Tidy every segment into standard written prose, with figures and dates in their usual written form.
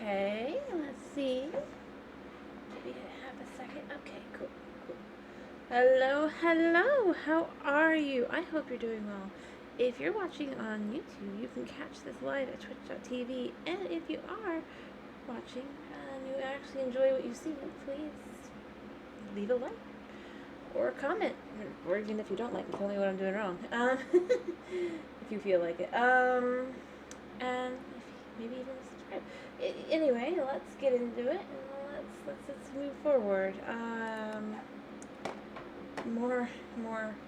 Okay, let's see. Do we have a second? Okay, cool. Hello, hello. How are you? I hope you're doing well. If you're watching on YouTube, you can catch this live at twitch.tv. And if you are watching and you actually enjoy what you see, please leave a like or a comment. Or even if you don't like it, tell me what I'm doing wrong. If you feel like it. And if maybe even subscribe. Anyway, let's get into it and let's move forward. More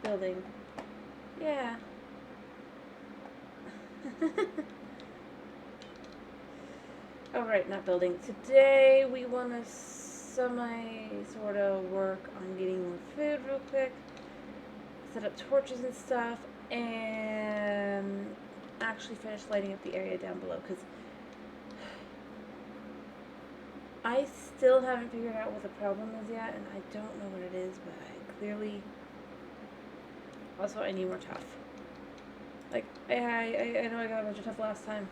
building. Yeah. Oh right, not building. Today we want to sort of work on getting more food real quick. Set up torches and stuff, and actually finish lighting up the area down below because I still haven't figured out what the problem is yet, and I don't know what it is, but I clearly... Also, I need more tough. Like, I know I got a bunch of tough last time,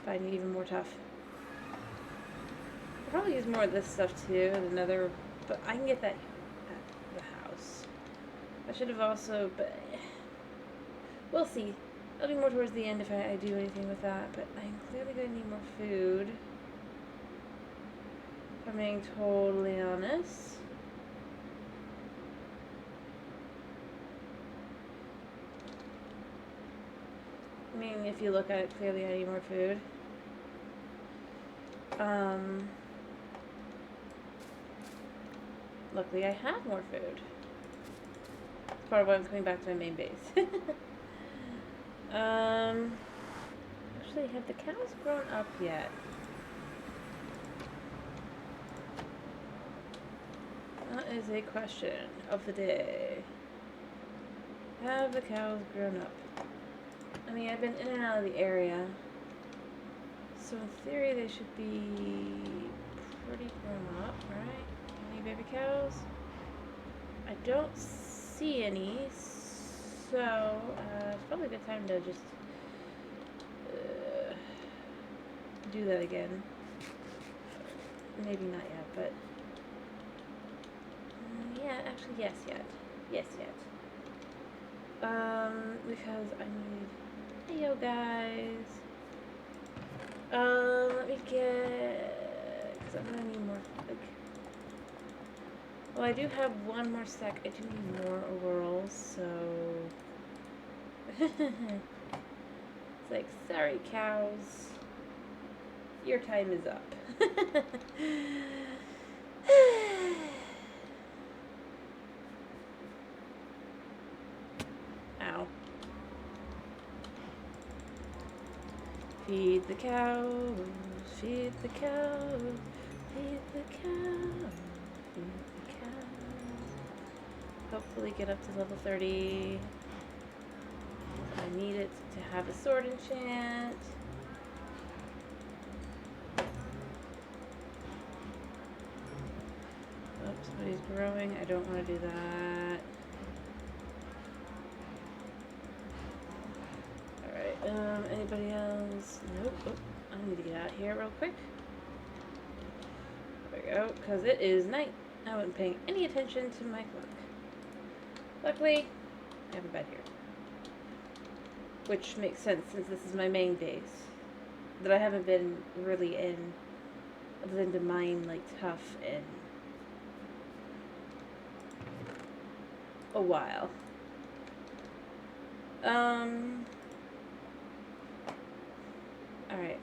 but I need even more tough. I'll probably use more of this stuff too, another, but I can get that at the house. I should have also, but we'll see. I'll do more towards the end if I do anything with that, but I'm clearly going to need more food. If I'm being totally honest. I mean, if you look at it, clearly I need more food. Luckily I have more food. That's part of why I'm coming back to my main base. Actually, have the cows grown up yet? That is a question of the day. Have the cows grown up? I mean, I've been in and out of the area, so in theory they should be pretty grown up, right? Any baby cows? I don't see any, so it's probably a good time to just do that again. Maybe not yet, but yeah, actually yes yet. Because I need... Hey yo guys. Let me get... because I'm gonna need more, like... Well, I do have one more stack. I do need more overalls, so... It's like, sorry cows. Your time is up. Ow. Feed the cows, feed the cows, feed the cows, feed the cows. Hopefully get up to level 30. I need it to have a sword enchant. Oops, somebody's growing. I don't want to do that. Alright, anybody else? Nope. Oh, I need to get out here real quick. There we go, because it is night. I wasn't paying any attention to my clock. Luckily, I have a bed here. Which makes sense since this is my main base. That I haven't been really in, other than to mine like tough in a while. Alright.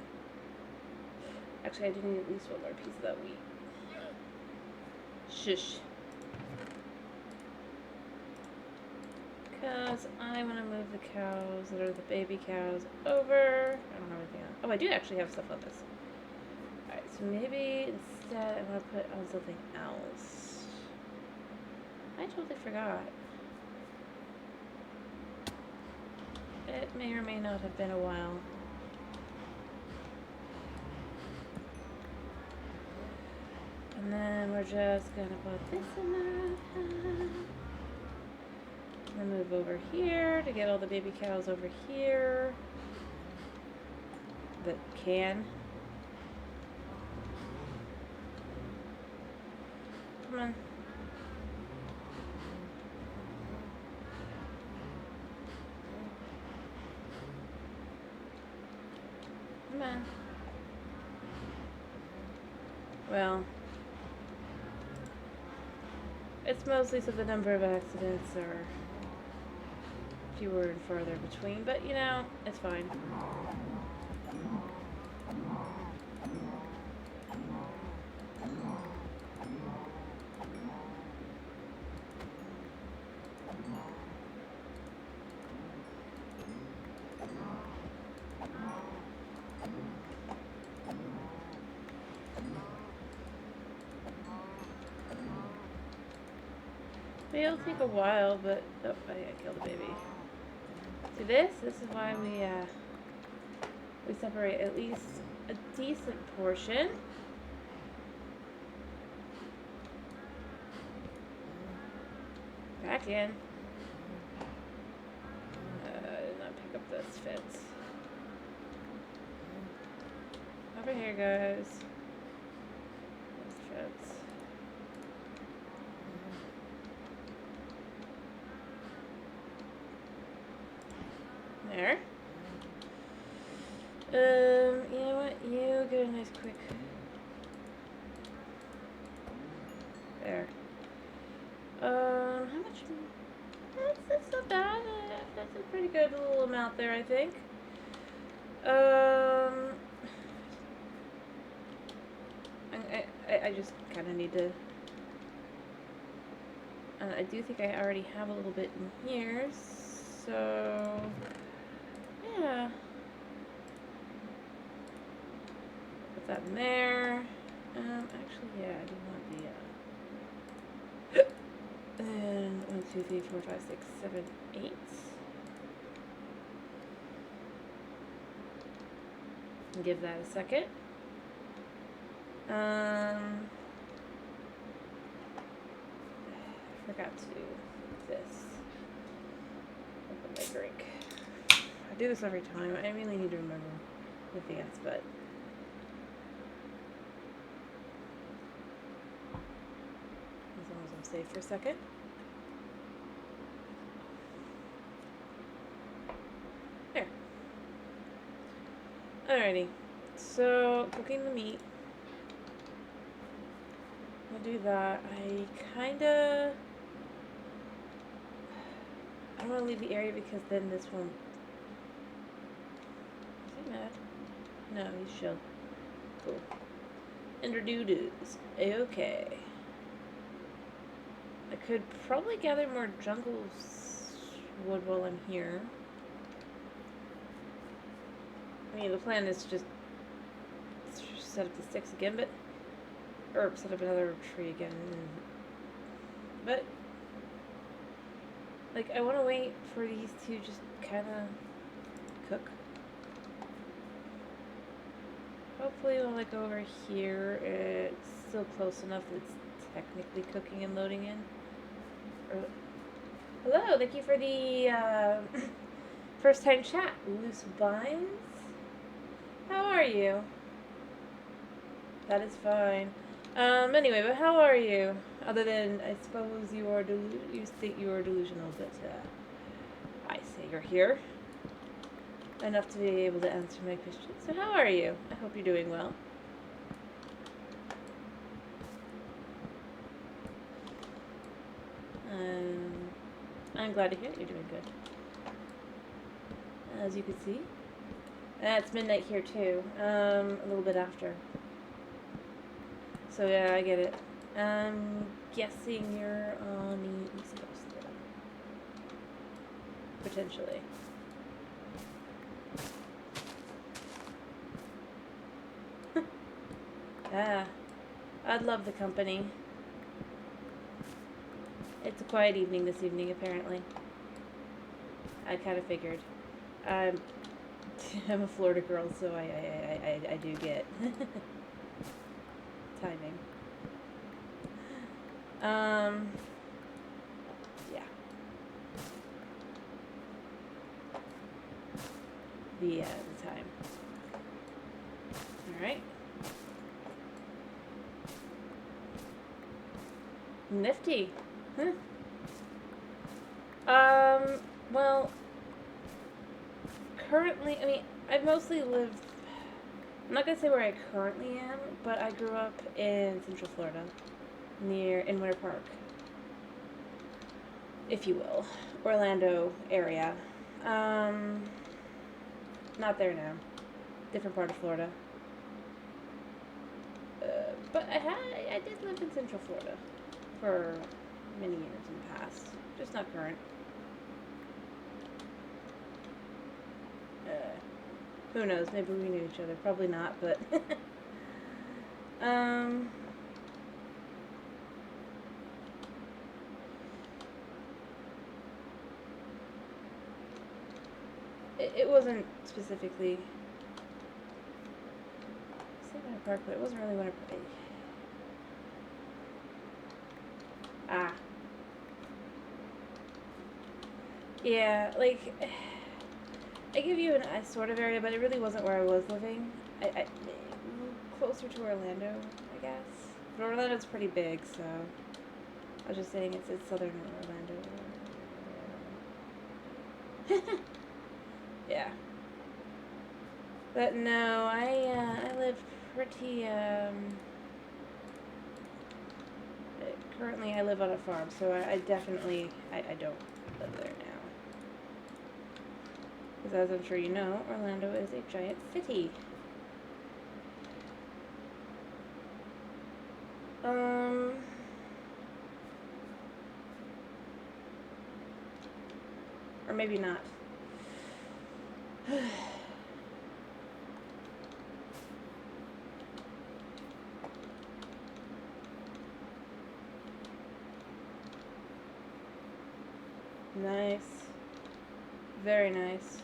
Actually, I do need at least one more piece of that wheat. Shush. Because I want to move the cows that are the baby cows over. I don't have anything on. Oh, I do actually have stuff on this. Alright, so maybe instead I want to put on something else. I totally forgot. It may or may not have been a while. And then we're just gonna put this in there. And then move over here to get all the baby cows over here that can. Come on. Come on. Well, it's mostly so the number of accidents are fewer and farther between, but you know, it's fine. It'll take a while, but oh, I killed a baby. See this? This is why we separate at least a decent portion. Back in. I did not pick up this fence. Over here, guys. This fence. There. You know what? You get a nice quick. There. How much? That's not bad. That's a pretty good little amount there, I think. I just kind of need to. I do think I already have a little bit in here, so yeah. Put that in there. Actually, yeah, I do want the. And 1, 2, 3, 4, 5, 6, 7, 8. And give that a second. Forgot to do this. Open my drink. I do this every time. I really need to remember in advance, but as long as I'm safe for a second. There. Alrighty. So, cooking the meat. I'll do that. I don't want to leave the area because then this won't. Is he mad? No, he's chill. Cool. Ender-doo-doos. Okay. I could probably gather more jungle wood while I'm here. I mean, the plan is to just set up the sticks again, but or set up another tree again. But like, I want to wait for these to just kind of cook. Hopefully, when I go over here, it's still close enough that it's technically cooking and loading in. Hello, thank you for the first time chat, Loose Vines. How are you? That is fine. Anyway, but how are you? Other than, I suppose you think you are delusional, but I say you're here. Enough to be able to answer my questions. So how are you? I hope you're doing well. I'm glad to hear that you're doing good. As you can see. It's midnight here too. A little bit after. So yeah, I get it. I'm guessing you're on the East Coast then. Potentially. I'd love the company. It's a quiet evening this evening, apparently. I kind of figured. I'm a Florida girl, so I do get timing. Yeah. The time. All right. Nifty. Huh. Well, currently, I mean, I've mostly lived, I'm not gonna say where I currently am, but I grew up in Central Florida, in Winter Park, if you will, Orlando area. Um, Not there now. Different part of Florida. But I did live in Central Florida for many years in the past, just not current. Uh, who knows? Maybe we knew each other. Probably not, but um. It wasn't specifically. I said Winter Park, but it wasn't really Winter Park. Ah. Yeah, like I give you a sort of area, but it really wasn't where I was living. I closer to Orlando, I guess. But Orlando's pretty big, so I was just saying it's southern Orlando. Yeah. But no, I live pretty currently I live on a farm, so I definitely I don't live there now. Because as I'm sure you know, Orlando is a giant city. Or maybe not. Nice. Very nice.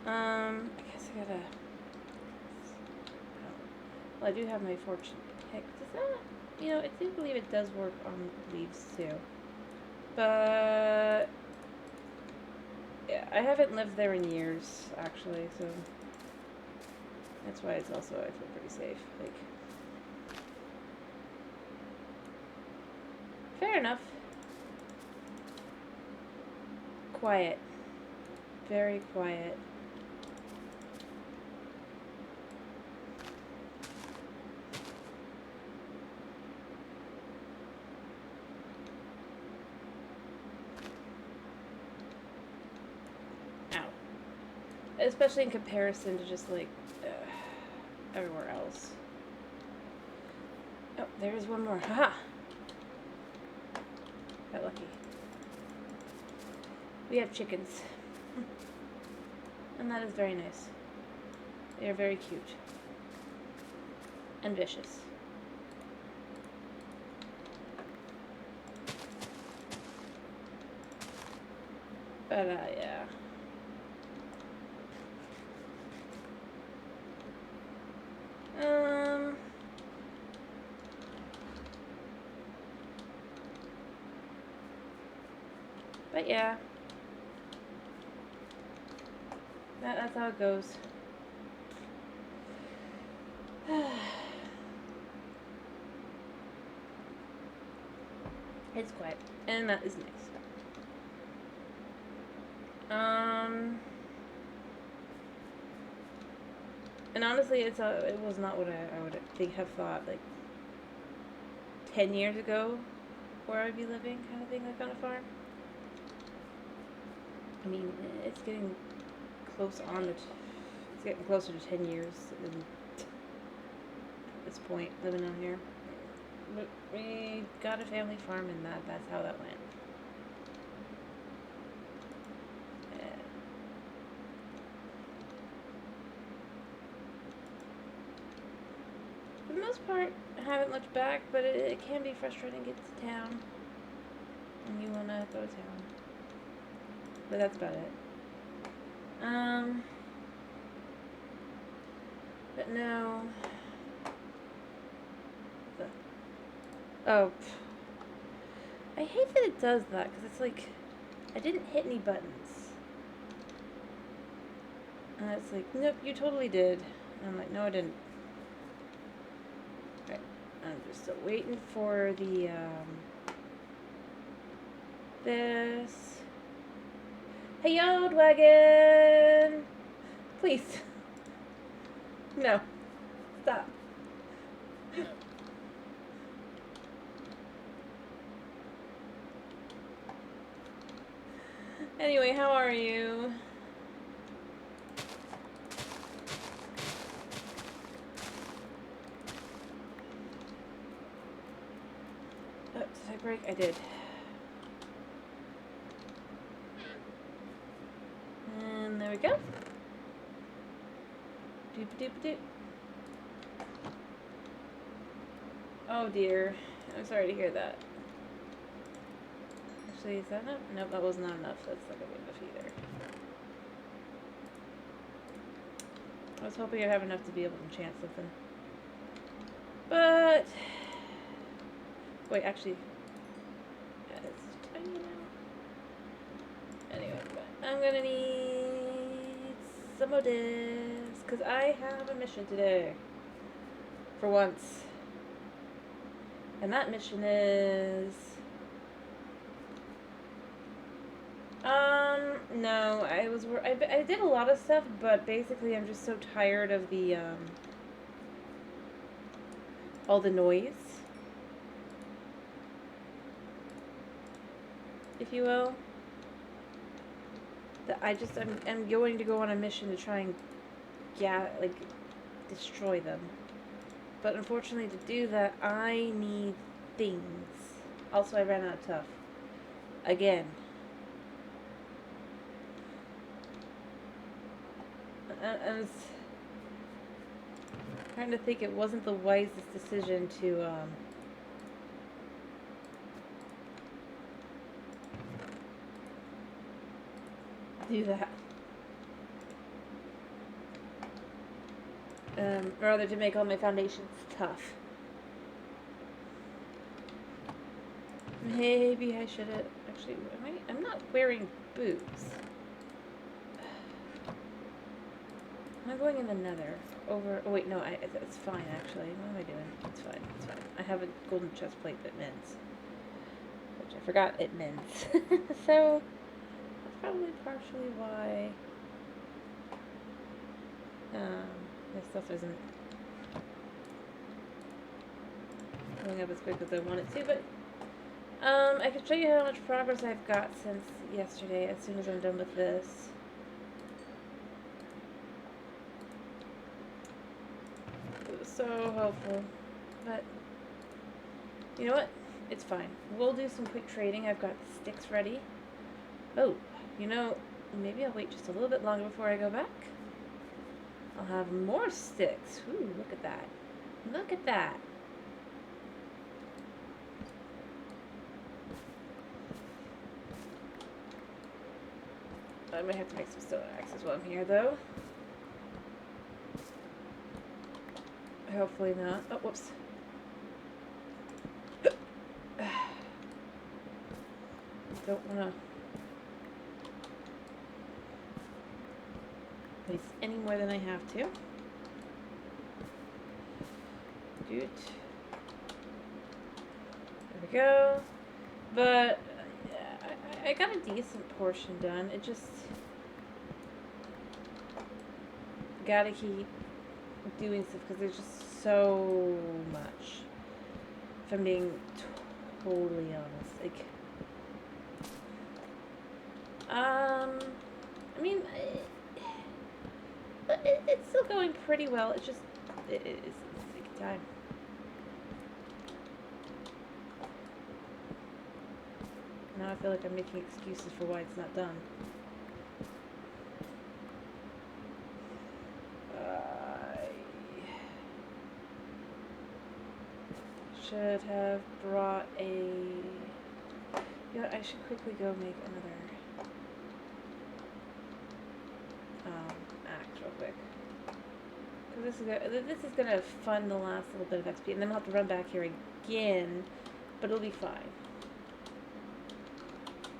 I guess I gotta. Well, I do have my fortune pick. Does that? You know, I do believe it does work on leaves too. But yeah, I haven't lived there in years actually, so that's why it's also I feel pretty safe. Like, fair enough. Quiet. Very quiet. Ow. Especially in comparison to just like everywhere else. Oh, there's one more. Haha! Got lucky. We have chickens. And that is very nice. They are very cute. And vicious. But, yeah. But yeah. That's how it goes. It's quiet. And that is nice. And honestly, it was not what I would have thought, like, 10 years ago, where I'd be living, kind of thing, like on a farm. I mean, it's getting closer to 10 years at this point, living on here. But we got a family farm, and that's how that went. For the most part, I haven't looked back, but it can be frustrating to get to town when you want to go to town. But that's about it. But no. Oh. I hate that it does that, because it's like, I didn't hit any buttons. And it's like, nope, you totally did. And I'm like, no, I didn't. I'm just still waiting for the, this. Hey, Old Wagon! Please. No. Stop. Anyway, how are you? Oh, did I break? I did. And there we go. Doop doop doop. Oh dear. I'm sorry to hear that. Actually, is that enough? Nope, that was not enough. That's not gonna be enough either. I was hoping I'd have enough to be able to enchant something. But wait, actually, it's tiny now. Anyway, but I'm gonna need some of this because I have a mission today. For once, and that mission is no, I did a lot of stuff, but basically I'm just so tired of the all the noise, if you will. That I'm going to go on a mission to try and destroy them. But unfortunately, to do that, I need things. Also, I ran out of tough. Again. I was trying to think it wasn't the wisest decision to, do that. Rather to make all my foundations tough. Maybe I should have, actually, I'm not wearing boots. I'm going in the nether. Oh wait, no, it's fine actually. What am I doing? It's fine, it's fine. I have a golden chest plate that mends. Which I forgot it mends. So, that's probably partially why this stuff isn't going up as quick as I want it to, but I can show you how much progress I've got since yesterday as soon as I'm done with this. It was so helpful, but you know what? It's fine. We'll do some quick trading. I've got the sticks ready. Oh, you know, maybe I'll wait just a little bit longer before I go back. I'll have more sticks. Ooh, look at that. Look at that. I might have to make some stone axes while I'm here, though. Hopefully not. Oh, whoops. Don't want to waste any more than I have to. There we go. But I got a decent portion done. It just gotta keep doing stuff because there's just so much. If I'm being totally honest, like, I mean, it's still going pretty well. It's just it's taking time. Now I feel like I'm making excuses for why it's not done. Should have brought a... Yeah, I should quickly go make another axe real quick. Because this is gonna fund the last little bit of XP, and then I'll have to run back here again, but it'll be fine.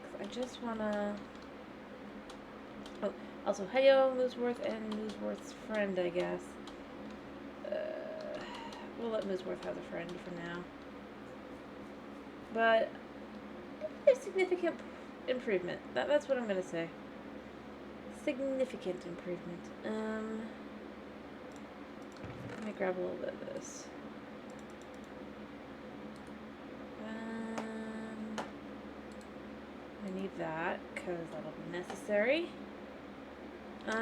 Because I just wanna... Oh, also, heyo, Mooseworth and Mooseworth's friend, I guess. we'll let Mooseworth have a friend for now. But there's significant improvement. That's what I'm gonna say. Significant improvement. Let me grab a little bit of this. I need that because that'll be necessary. Just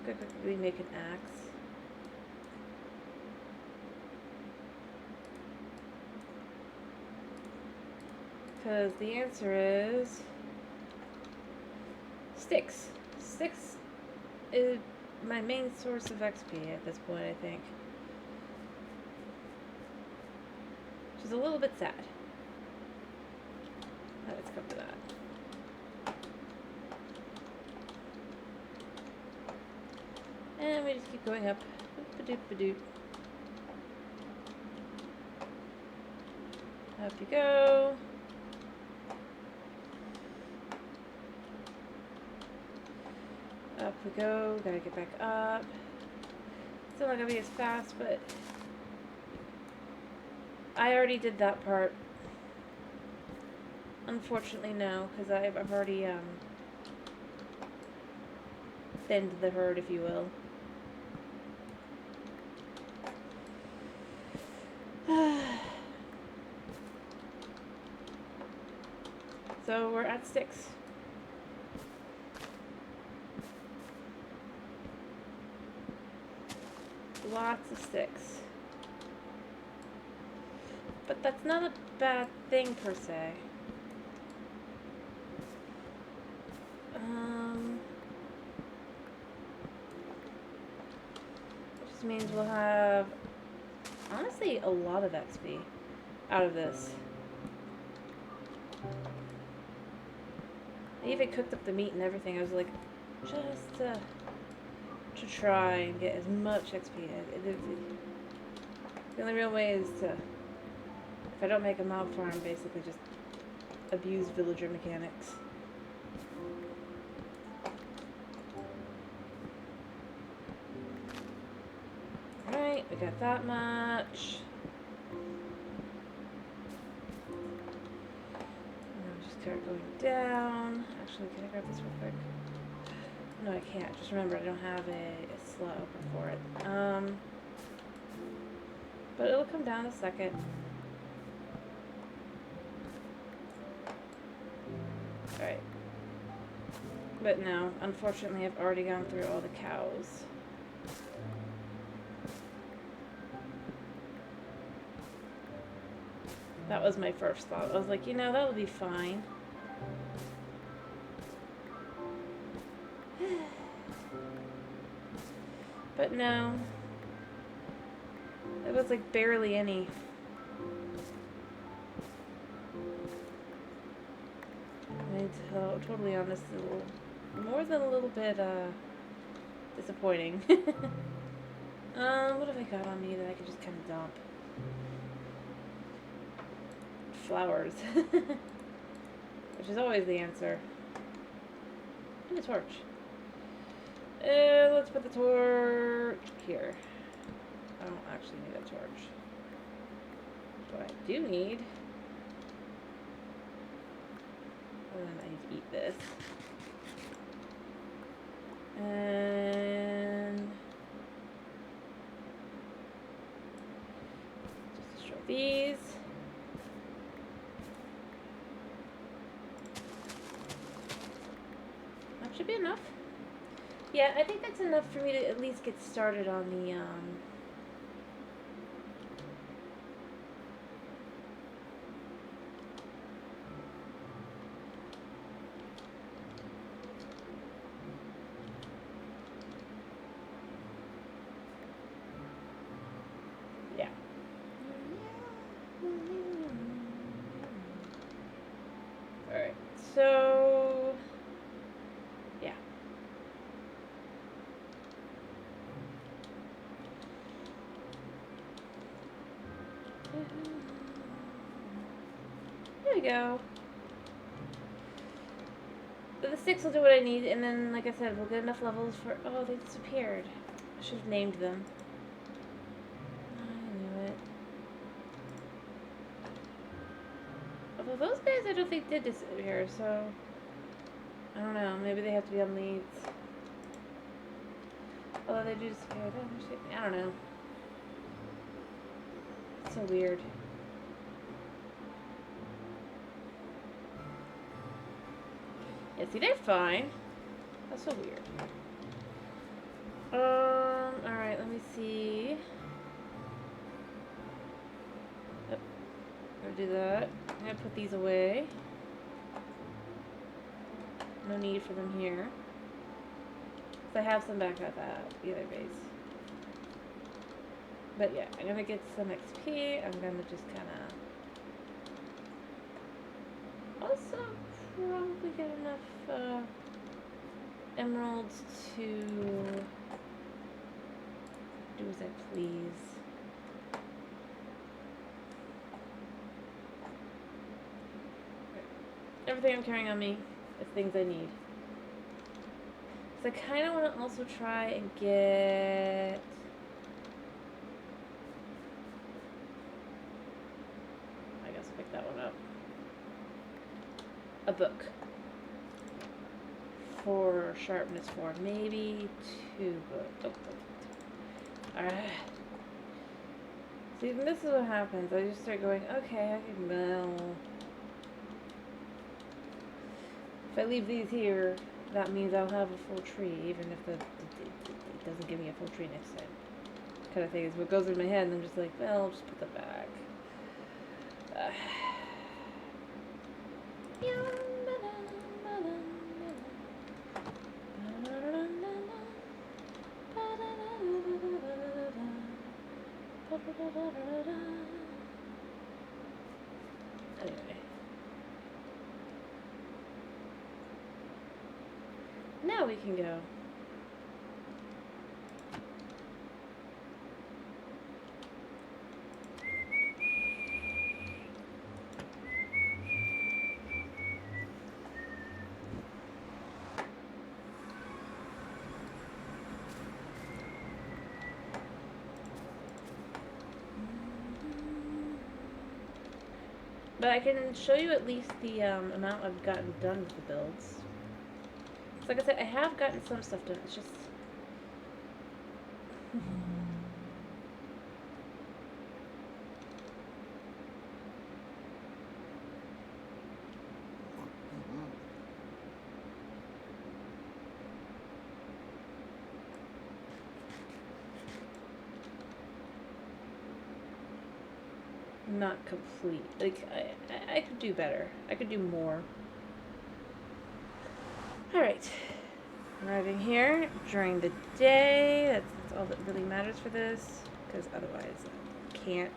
gonna quickly make an axe. Because the answer is sticks. Sticks is my main source of XP at this point, I think. Which is a little bit sad. Let's come to that. And we just keep going up. Doop-a-doop-a-doop. Up you go. Up we go. Gotta get back up. Still not gonna be as fast, but I already did that part. Unfortunately, no, because I've already thinned the herd, if you will. So we're at 6. Lots of sticks. But that's not a bad thing per se. Which just means we'll have, honestly, a lot of XP out of this. I even cooked up the meat and everything. I was like, just to try and get as much XP. The only real way is to, if I don't make a mob farm, basically just abuse villager mechanics. Alright, we got that much. And just start going down. Actually, can I grab this real quick? No, I can't. Just remember, I don't have a slot open for it. But it'll come down a second. Alright. But no, unfortunately, I've already gone through all the cows. That was my first thought. I was like, you know, that'll be fine. But no. It was like barely any. I mean, totally honest, a little, more than a little bit disappointing. What have I got on me that I could just kind of dump? Flowers. Which is always the answer. And a torch. Let's put the torch here. I don't actually need a torch. What I do need, I need to eat this. And just destroy these. That should be enough. Yeah, I think that's enough for me to at least get started on the yeah. Alright, so yeah. There we go. The 6 will do what I need, and then, like I said, we'll get enough levels for... Oh, they disappeared. I should have named them. it. Although those guys I don't think did disappear, so I don't know. Maybe they have to be on leads. Although they do disappear. I don't know. It's so weird. Yeah, see, they're fine. That's so weird. Alright, let me see. Yep. I'm gonna do that. I'm gonna put these away. No need for them here. Because I have some back at the other base. But yeah, I'm gonna get some XP. I'm gonna just kinda... Also, probably get enough, emeralds to do as I please. Everything I'm carrying on me is things I need. So I kind of want to also try and get... I guess I'll pick that one up. A book. For sharpness 4. Maybe 2 books. Oh, alright. See, this is what happens. I just start going, okay, I can, well... If I leave these here, that means I'll have a full tree, even if it doesn't give me a full tree next time. Kind of thing is what goes in my head, and I'm just like, well, I'll just put them back. Anyway. Now we can go. But I can show you at least the amount I've gotten done with the builds. So like I said, I have gotten some stuff done. It's just... not complete. Like, I could do better. I could do more. Alright. Arriving here during the day. That's all that really matters for this. Because otherwise I can't.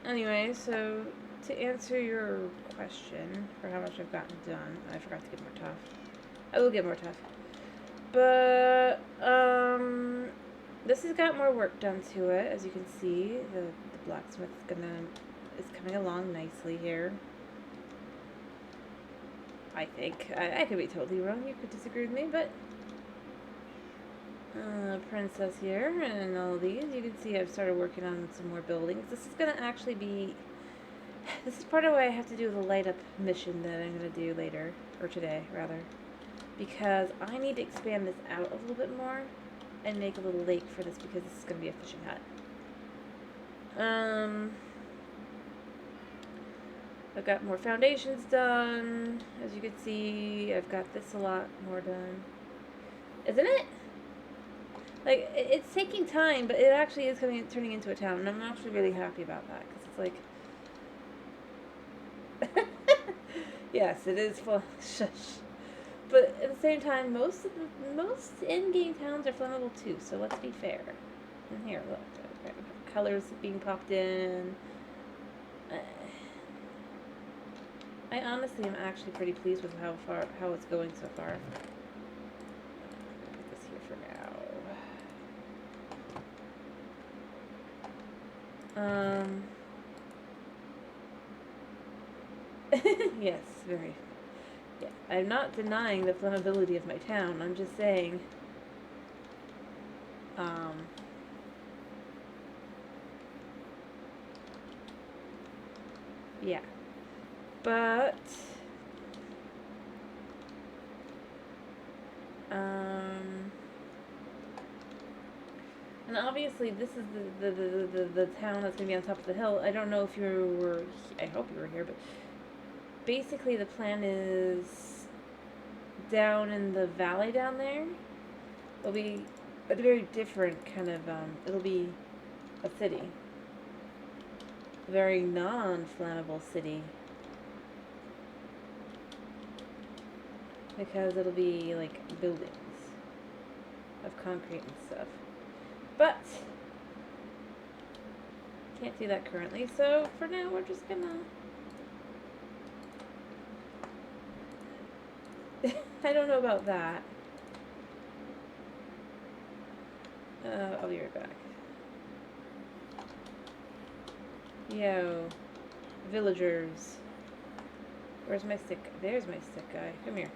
Anyway, so to answer your question for how much I've gotten done, I forgot to get more tough. I will get more tough. But, this has got more work done to it, as you can see. The blacksmith is coming along nicely here. I think. I could be totally wrong. You could disagree with me, but... princess here, and all these. You can see I've started working on some more buildings. This is going to actually be... This is part of why I have to do the light up mission that I'm going to do later. Or today, rather. Because I need to expand this out a little bit more. And make a little lake for this, because this is going to be a fishing hut. I've got more foundations done. As you can see, I've got this a lot more done. Isn't it? Like, it's taking time, but it actually is turning into a town, and I'm actually really happy about that, because it's like... Yes, it is full... Shush. But at the same time, most in-game towns are flammable too, so let's be fair. And here, look. Colors being popped in. I honestly am actually pretty pleased with how it's going so far. Put this here for now. Yes, very. Yeah, I'm not denying the flammability of my town. I'm just saying, Yeah. But and obviously this is the town that's gonna be on top of the hill. I don't know if you were. I hope you were here, but basically the plan is down in the valley down there. It'll be a very different kind of. It'll be a city, a very non-flammable city, because it'll be like buildings of concrete and stuff. But can't do that currently, so for now we're just gonna I don't know about that. I'll be right back. Yo, villagers. Where's my stick? There's my stick guy. Come here.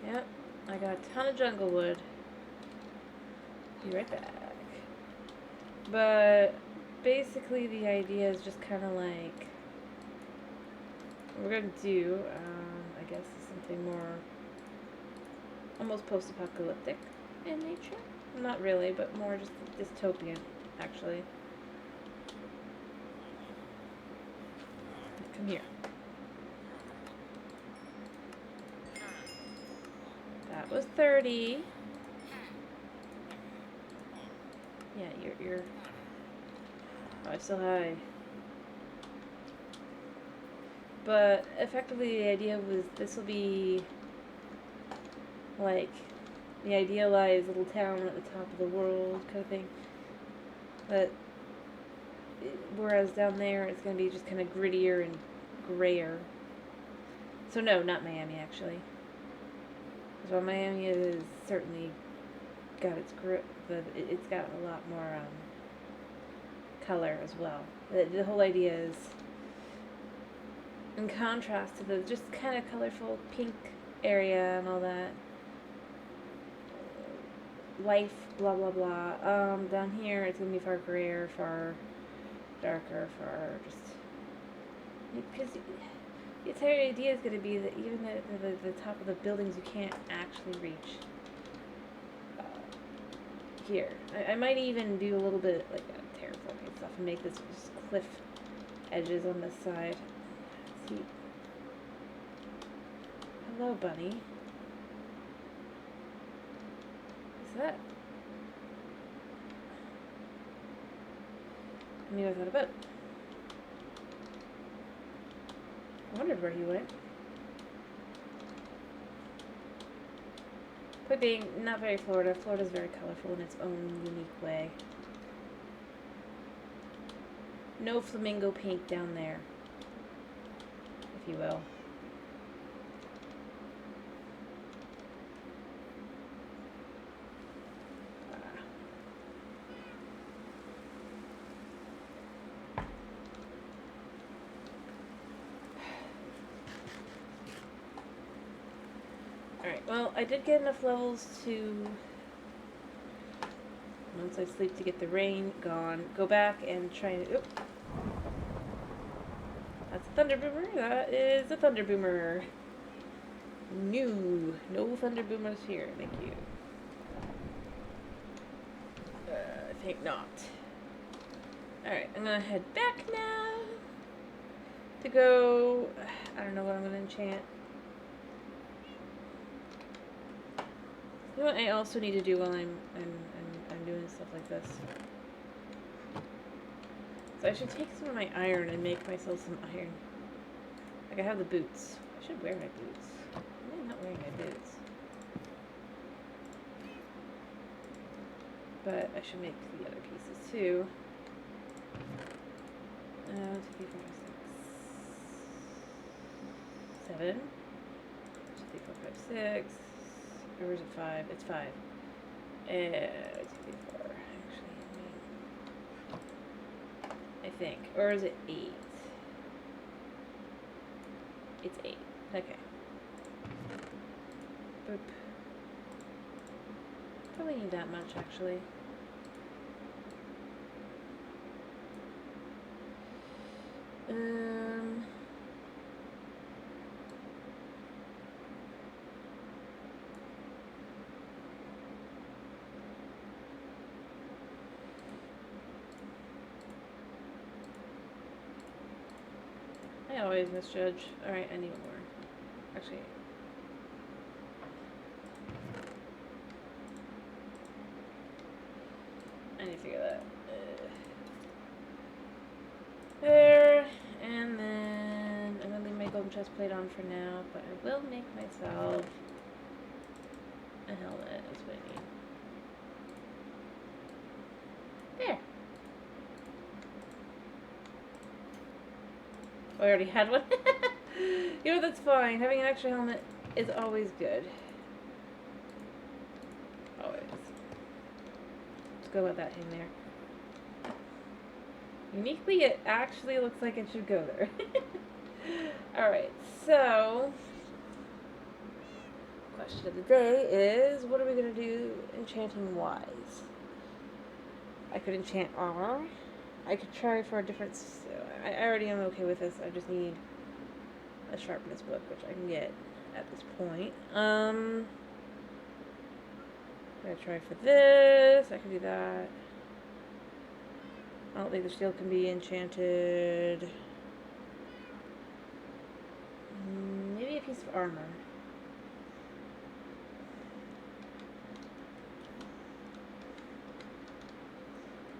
Yep, I got a ton of jungle wood. Be right back. But basically the idea is just kind of like what we're gonna do, I guess, is something more almost post-apocalyptic in nature. Not really, but more just dystopian, actually. Come here. That was 30. Yeah, you're oh, it's so high. But effectively the idea was this will be like the idealized little town at the top of the world kind of thing. But whereas down there it's going to be just kind of grittier and grayer. So no, not Miami actually. So Miami is certainly got its grip, but it's got a lot more color as well. The whole idea is in contrast to the just kind of colorful pink area and all that. Life, blah blah blah. Down here it's gonna be far grayer, far darker, far just because the entire idea is gonna be that even the top of the buildings you can't actually reach. Here, I might even do a little bit like terraforming stuff and make this just cliff edges on this side. Let's see. Hello, bunny. What's that? I mean, I thought about. I wondered where he went. But being not very Florida. Florida's very colorful in its own unique way. No flamingo pink down there, if you will. Alright, well, I did get enough levels to, once I sleep to get the rain gone, go back and try and, oop. That's a thunder boomer. That is a thunder boomer. No thunder boomers here. Thank you. I think not. Alright, I'm gonna head back now to go, I don't know what I'm gonna enchant. You know what I also need to do while I'm doing stuff like this? So I should take some of my iron and make myself some iron. Like I have the boots. I should wear my boots. I'm not wearing my boots. But I should make the other pieces too. 2, 3, 4, 5, 6, 7. 2, 3, 4, 5, 6. Or is it 5? It's 5. 2, 3, 4. Actually, I think. Or is it 8? It's 8. Okay. Boop. Probably need that much, actually. Um. I always misjudge. Alright, I need more. Actually, I need to get that. There. And then I'm gonna leave my golden chest plate on for now, but I will make myself a helmet. That's what I need. There. Oh, I already had one. You know, that's fine. Having an extra helmet is always good. Always. Let's go with that in there. Uniquely, it actually looks like it should go there. Alright, so question of the day is, what are we going to do enchanting wise? I could enchant armor. I could try for a different... I already am okay with this. I just need a sharpness book, which I can get at this point. I'm going to try for this. I can do that. I don't think the shield can be enchanted. Maybe a piece of armor.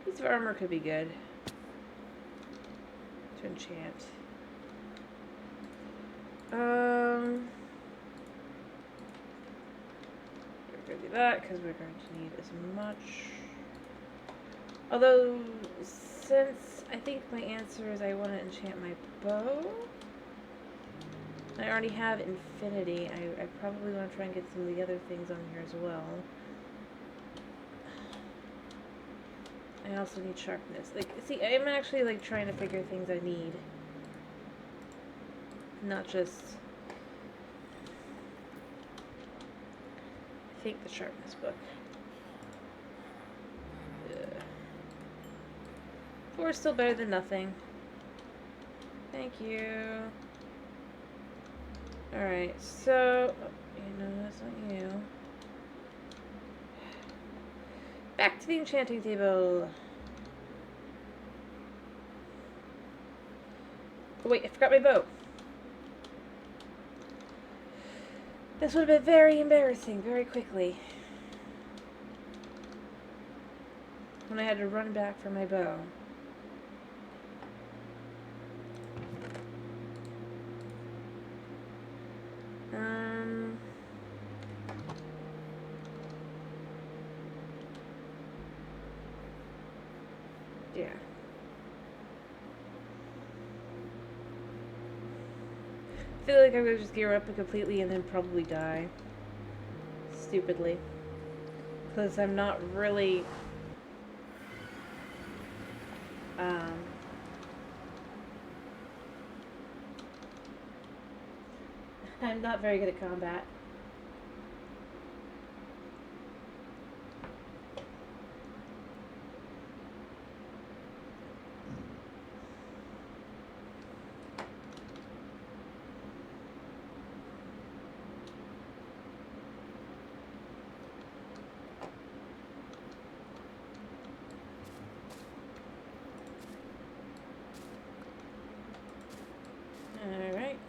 A piece of armor could be good to enchant. We're going to do that because we're going to need as much. Although, since I think my answer is I want to enchant my bow, I already have infinity. I probably want to try and get some of the other things on here as well. I also need sharpness. Like, see, I'm actually like trying to figure things I need, not just. I think the sharpness book. 4 is still better than nothing. Thank you. Alright, so... no, that's not you. Back to the enchanting table. Oh wait, I forgot my bow. This would have been very embarrassing very quickly. When I had to run back for my bow. Yeah. I feel like I'm gonna just gear up completely and then probably die. Stupidly. Because I'm not really... I'm not very good at combat. Alright.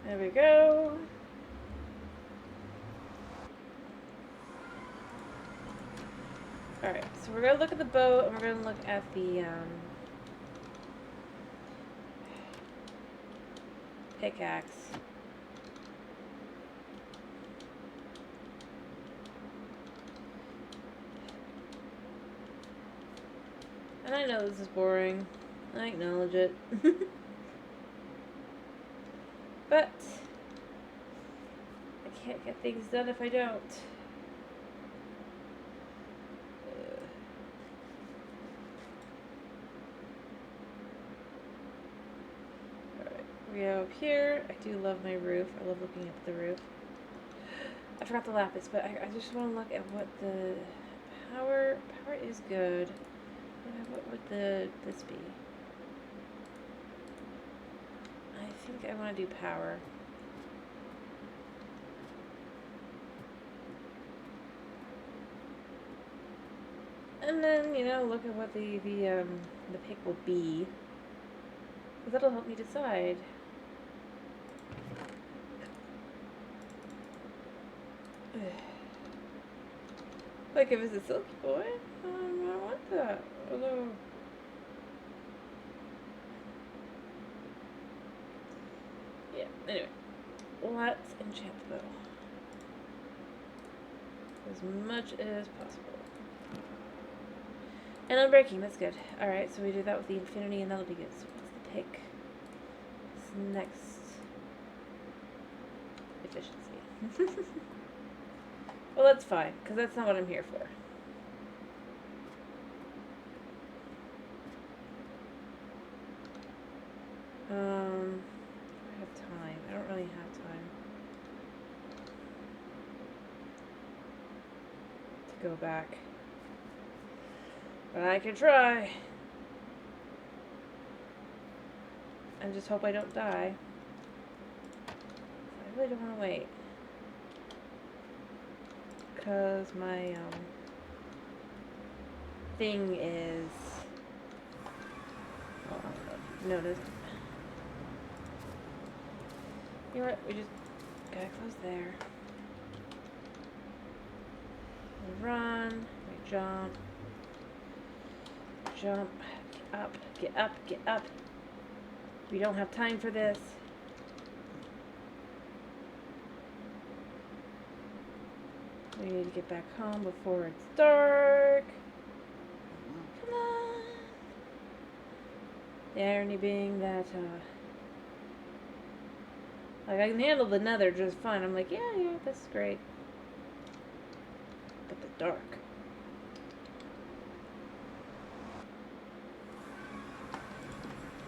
There we go. Alright, so we're going to look at the bow and we're going to look at the pickaxe. And I know this is boring. I acknowledge it. But I can't get things done if I don't. Alright, we go up here. I do love my roof. I love looking up at the roof. I forgot the lapis, but I just want to look at what the power is good. I don't have What would this be? I think I want to do power. And then, you know, look at what the pick will be. Because that'll help me decide. Like if it's a silky boy, I don't want that. Although yeah, anyway. Let's enchant the bow. As much as possible. And unbreaking, that's good. Alright, so we do that with the infinity and that'll be good. So what's the pick? This next efficiency. Well, that's fine, because that's not what I'm here for. I have time. I don't really have time to go back. But I can try. And just hope I don't die. I really don't want to wait. Because my thing is... Oh, I don't know if you've noticed. You know what? We just gotta close there. We run. We jump. Jump. Get up. Get up. Get up. We don't have time for this. We need to get back home before it's dark. Come on. The irony being that, like, I can handle the nether just fine. I'm like, yeah, that's great. But the dark.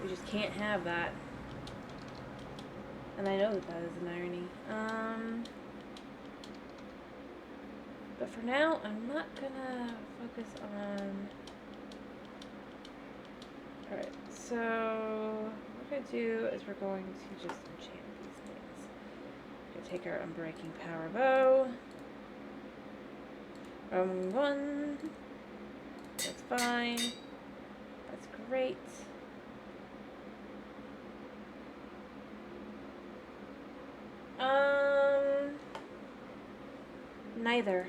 We just can't have that. And I know that that is an irony. But for now, I'm not gonna focus on... Alright, so what we're gonna do is we're going to just enchant these things. We're gonna take our unbreaking power bow. One. That's fine. That's great. Neither.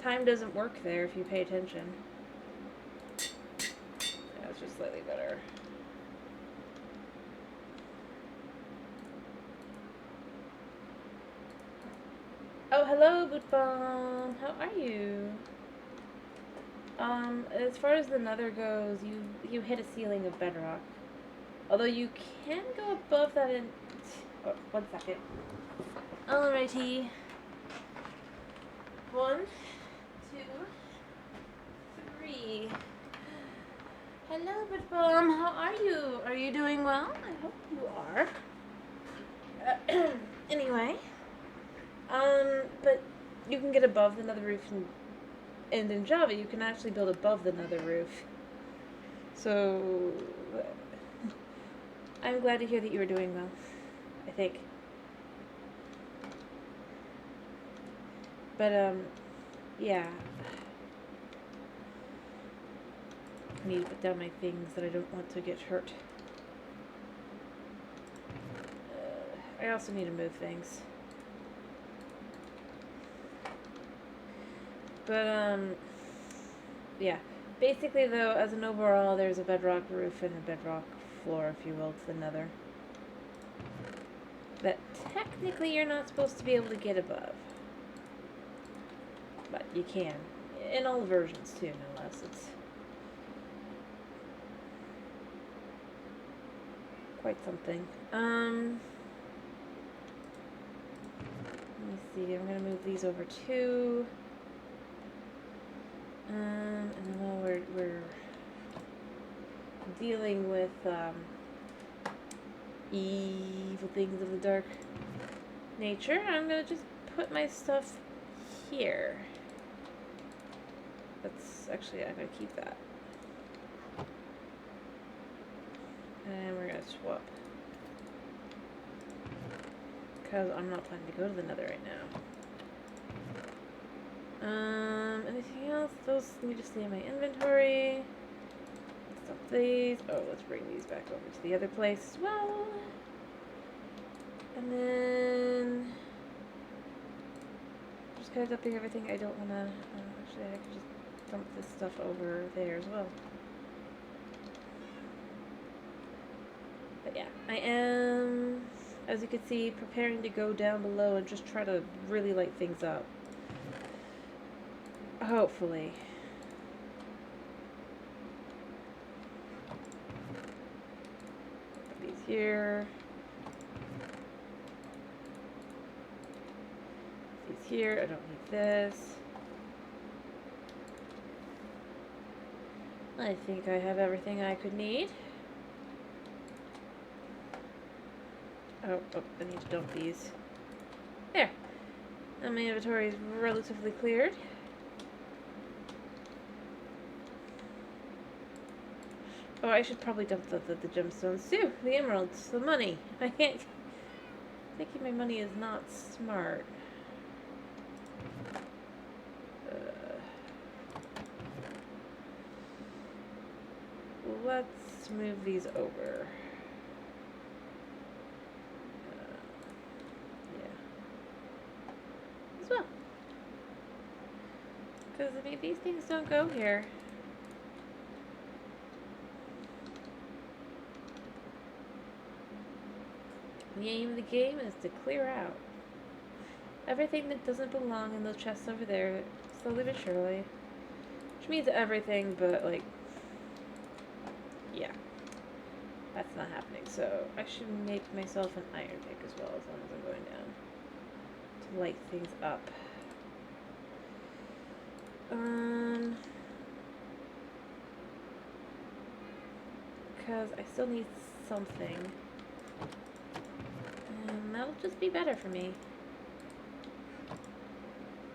Time doesn't work there if you pay attention. Yeah, it's just slightly better. Oh, hello, Boot Bomb. How are you? As far as the nether goes, you hit a ceiling of bedrock. Although you can go above that in... Oh, 1 second. Alrighty. 1, 2, 3. Hello, Boot Bomb. How are you? Are you doing well? I hope you are. Anyway. But you can get above the nether roof, and in Java you can actually build above the nether roof. So, I'm glad to hear that you are doing well, I think. But, yeah. I need to put down my things that I don't want to get hurt. I also need to move things. But, yeah. Basically, though, as an overall, there's a bedrock roof and a bedrock floor, if you will, to the nether. That technically you're not supposed to be able to get above. But you can. In all versions, too, no less. It's quite something. Let me see. I'm going to move these over, too. And then while we're dealing with evil things of the dark nature, I'm gonna just put my stuff here. That's actually, I'm gonna keep that. And we're gonna swap. Because I'm not planning to go to the nether right now. Anything else? Those need to stay in my inventory. Stop these. Oh, let's bring these back over to the other place as well. And then just kind of dumping everything I don't want to. Actually, I could just dump this stuff over there as well. But yeah, I am, as you can see, preparing to go down below and just try to really light things up. Hopefully. Put these here. These here. I don't need this. I think I have everything I could need. Oh, I need to dump these. There. And my inventory is relatively cleared. Oh, I should probably dump the gemstones too. The emeralds, the money. I can't. Thinking my money is not smart. Let's move these over. Yeah. As well. Because, I mean, these things don't go here. The aim of the game is to clear out everything that doesn't belong in those chests over there, slowly but surely. Which means everything, but, like, yeah. That's not happening, so I should make myself an iron pick as well, as long as I'm going down. To light things up. Because I still need something. And that'll just be better for me.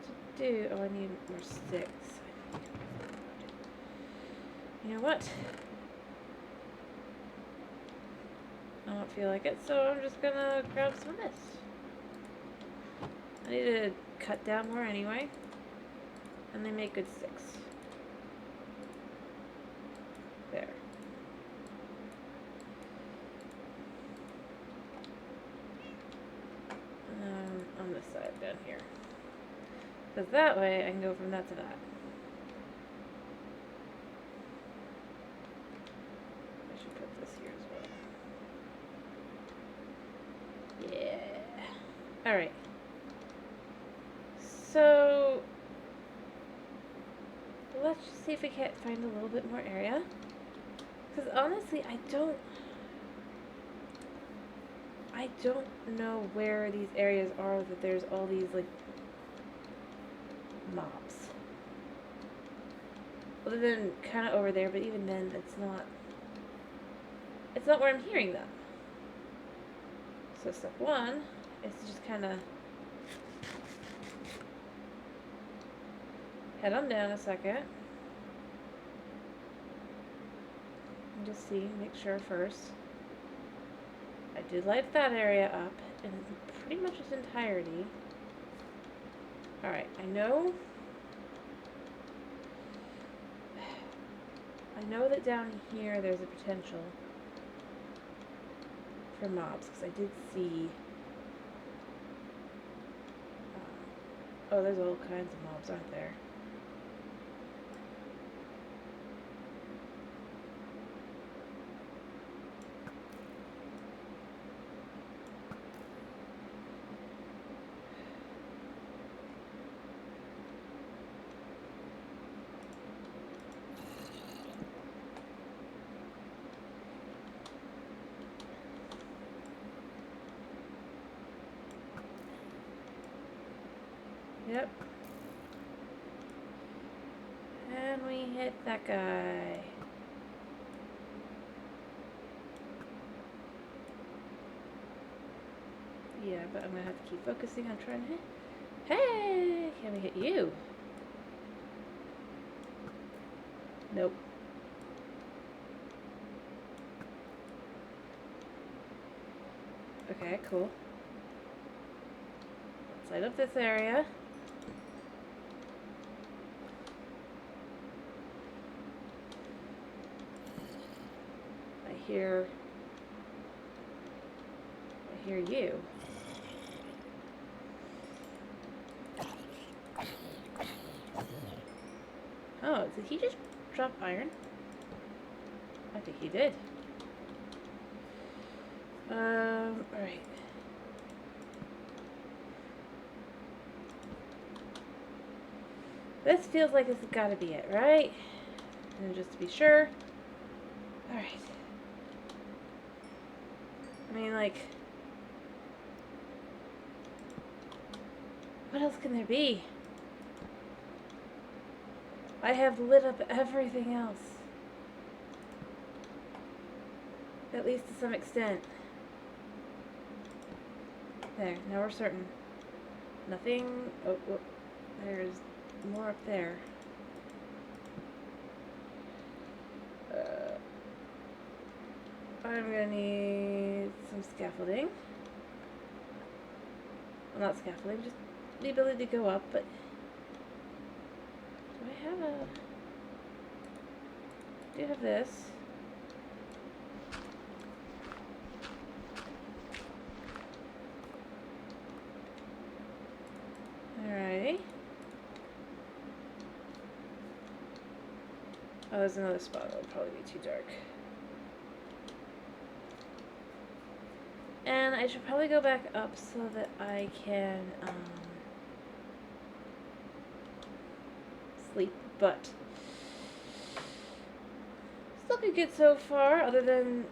To do, oh, I need more sticks. You know what? I don't feel like it, so I'm just gonna grab some of this. I need to cut down more anyway. And they make good sticks. There. On this side down here. Because that way I can go from that to that. I should put this here as well. Yeah. Alright. So let's just see if we can't find a little bit more area. Because honestly, I don't know where these areas are that there's all these, like, mobs. Other than kind of over there, but even then, it's not where I'm hearing them. So step one is to just kind of head on down a second. And just see, make sure first. I did light that area up in pretty much its entirety. Alright, I know that down here there's a potential for mobs, because I did see oh, there's all kinds of mobs, aren't there? Yep. And we hit that guy. Yeah, but I'm gonna have to keep focusing on trying to hit. Hey! Can we hit you? Nope. Okay, cool. Let's light up this area. I hear you. Oh, did he just drop iron? I think he did. Alright. This feels like this has got to be it, right? And just to be sure. Alright. I mean, like... what else can there be? I have lit up everything else. At least to some extent. There, now we're certain. Nothing... oh, there's more up there. I'm gonna need some scaffolding. Well, not scaffolding, just the ability to go up, but... do I have a... I do have this. Alright. Oh, there's another spot that would probably be too dark. And I should probably go back up so that I can sleep, but it's looking good so far, other than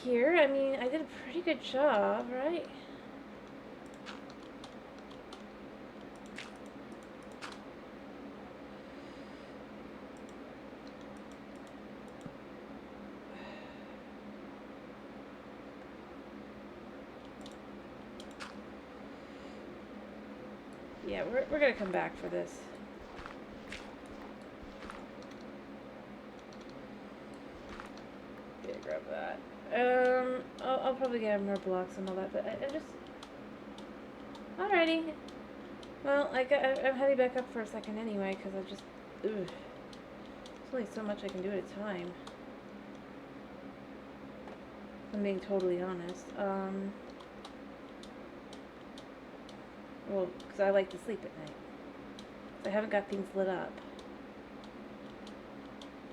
here. I mean, I did a pretty good job, right? Yeah, we're gonna come back for this. Yeah, grab that. I'll probably get more blocks and all that, but I just... alrighty. Well, I'm heading back up for a second anyway, because I just... ugh. There's only so much I can do at a time. If I'm being totally honest. Well, because I like to sleep at night. So I haven't got things lit up.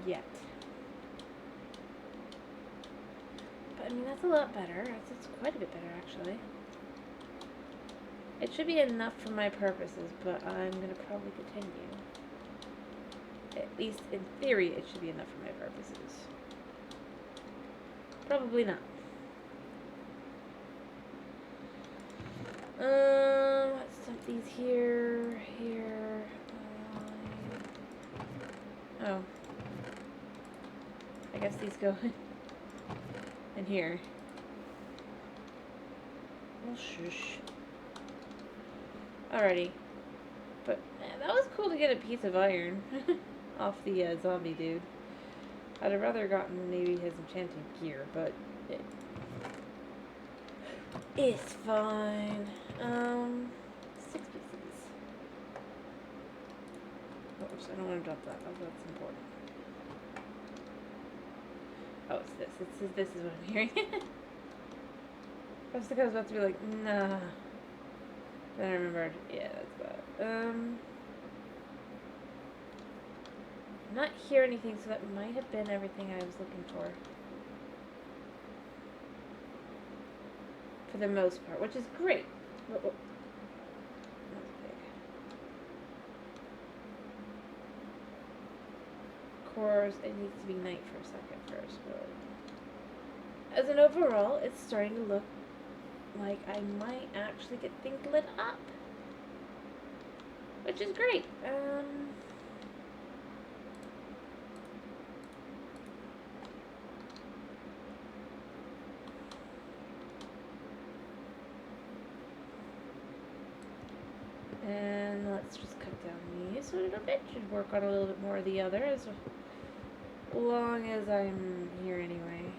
Yet. But, I mean, that's a lot better. It's quite a bit better, actually. It should be enough for my purposes, but I'm going to probably continue. At least, in theory, it should be enough for my purposes. Probably not. Let's dump these here. Oh. I guess these go in here. Oh, shush. Alrighty. But, man, that was cool to get a piece of iron off the zombie dude. I'd have rather gotten maybe his enchanted gear, but it's fine. 6 pieces. Oops, I don't want to drop that. Oh, that's important. Oh, it's this. This is what I'm hearing. I was about to be like, nah. Then I remembered. Yeah, that's that. Not hear anything, so that might have been everything I was looking for. For the most part, which is great. That was big. Of course, it needs to be night for a second first, but as an overall, it's starting to look like I might actually get things lit up, which is great. And let's just cut down these a little bit. Should work on a little bit more of the other as long as I'm here anyway.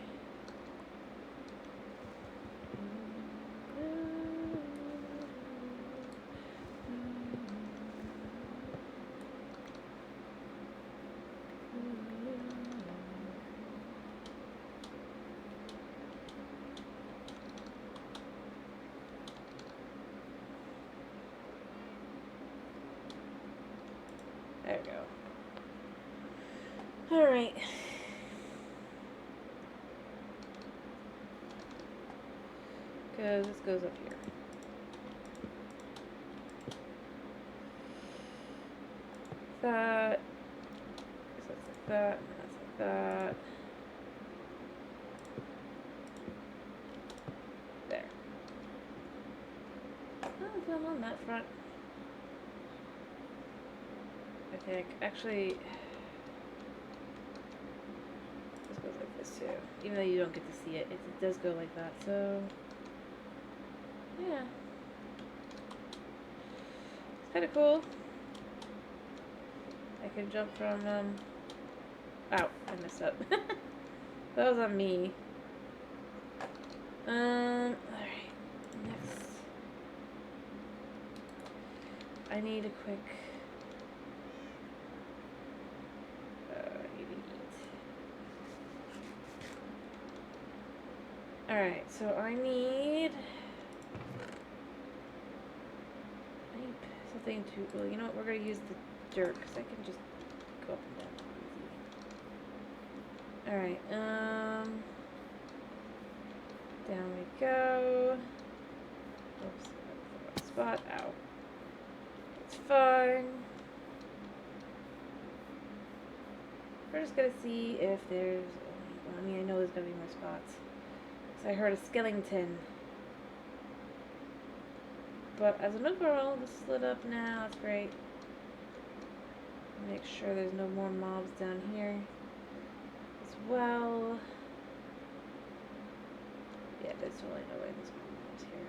There we go. Alright. Because this goes up here. That. So that's like that, and that's like that. There. Oh, I'm on that front. I think. Actually, this goes like this too. Even though you don't get to see it, it does go like that. So, yeah. It's kind of cool. I can jump from, Ow, I messed up. That was on me. Alright. Next. I need a quick... I need to eat. Alright, so I need something to... Well, you know what? We're going to use the dirt, because I can just go up and down easy. Alright, down we go. Oops, spot. Ow. It's fine. We're just gonna see if there's... Well, I mean, I know there's gonna be more spots. So I heard a skeleton. But as an overall, this is lit up now. That's great. Make sure there's no more mobs down here as well. Yeah, there's totally no way there's more mobs here.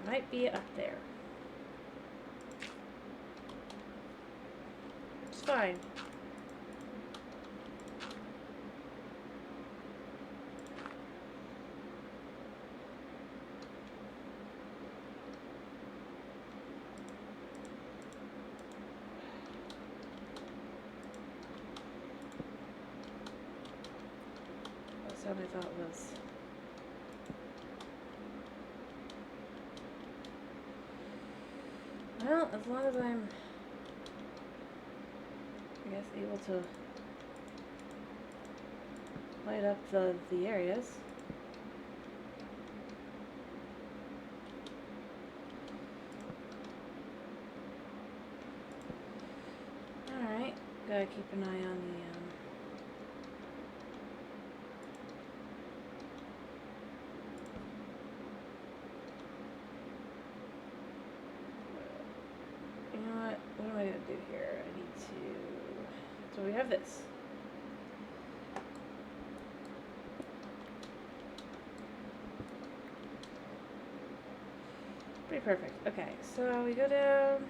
There might be up there. It's fine. That's what I thought it was. Well, as long as I'm, I guess, able to light up the areas. Alright, gotta keep an eye on the, you know what am I gonna do here? I need to, so we have this. Pretty perfect. Okay, so we go down.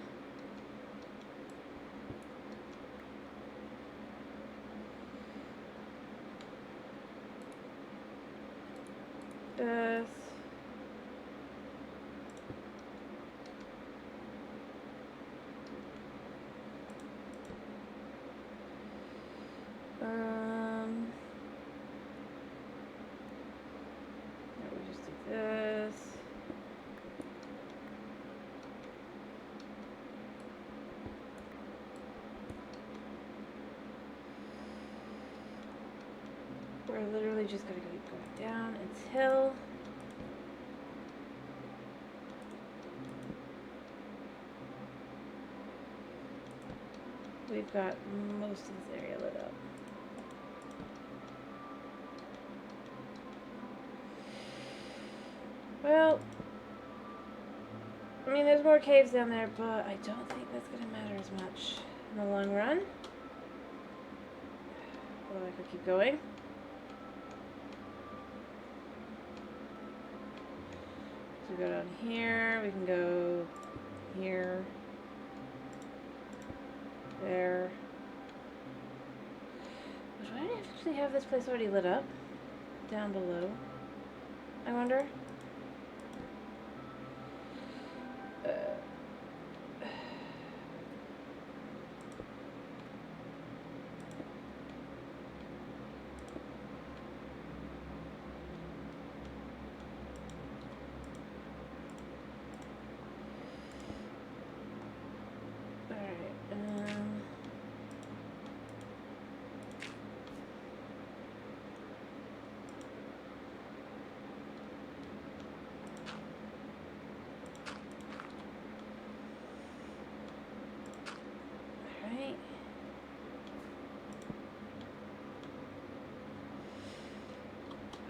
This. Yeah, we just do this. We're literally just gonna keep going down until we've got most of this area lit up. Well, I mean, there's more caves down there, but I don't think that's gonna matter as much in the long run. Although I could keep going. So we go down here, we can go here, there. Do I actually have this place already lit up? Down below, I wonder?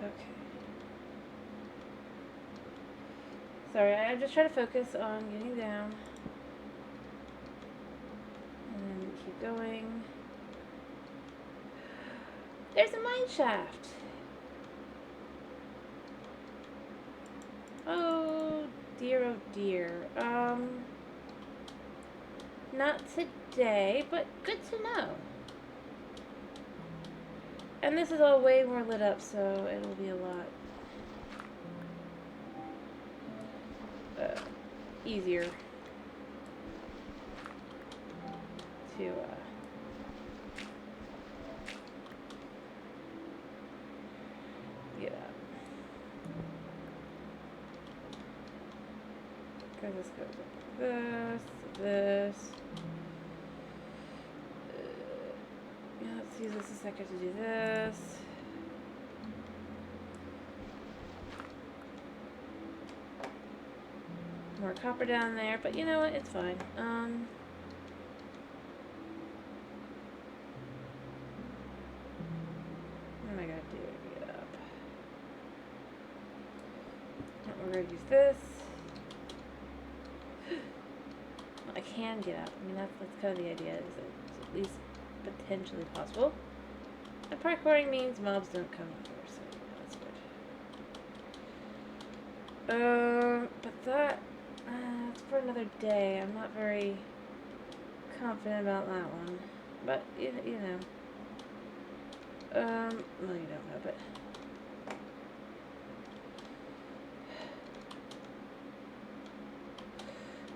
Okay. Sorry, I'm just trying to focus on getting down. And then keep going. There's a mine shaft! Oh dear. Not today, but good to know. And this is all way more lit up, so it'll be a lot easier to get up. Because this goes like this. Yeah, let's use this a second to do this. More copper down there, but you know what? It's fine. What am I gonna do to get up? We're gonna use this. Well, I can get up. I mean, that's kind of the idea, is that it's at least potentially possible. And parkouring means mobs don't come here, so that's good. But that's for another day. I'm not very confident about that one. But, you know. Well, you don't know, but...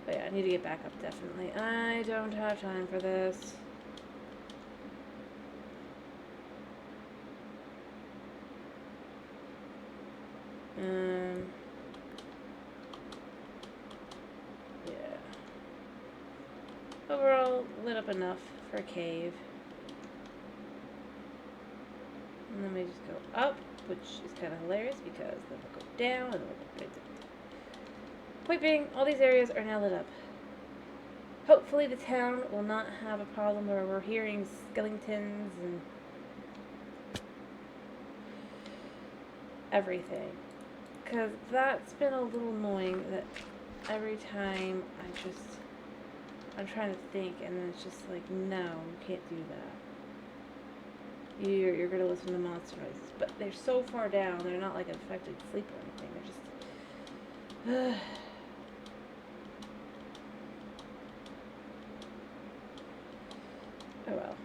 But yeah, I need to get back up, definitely. I don't have time for this. Yeah. Overall, lit up enough for a cave. And then we just go up, which is kind of hilarious because then we'll go down and then we'll go right down. Point being, all these areas are now lit up. Hopefully the town will not have a problem where we're hearing skeletons and everything. Because that's been a little annoying that every time I'm trying to think and then it's just like, no, you can't do that. You're going to listen to monster noises. But they're so far down, they're not like affected sleep or anything. They're just... Oh well.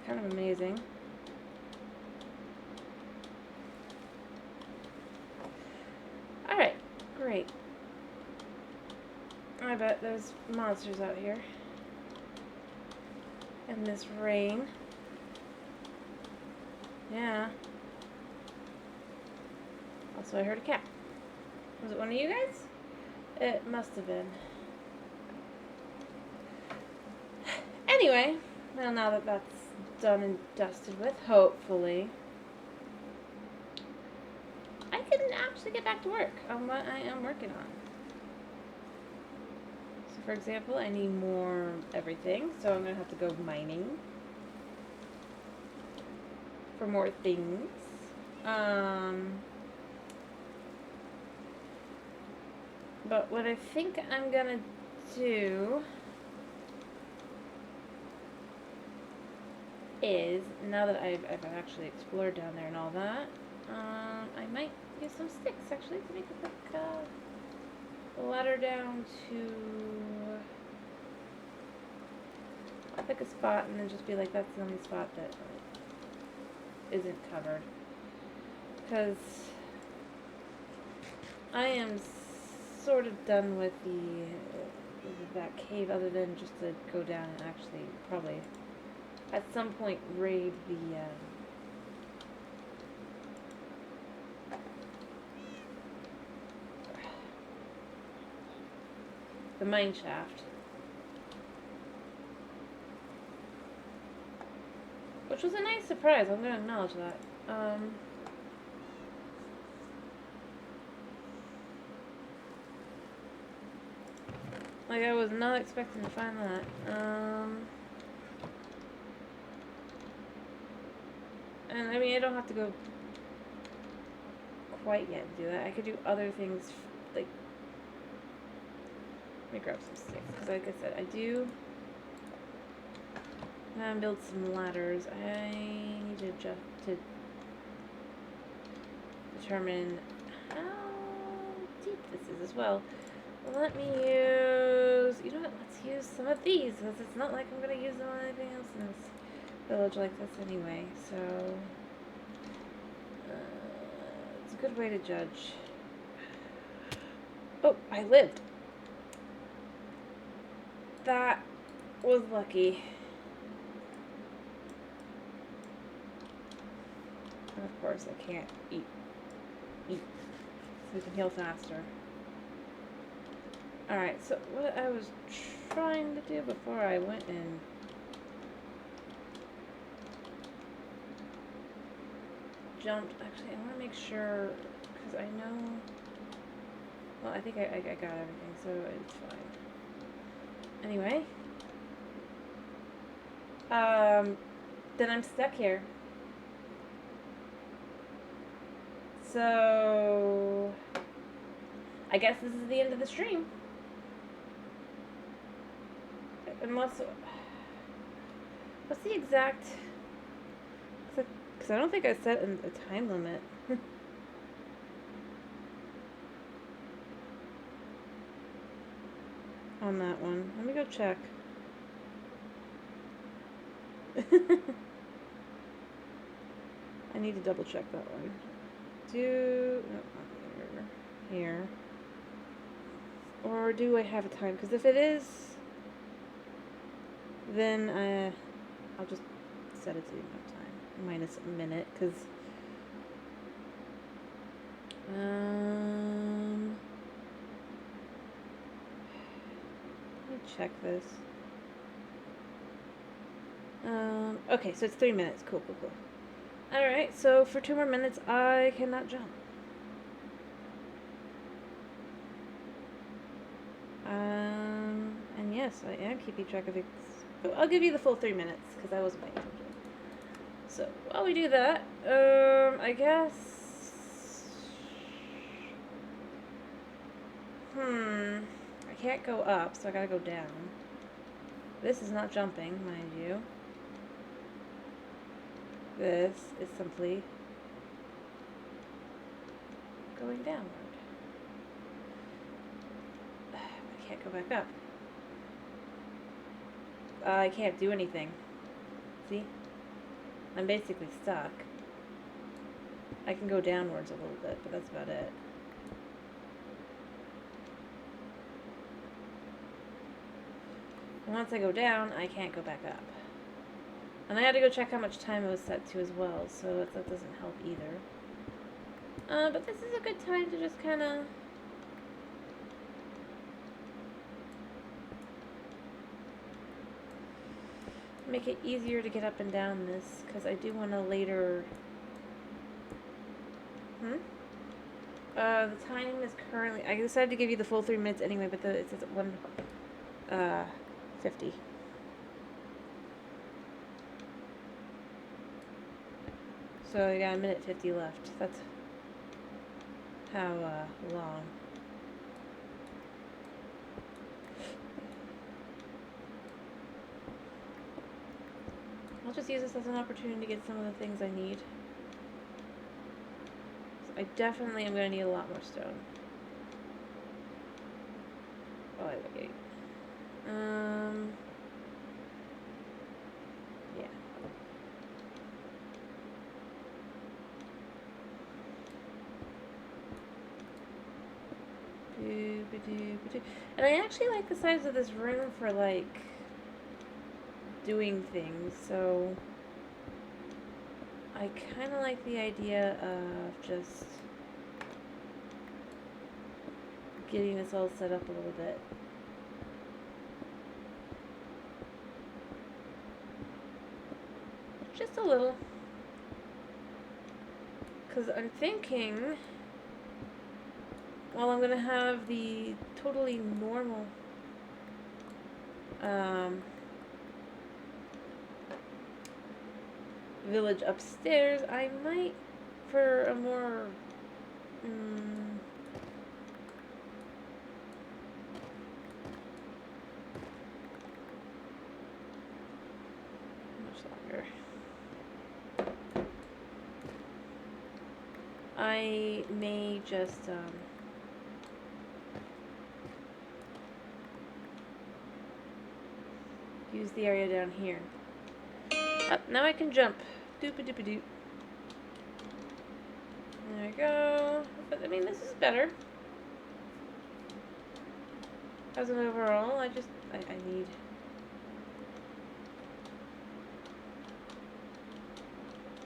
Kind of amazing. Alright, great. I bet there's monsters out here. In this rain. Yeah. Also, I heard a cat. Was it one of you guys? It must have been. Anyway, well, now that that's done and dusted with, hopefully, I can actually get back to work on what I am working on. So, for example, I need more everything, so I'm going to have to go mining for more things. But what I think I'm gonna do is, now that I've actually explored down there and all that, I might use some sticks actually to make a quick ladder down to... I'll pick a spot and then just be like, that's the only spot that isn't covered. Because I am sort of done with that cave, other than just to go down and actually probably at some point raid the mine shaft, which was a nice surprise. I'm gonna acknowledge that. Like, I was not expecting to find that. And I mean, I don't have to go quite yet to do that. I could do other things, like, let me grab some sticks, because like I said, I do build some ladders. I need to determine how deep this is as well. Let me use, you know what, let's use some of these, because it's not like I'm going to use them on anything else in this village like this anyway, so it's a good way to judge. Oh, I lived. That was lucky. And of course I can't eat, so we can heal faster. Alright, so what I was trying to do before I went and jumped, actually I want to make sure, because I know, well I think I got everything, so it's fine. Anyway, then I'm stuck here. So, I guess this is the end of the stream. Unless, what's the exact, because I don't think I set a time limit. On that one. Let me go check. I need to double check that one. No, not here. Or do I have a time? Because if it is, then I'll just set it to enough time. Minus a minute, because let me check this. Okay, so it's 3 minutes. Cool. Alright, so for 2 more minutes, I cannot jump. And yes, I am keeping track of it. I'll give you the full 3 minutes, because I wasn't paying attention. So, while we do that, I guess... I can't go up, so I gotta go down. This is not jumping, mind you. This is simply going downward. I can't go back up. I can't do anything. See? I'm basically stuck. I can go downwards a little bit, but that's about it. And once I go down, I can't go back up. And I had to go check how much time it was set to as well, so that doesn't help either. But this is a good time to just kind of... make it easier to get up and down this, because I do want to later... The time is currently... I decided to give you the full 3 minutes anyway, but it says 1:50. So yeah, 1:50 left. That's how long. I'll just use this as an opportunity to get some of the things I need. So I definitely am going to need a lot more stone. While I wait. Yeah. And I actually like the size of this room for, like, doing things, so I kind of like the idea of just getting this all set up a little bit. Just a little. Because I'm thinking, well, I'm going to have the totally normal village upstairs, I might, for a more, much longer. I may just, use the area down here. Up, now I can jump. Doop-a-doop-a-doop. There we go. But, I mean, this is better. As an overall, I need...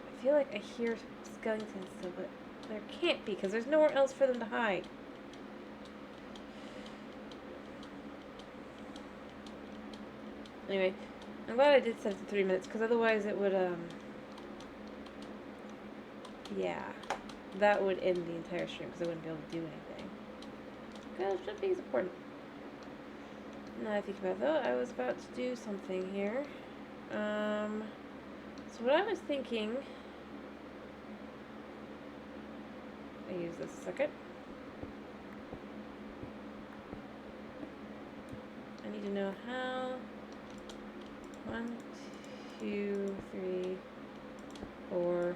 I feel like I hear skeletons still, but there can't be, because there's nowhere else for them to hide. Anyway, I'm glad I did set it to 3 minutes, because otherwise it would, yeah, that would end the entire stream, because I wouldn't be able to do anything. Because jumping is important. Now I think about it, though, I was about to do something here. So what I was thinking... I use this a second. I need to know how... 1, 2, 3, 4.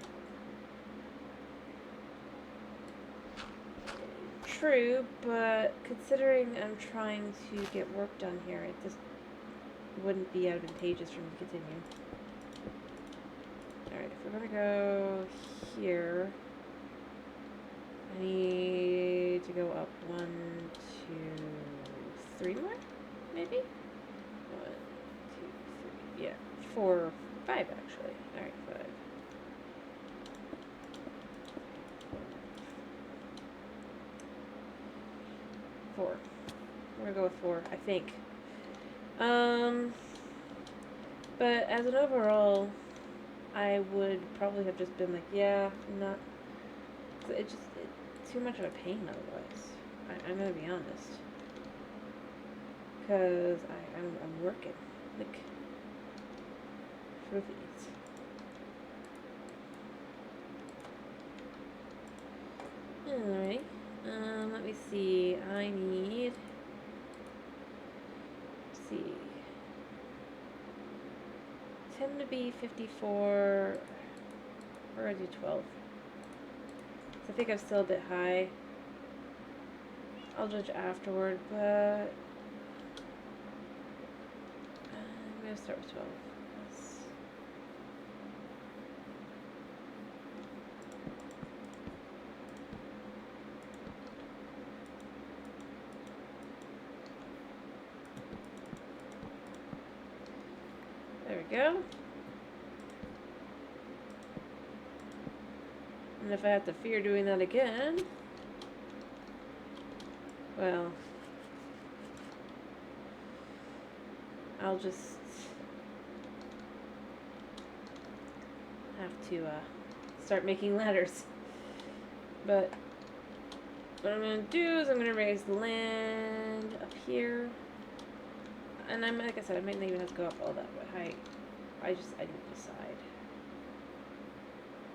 True, but considering I'm trying to get work done here, it just wouldn't be advantageous for me to continue. Alright, if we're gonna go here, I need to go up 1, 2, 3 more, maybe? 1, 2, 3, yeah, 4, 5 actually. Alright, 5. Four. We're gonna go with 4, I think. But as an overall, I would probably have just been like, yeah, not. It's just too much of a pain otherwise. I'm gonna be honest. Because I'm working. Like, fruities. Alright. Let me see. I need... Let's see. 10 to be 54. We're gonna do 12. So I think I'm still a bit high. I'll judge afterward, but... I'm gonna start with 12. There we go. And if I have to fear doing that again, well, I'll just have to start making ladders. But what I'm going to do is I'm going to raise the land up here. And I'm, like I said, I might not even have to go up all that height. I didn't decide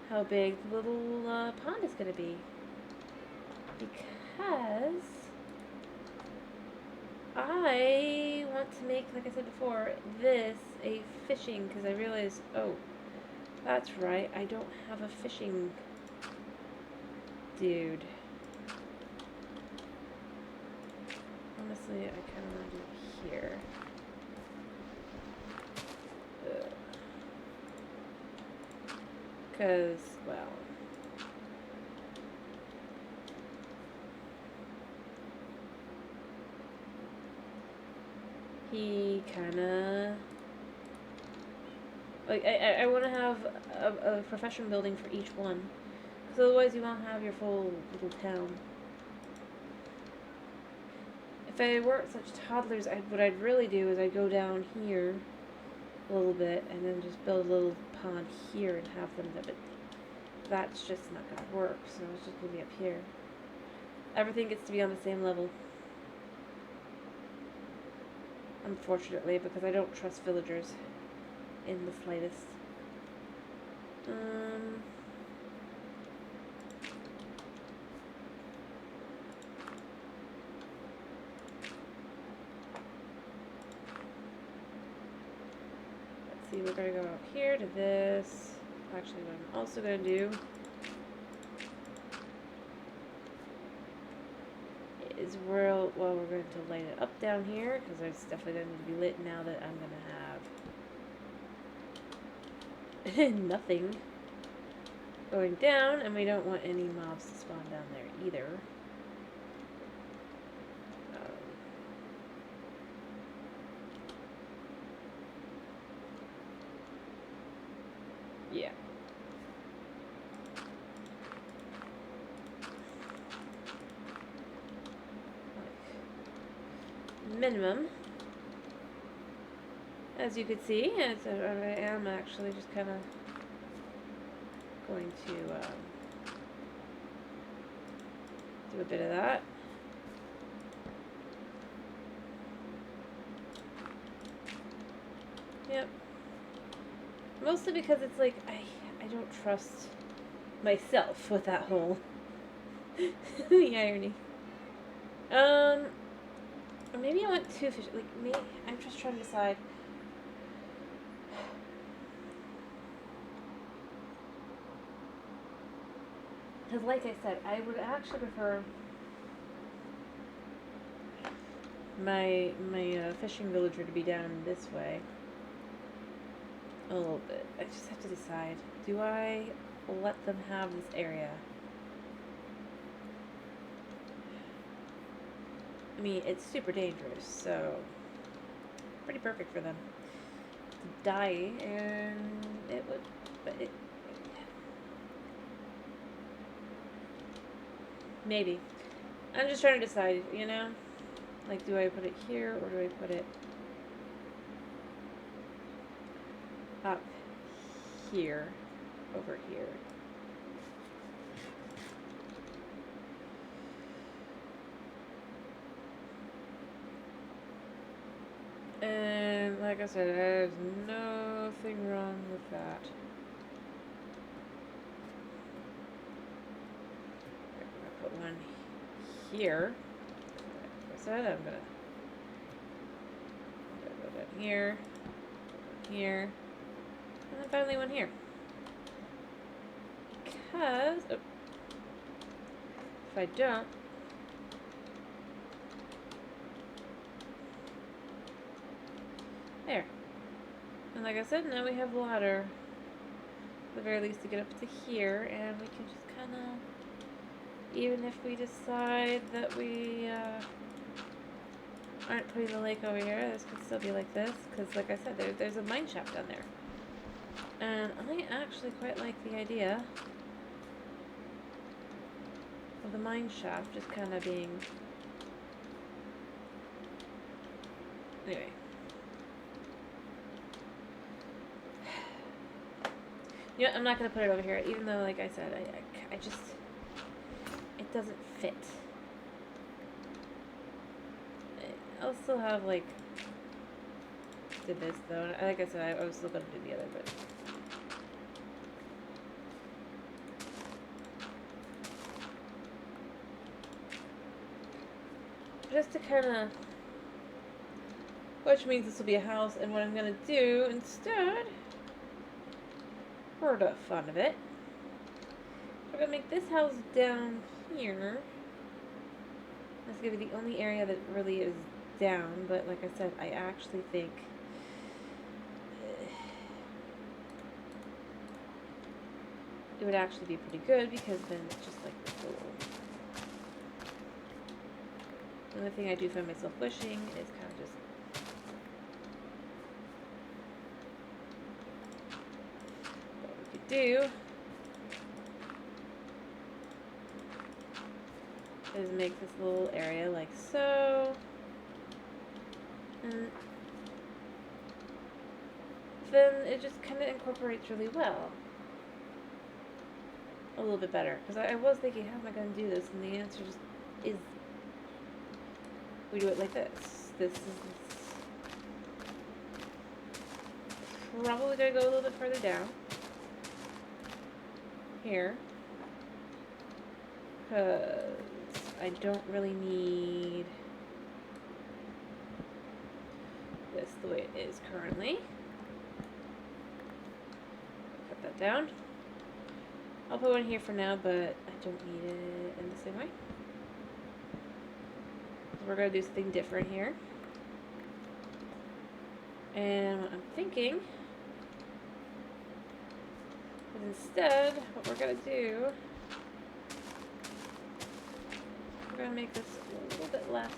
how big the little pond is going to be. Because I want to make, like I said before, this a fishing, because I realized, oh, that's right, I don't have a fishing dude. Honestly, I kind of want to do it here. Because, well, he kind of, like, I want to have a profession building for each one. Because otherwise you won't have your full little town. If I weren't such toddlers, what I'd really do is I'd go down here a little bit and then just build a little pond here and have them, but that's just not going to work, so it's just going to be up here. Everything gets to be on the same level. unfortunately, because I don't trust villagers in the slightest. Let's see, we're gonna go out here to this. Actually, what I'm also gonna do is we're going to light it up down here, because it's definitely going to need to be lit now that I'm gonna have nothing going down, and we don't want any mobs to spawn down there either. Yeah. Minimum. As you can see, I am actually just kind of going to do a bit of that. Yep. Mostly because it's like, I don't trust myself with that whole the irony. Or maybe I went too efficient. Like, maybe I'm just trying to decide. Because, like I said, I would actually prefer my fishing villager to be down this way a little bit. I just have to decide. Do I let them have this area? I mean, it's super dangerous, so pretty perfect for them to die, and it would, but it, maybe. I'm just trying to decide, you know? Like, do I put it here, or do I put it up here, over here? And like I said, there's nothing wrong with that. I'm gonna put one here. Like I said, I'm gonna go down here, here, and then finally one here. Because if I don't, there. And like I said, now we have water, at the very least, to get up to here, and we can just kind of, even if we decide that we aren't putting the lake over here, this could still be like this, because like I said, there's a mine shaft down there. And I actually quite like the idea of the mine shaft just kind of being, anyway. You know, I'm not going to put it over here, even though, like I said, I just, it doesn't fit. I'll still have, like, did this, though. Like I said, I was still going to do the other, but just to kind of, which means this will be a house, and what I'm going to do instead, for the fun of it, we're going to make this house down here. That's going to be the only area that really is down, but like I said, I actually think it would actually be pretty good, because then it's just like this little. The only thing I do find myself wishing is kind of just what we could do is make this little area like so, and then it just kind of incorporates really well. A little bit better, because I was thinking, how am I going to do this, and the answer just is we do it like this. This is probably gonna go a little bit further down. Here. Because I don't really need this the way it is currently. Put that down. I'll put one here for now, but I don't need it in the same way. So we're going to do something different here. And what I'm thinking is instead, what we're going to do, we're going to make this a little bit less,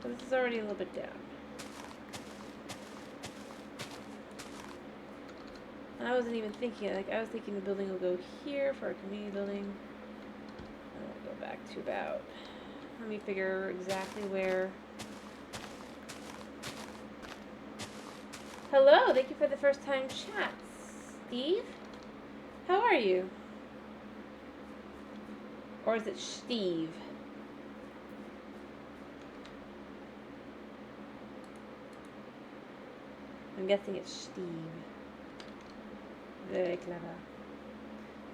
so this is already a little bit down. And I wasn't even thinking, like, I was thinking the building will go here for a community building. I'll go back to about, let me figure exactly where. Hello, thank you for the first time chat, Steve. How are you? Or is it Steve? I'm guessing it's Steve. Very clever.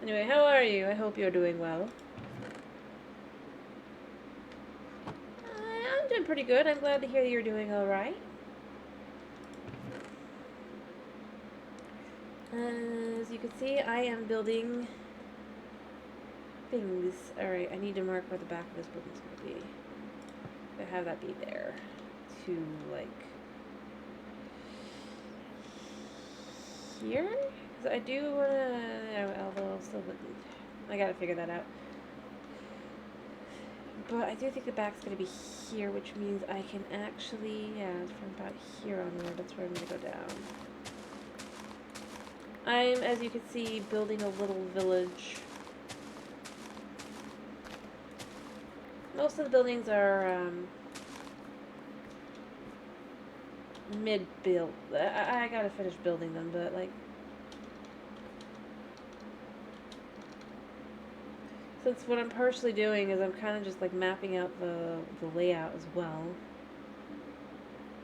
Anyway, how are you? I hope you're doing well. I'm doing pretty good. I'm glad to hear you're doing alright. As you can see, I am building things. Alright, I need to mark where the back of this building's going to be. I have that be there. To, like, here? Because I do want to, although I'll still wouldn't. I gotta figure that out. But I do think the back's going to be here, which means I can actually, yeah, from about here onward, that's where I'm going to go down. I'm, as you can see, building a little village. Most of the buildings are mid-built. I gotta finish building them, but like, since what I'm partially doing is I'm kind of just like mapping out the layout as well.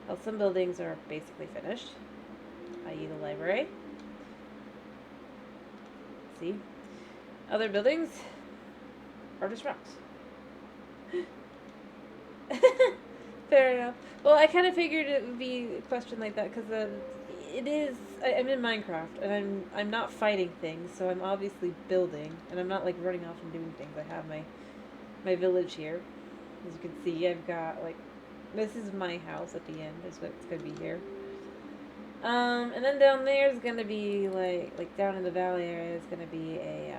Well, some buildings are basically finished, i.e. the library. See? Other buildings are just rocks. Fair enough. Well, I kind of figured it would be a question like that because it is. I'm in Minecraft and I'm not fighting things, so I'm obviously building, and I'm not like running off and doing things. I have my village here, as you can see. I've got like, this is my house at the end. Is what's gonna be here. And then down there is gonna be like down in the valley area is gonna be a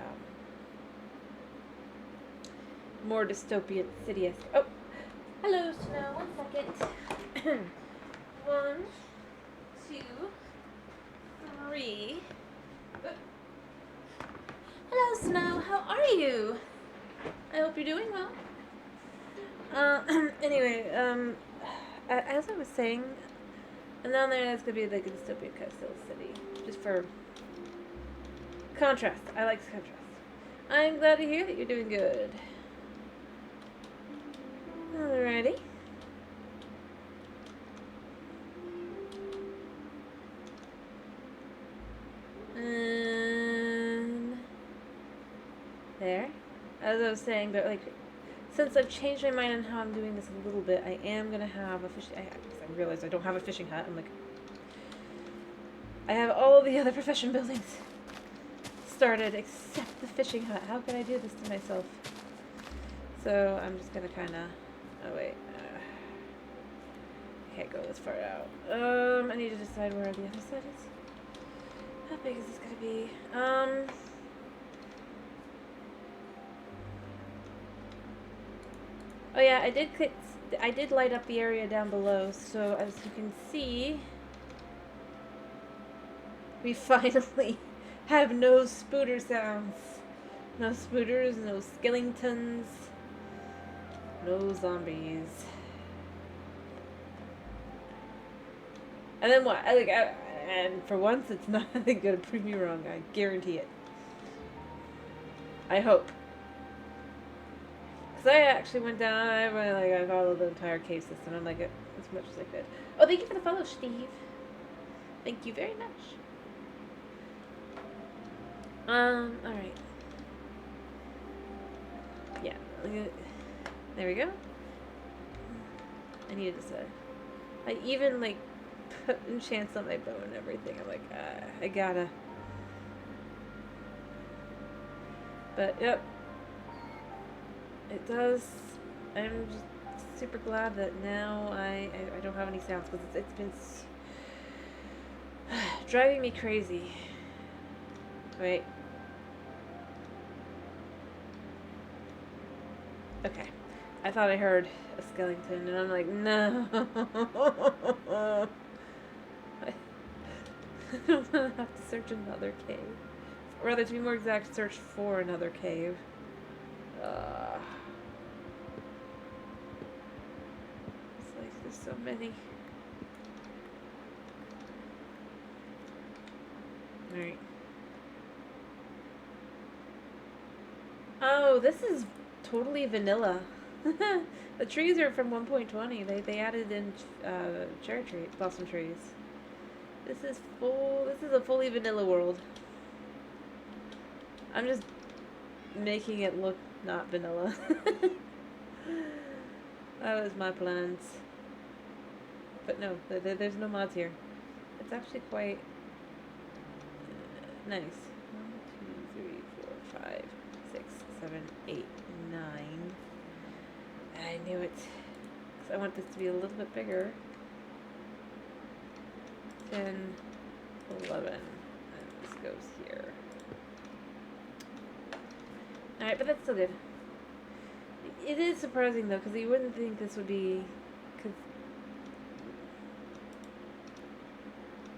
more dystopian city. Oh, hello, Snow. 1 second. 1, 2, 3. Hello, Snow. How are you? I hope you're doing well. Anyway, as I was saying, and down there's gonna be like a dystopian castle city, just for contrast. I like contrast. I'm glad to hear that you're doing good. Alrighty. And there. As I was saying, but like, since I've changed my mind on how I'm doing this a little bit, I am gonna have a fishing. I realized I don't have a fishing hut. I'm like, I have all of the other profession buildings started except the fishing hut. How can I do this to myself? So I'm just gonna kind of. Oh wait. I can't go this far out. I need to decide where the other side is. How big is this gonna be? Oh yeah, I did light up the area down below, so as you can see, we finally have no spooter sounds. No spooters, no skeletons, no zombies. And then what? And for once, it's not gonna prove me wrong. I guarantee it. I hope. Because I actually went down, I followed the entire cave system. I'm like, as much as I could. Oh, thank you for the follow, Steve. Thank you very much. Alright. Yeah. There we go. I needed to. I even, like, put enchants on my bow and everything. I'm like, I gotta. But, yep. It does. I'm just super glad that now I don't have any sounds because it's been driving me crazy. Wait. Okay. I thought I heard a skeleton, and I'm like, no. I don't want to have to search another cave. Or rather, to be more exact, search for another cave. It's like there's so many. Alright. Oh, this is totally vanilla. The trees are from 1.20. They added in cherry tree blossom trees. This is a fully vanilla world. I'm just making it look not vanilla. That was my plans. But no, there's no mods here. It's actually quite nice. 1, 2, 3, 4, 5, 6, 7, 8, 9. I knew it. Because I want this to be a little bit bigger. 10, 11. And this goes here. Alright, but that's still good. It is surprising, though, because you wouldn't think this would be...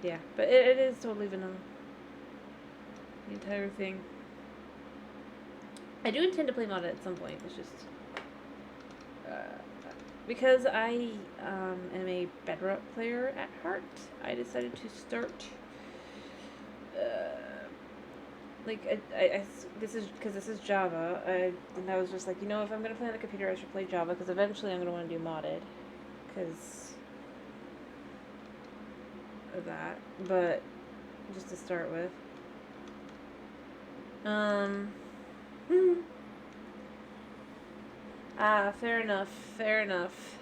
Yeah, but it is totally vanilla. The entire thing. I do intend to play mod at some point. It's just... because I am a Bedrock player at heart, I decided to start... this is Java, and I was just like, you know, if I'm going to play on the computer, I should play Java, because eventually I'm going to want to do modded, because of that, but just to start with. Fair enough, fair enough.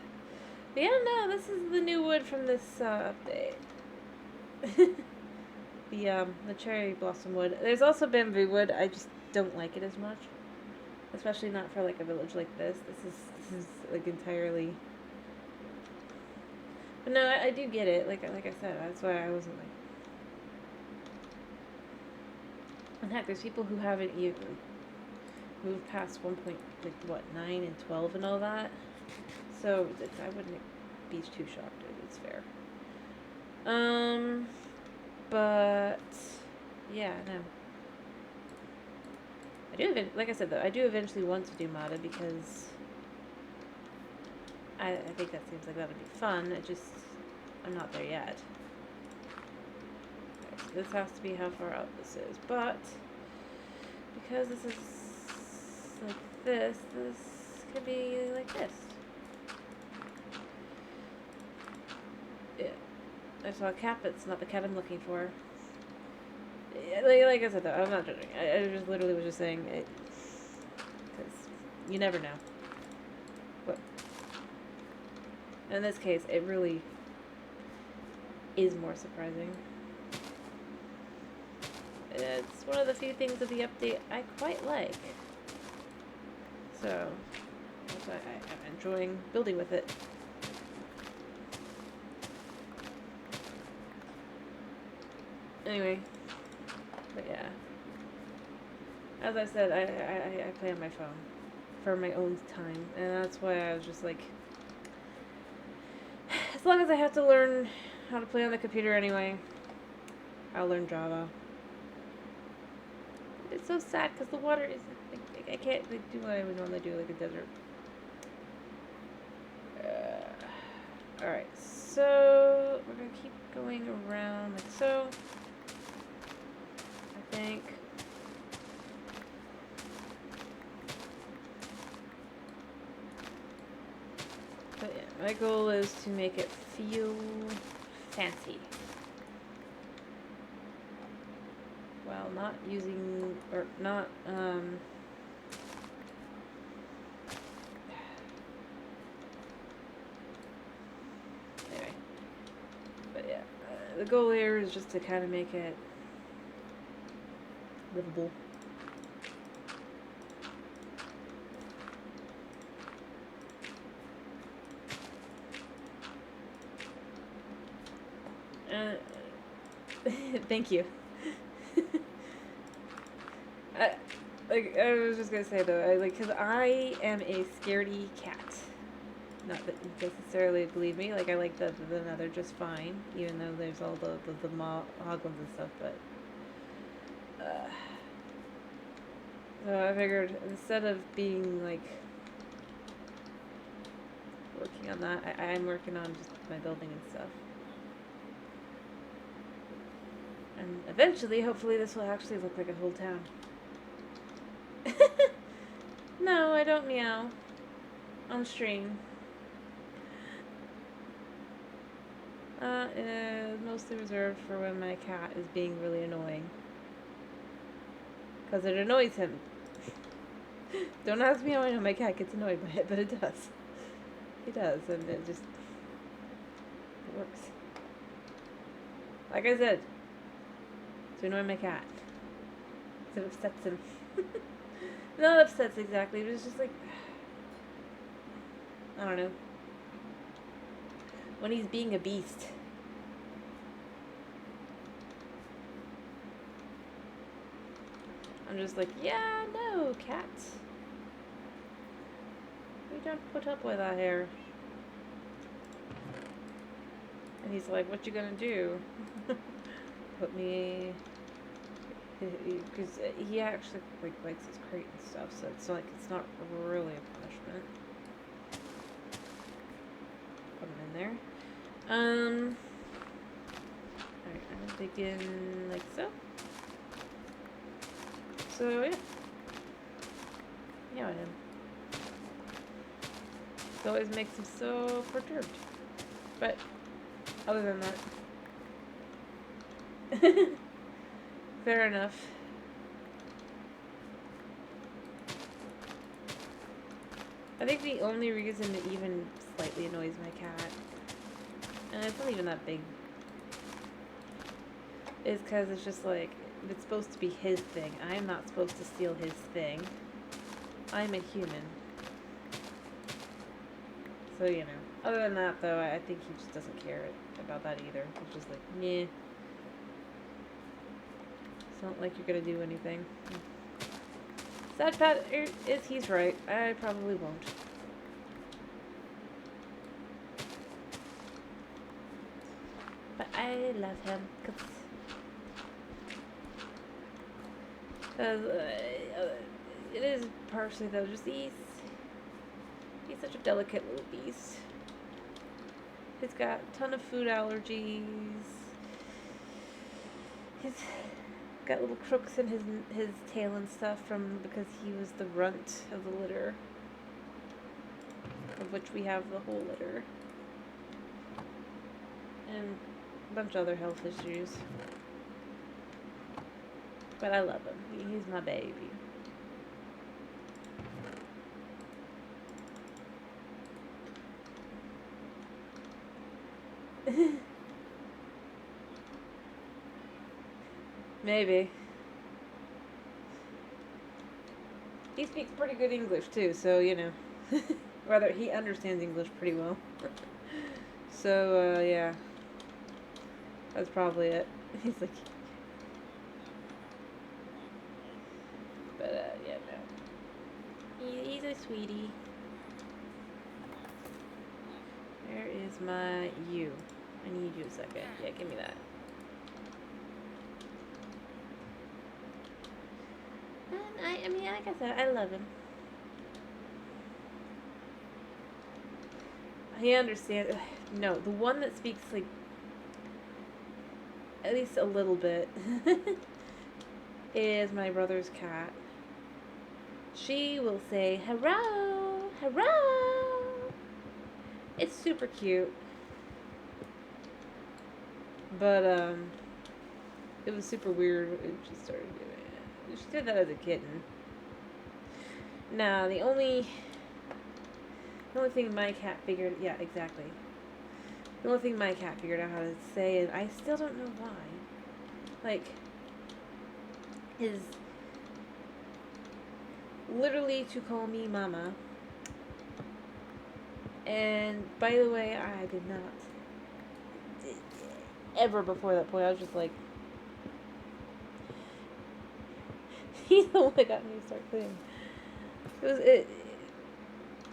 But yeah, no, this is the new wood from this, update. The cherry blossom wood. There's also bamboo wood. I just don't like it as much, especially not for like a village like this. This is like entirely. But no, I do get it. Like I said, that's why I wasn't like. And heck, there's people who haven't even moved past 9 and 12 and all that. So I wouldn't be too shocked. It's fair. But yeah, no. I do, like I said though, I do eventually want to do modded because I think that seems like that would be fun. I'm not there yet. Okay, so this has to be how far out this is, but because this is like this could be like this. Yeah. I saw a cat, but it's not the cat I'm looking for. Like I said, though, I'm not judging. I just literally was just saying it. Because you never know. But in this case, it really is more surprising. It's one of the few things of the update I quite like. So, that's why I'm enjoying building with it. Anyway, but yeah, as I said, I play on my phone for my own time, and that's why I was just like, as long as I have to learn how to play on the computer anyway, I'll learn Java. It's so sad because the water isn't, like, I can't do what I would normally do, like a desert. Alright, so we're gonna keep going around like so. I think. But yeah, my goal is to make it feel fancy. While not using, or not, anyway. But yeah, the goal here is just to kind of make it livable. Thank you. I was just gonna say though, cause I am a scaredy cat. Not that you necessarily believe me. Like I like the Nether just fine, even though there's all the hoglins and stuff. But so I figured instead of being like working on that, I'm working on just my building and stuff. And eventually, hopefully, this will actually look like a whole town. No, I don't meow on stream. It is mostly reserved for when my cat is being really annoying. Because it annoys him. Don't ask me how I know my cat gets annoyed by it, but it does. It does, and it just it works. Like I said, to annoy my cat. Because it upsets him. Not upsets exactly, but it's just like, I don't know. When he's being a beast. I'm just like, yeah, no, cat. We don't put up with that here. And he's like, what you gonna do? Put me... Because he actually like likes his crate and stuff, so it's not really a punishment. Put him in there. Alright, I'm gonna begin like so. So yeah. Yeah, I am. It always makes him so perturbed. But other than that. Fair enough. I think the only reason it even slightly annoys my cat, and it's not even that big, is because it's just like, it's supposed to be his thing. I'm not supposed to steal his thing. I'm a human. So, you know. Other than that, though, I think he just doesn't care about that either. He's just like, meh. It's not like you're gonna do anything. Sad part is he's right. I probably won't. But I love him. Because it is partially, though, just he's such a delicate little beast. He's got a ton of food allergies. He's got little crooks in his tail and stuff because he was the runt of the litter, of which we have the whole litter, and a bunch of other health issues. But I love him. He's my baby. Maybe. He speaks pretty good English too, so you know. Rather, he understands English pretty well. So, yeah. That's probably it. He's like... But, yeah, no. He's a sweetie. Where is my you? I need you a second. Yeah, give me that. And I mean, like I said, I love him. He understands. No, the one that speaks, like, at least a little bit, is my brother's cat. She will say, hello, hello. It's super cute. But, it was super weird when she started doing it. She did that as a kitten. Now, the only thing my cat figured, yeah, exactly. The only thing my cat figured out how to say, and I still don't know why, like, is literally to call me mama. And, by the way, I did not ever before that point. I was just like, he's the one that got me to start cleaning.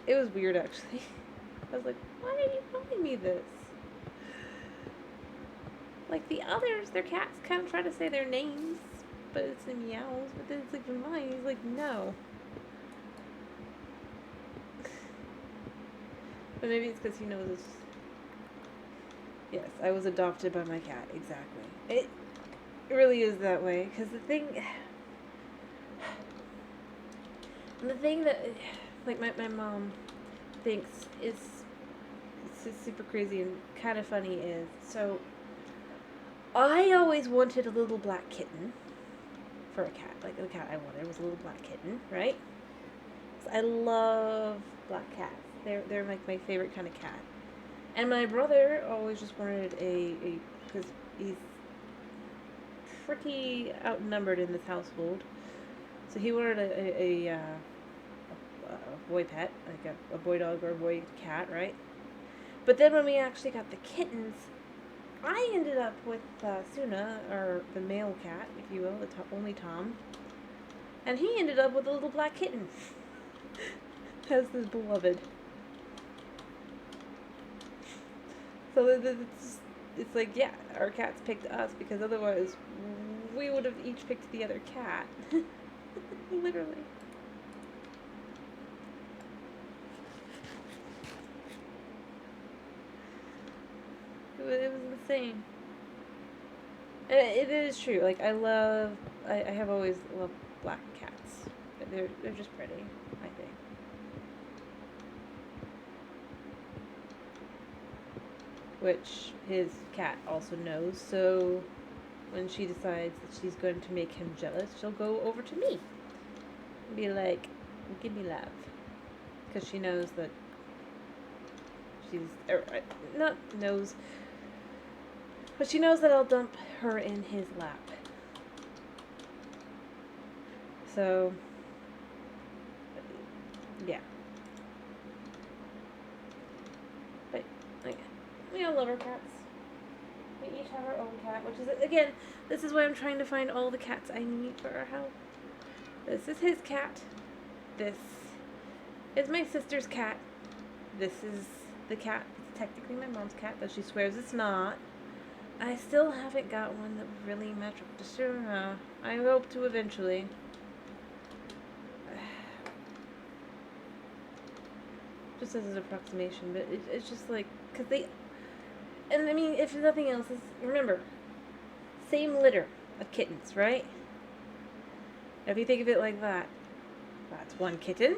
It was weird, actually. I was like, why are you calling me this? Like the others, their cats kind of try to say their names, but it's in meows. But then it's like mine. He's like, no. But maybe it's because he knows it's. Yes, I was adopted by my cat. Exactly. It really is that way. Because the thing that, like, my mom thinks is super crazy and kind of funny is, so I always wanted a little black kitten for a cat. Like, the cat I wanted was a little black kitten, right? So I love black cats. They're like my favorite kind of cat. And my brother always just wanted because he's pretty outnumbered in this household. So he wanted a boy pet, like a boy dog or a boy cat, right? But then when we actually got the kittens, I ended up with Suna, or the male cat, if you will, only Tom. And he ended up with a little black kitten. As his beloved. So it's like, yeah, our cats picked us because otherwise we would have each picked the other cat. Literally. It was insane. And it is true. Like, I have always loved black cats. They're just pretty, I think. Which his cat also knows, so when she decides that she's going to make him jealous, she'll go over to me and be like, give me love. Because she knows that not knows, but she knows that I'll dump her in his lap. So, yeah. But, like, we all love our cats. We each have our own cat, which is, again, this is why I'm trying to find all the cats I need for our house. This is his cat. This is my sister's cat. This is the cat. It's technically my mom's cat, but she swears it's not. I still haven't got one that would really match up to Suna. I hope to eventually. Just as an approximation, but it's just like, because they, and I mean, if nothing else, remember, same litter of kittens, right? If you think of it like that, that's one kitten,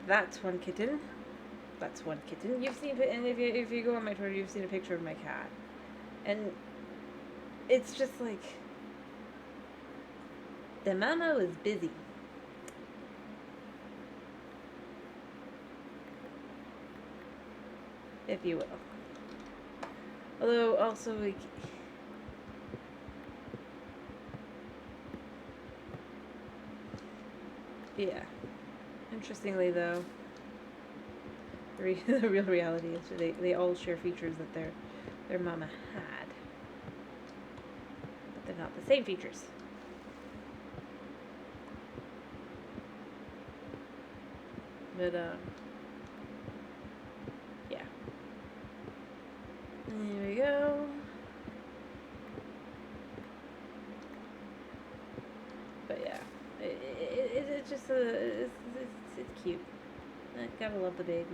that's one kitten, that's one kitten. You've seen, and if you go on my Twitter, you've seen a picture of my cat, and it's just like, the mama was busy. If you will. Although, also, like, yeah. Interestingly, though, the real reality is they all share features that their mama had. But they're not the same features. But, yeah. There we go. But yeah, it's just it's cute. I gotta love the babies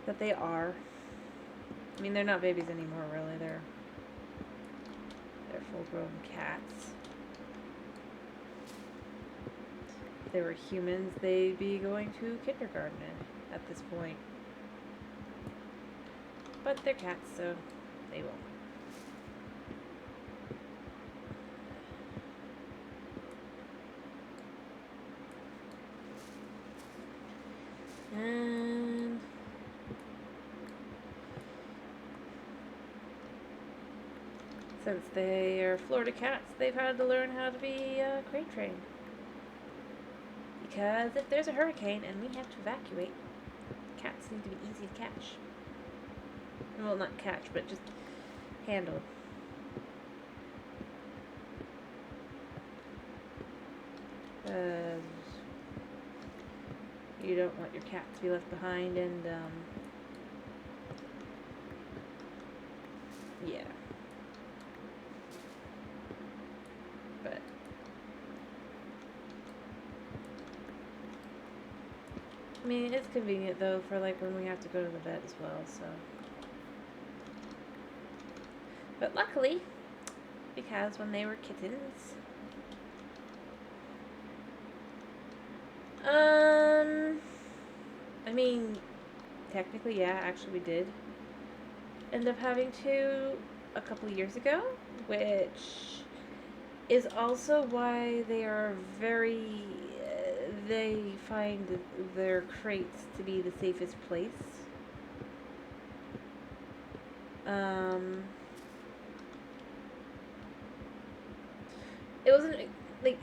that they are. I mean, they're not babies anymore, really. They're full-grown cats. If they were humans, they'd be going to kindergarten at this point. But they're cats, so they won't. And since they are Florida cats, they've had to learn how to be crate trained. Because if there's a hurricane and we have to evacuate, cats need to be easy to catch. Well, not catch, but just handle. You don't want your cat to be left behind, and yeah. But I mean, it's convenient though for like when we have to go to the vet as well, so. But luckily, because when they were kittens, I mean, technically, yeah, actually we did end up having to a couple years ago, which is also why they are very, they find their crates to be the safest place.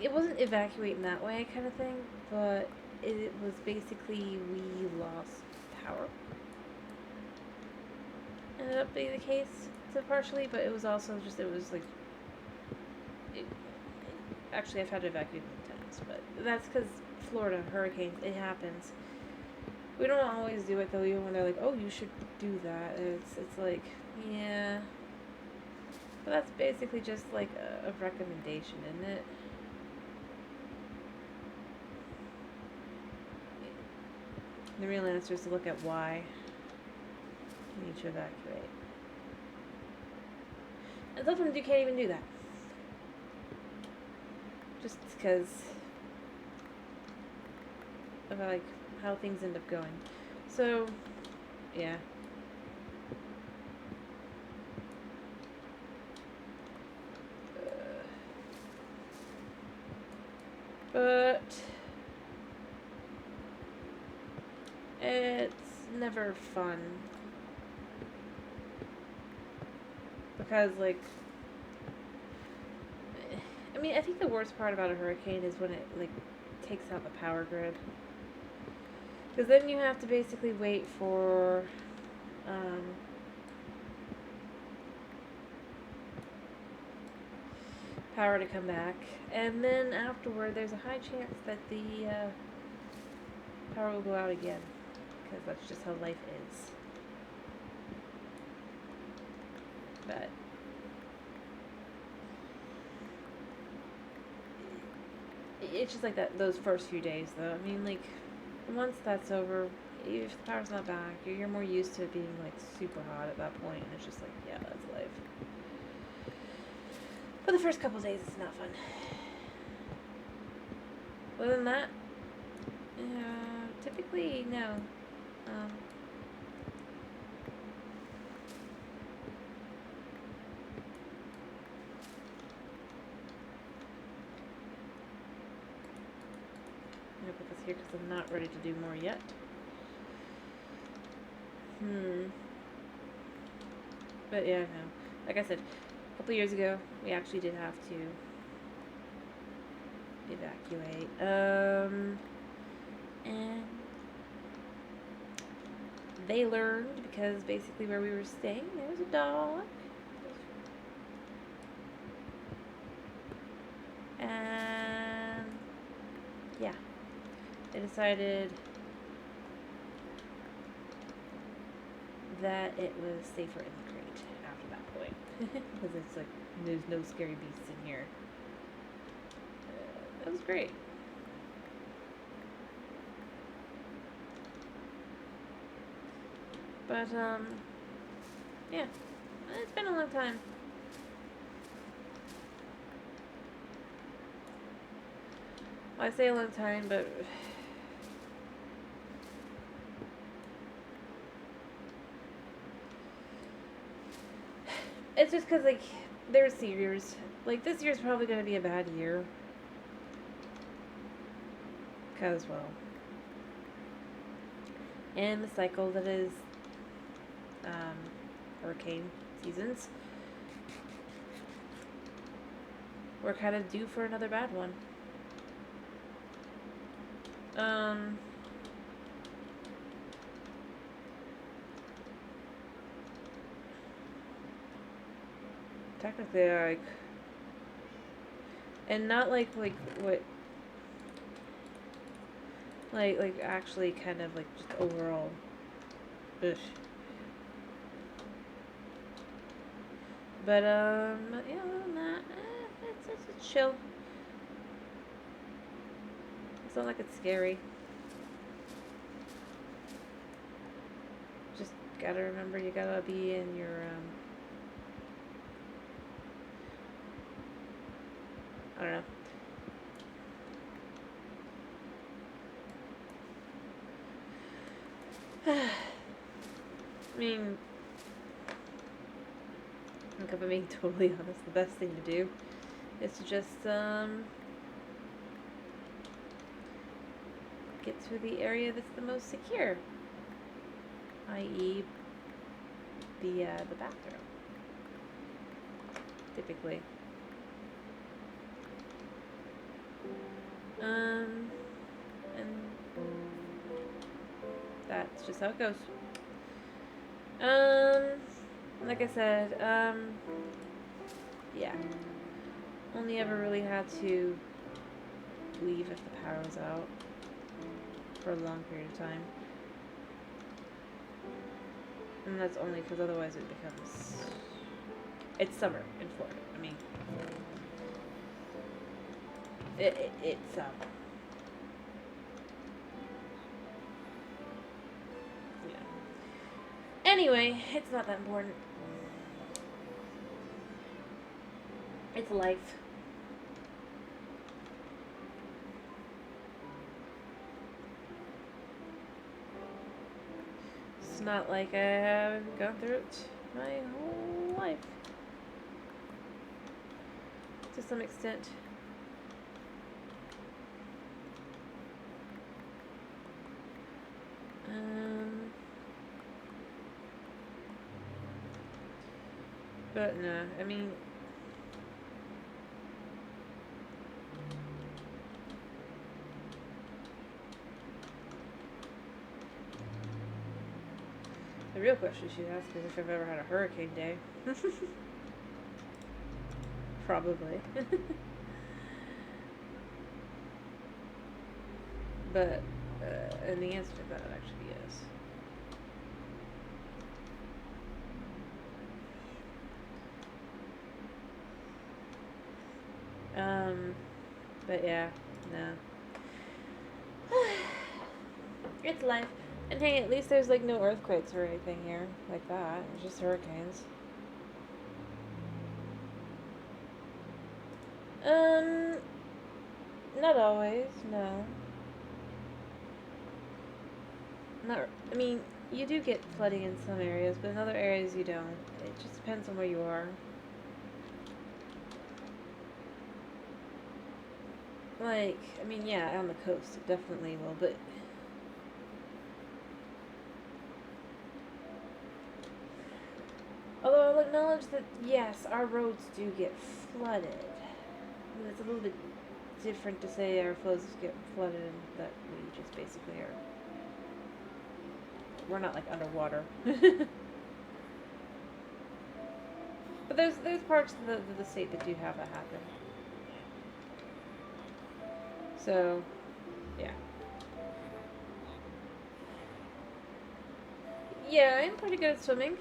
It wasn't evacuate in that way kind of thing, but it was basically we lost power. Ended up being the case, so partially, but it was also just, it was like, actually I've had to evacuate many times, but that's because Florida, hurricanes, it happens. We don't always do it though, even when they're like, oh, you should do that. It's like, yeah. But that's basically just like a recommendation, isn't it? The real answer is to look at why you need to evacuate. And sometimes you can't even do that. Just because of like how things end up going. So, yeah. But it's never fun. Because, like, I mean, I think the worst part about a hurricane is when it, like, takes out the power grid. Because then you have to basically wait for, power to come back. And then afterward, there's a high chance that the, power will go out again. Because that's just how life is. But it's just like that, those first few days though. I mean, like, once that's over, if the power's not back, you're more used to it being like super hot at that point, and it's just like, yeah, that's life. But the first couple days, it's not fun. Other than that, typically, no. I'm gonna put this here because I'm not ready to do more yet. But yeah, no. Like I said, a couple years ago, we actually did have to evacuate. And they learned because basically where we were staying, there was a dog. And yeah, they decided that it was safer in the crate after that point. Because it's like, there's no scary beasts in here. It was great. But, yeah. It's been a long time. Well, I say a long time, but It's just because, like, there's years. Like, this year's probably going to be a bad year. Because, well, in the cycle that is hurricane seasons, we're kind of due for another bad one. Technically, like, and not like what, like actually kind of like just overall, ugh. But yeah, other than that, it's chill. It's not like it's scary. Just gotta remember you gotta be in your I don't know. I mean, like, if I'm being totally honest, the best thing to do is to just get to the area that's the most secure, i.e., the bathroom, typically. And that's just how it goes. Like I said, yeah. Only ever really had to leave if the power was out for a long period of time. And that's only because otherwise it becomes... It's summer in Florida. I mean... It's, yeah. Anyway, it's not that important. It's life. It's not like I haven't gone through it my whole life. To some extent. But no, I mean... The real question she asked is if I've ever had a hurricane day. Probably. But, and the answer to that actually is. But yeah, no. It's life. And hey, at least there's like no earthquakes or anything here like that. It's just hurricanes. Not always, no. Not, I mean, you do get flooding in some areas, but in other areas you don't. It just depends on where you are. Like, I mean, yeah, on the coast, it definitely will, but... Although I'll acknowledge that, yes, our roads do get flooded. But it's a little bit different to say our flows get flooded and that we just basically are... We're not, like, underwater. But there's parts of the state that do have that happen. So, yeah. Yeah, I'm pretty good at swimming.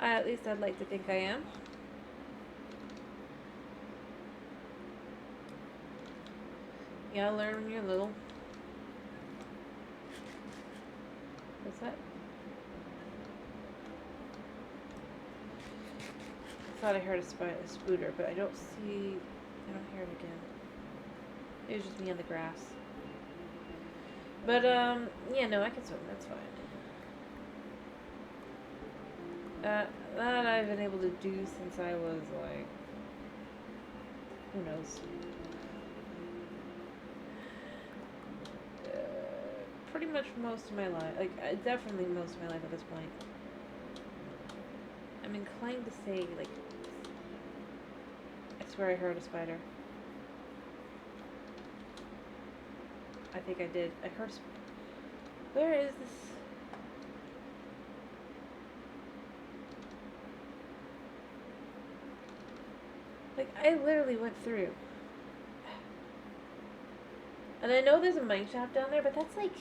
At least I'd like to think I am. You gotta learn when you're little. What's that? I thought I heard a spooter, but I don't hear it again. It was just me on the grass. But, yeah, no, I can swim. That's fine. That I've been able to do since I was, like, who knows? Pretty much most of my life. Like, definitely most of my life at this point. I'm inclined to say, like, I swear I heard a spider. I think I did. I heard Where is this? Like, I literally went through. And I know there's a mine shaft down there, but that's like...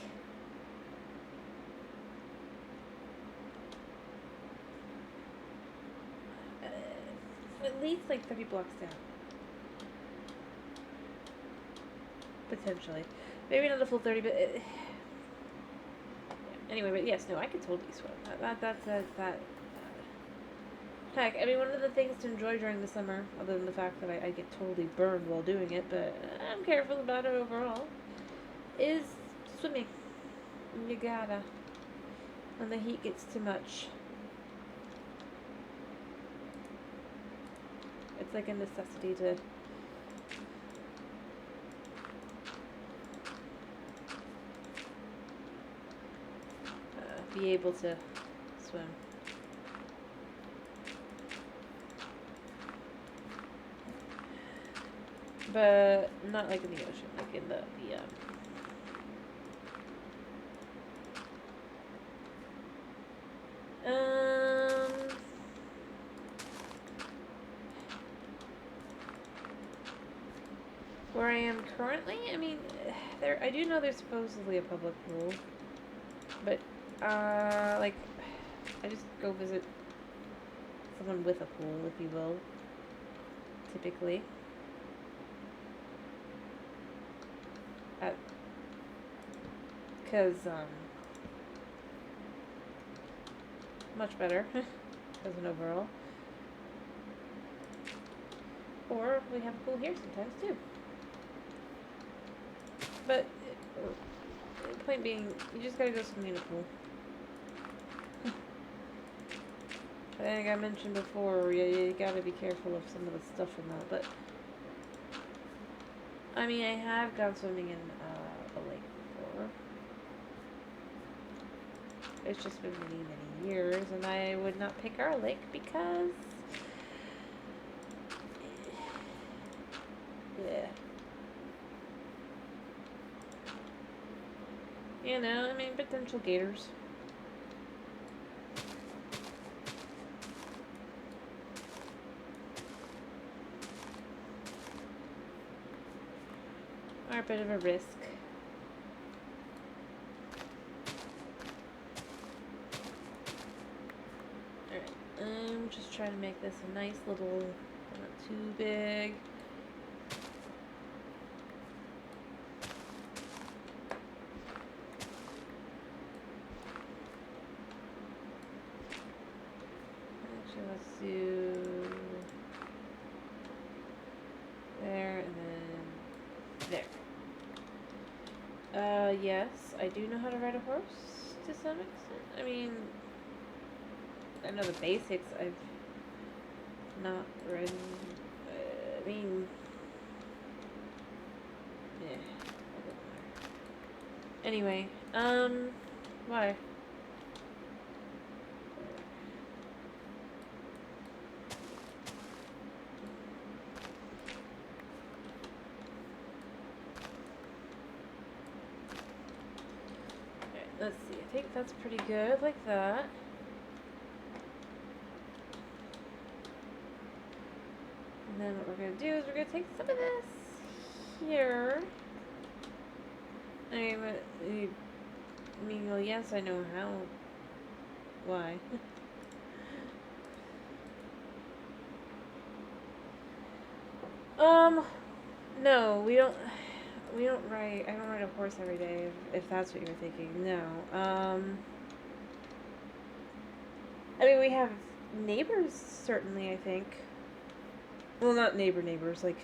at least like 30 blocks down. Potentially. Maybe not a full 30, but... anyway, but yes, no, I could totally swim. That. Heck, I mean, one of the things to enjoy during the summer, other than the fact that I get totally burned while doing it, but I'm careful about it overall, is swimming. You gotta. When the heat gets too much. It's like a necessity to be able to swim. But not like in the ocean, like in the where I am currently, I mean, I do know there's supposedly a public pool, but like, I just go visit someone with a pool, if you will, typically. Because, much better as an overall. Or we have a pool here sometimes too. But, point being, you just gotta go swimming in a pool. I think I mentioned before, you gotta be careful of some of the stuff in that, but... I mean, I have gone swimming in a lake before. It's just been many, many years, and I would not pick our lake because... yeah. You know, I mean, potential gators. Are a bit of a risk. Alright, I'm just trying to make this a nice little, not too big. Actually, let's do there and then there. Yes, I do know how to ride a horse to some extent. I mean, I know the basics. I've not ridden. I mean, yeah. Anyway, why? Okay, let's see. I think that's pretty good, like that. And then what we're gonna do is we're gonna take some of this here. I mean, well, yes, I know how. Why? No, we don't ride, I don't ride a horse every day, if that's what you're thinking. No. I mean, we have neighbors, certainly, I think. Well, not neighbors, like,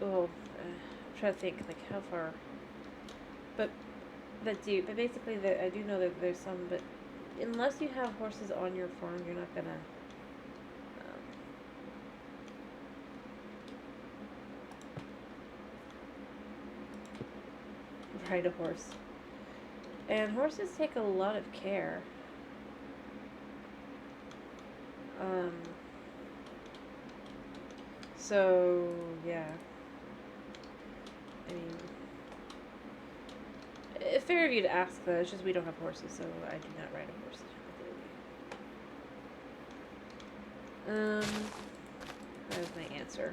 well, I'm trying to think, like, how far. But basically, I do know that there's some, but unless you have horses on your farm, you're not gonna ride a horse. And horses take a lot of care. So, yeah. I mean, it's fair of you to ask, though. It's just we don't have horses, so I do not ride a horse. That was my answer.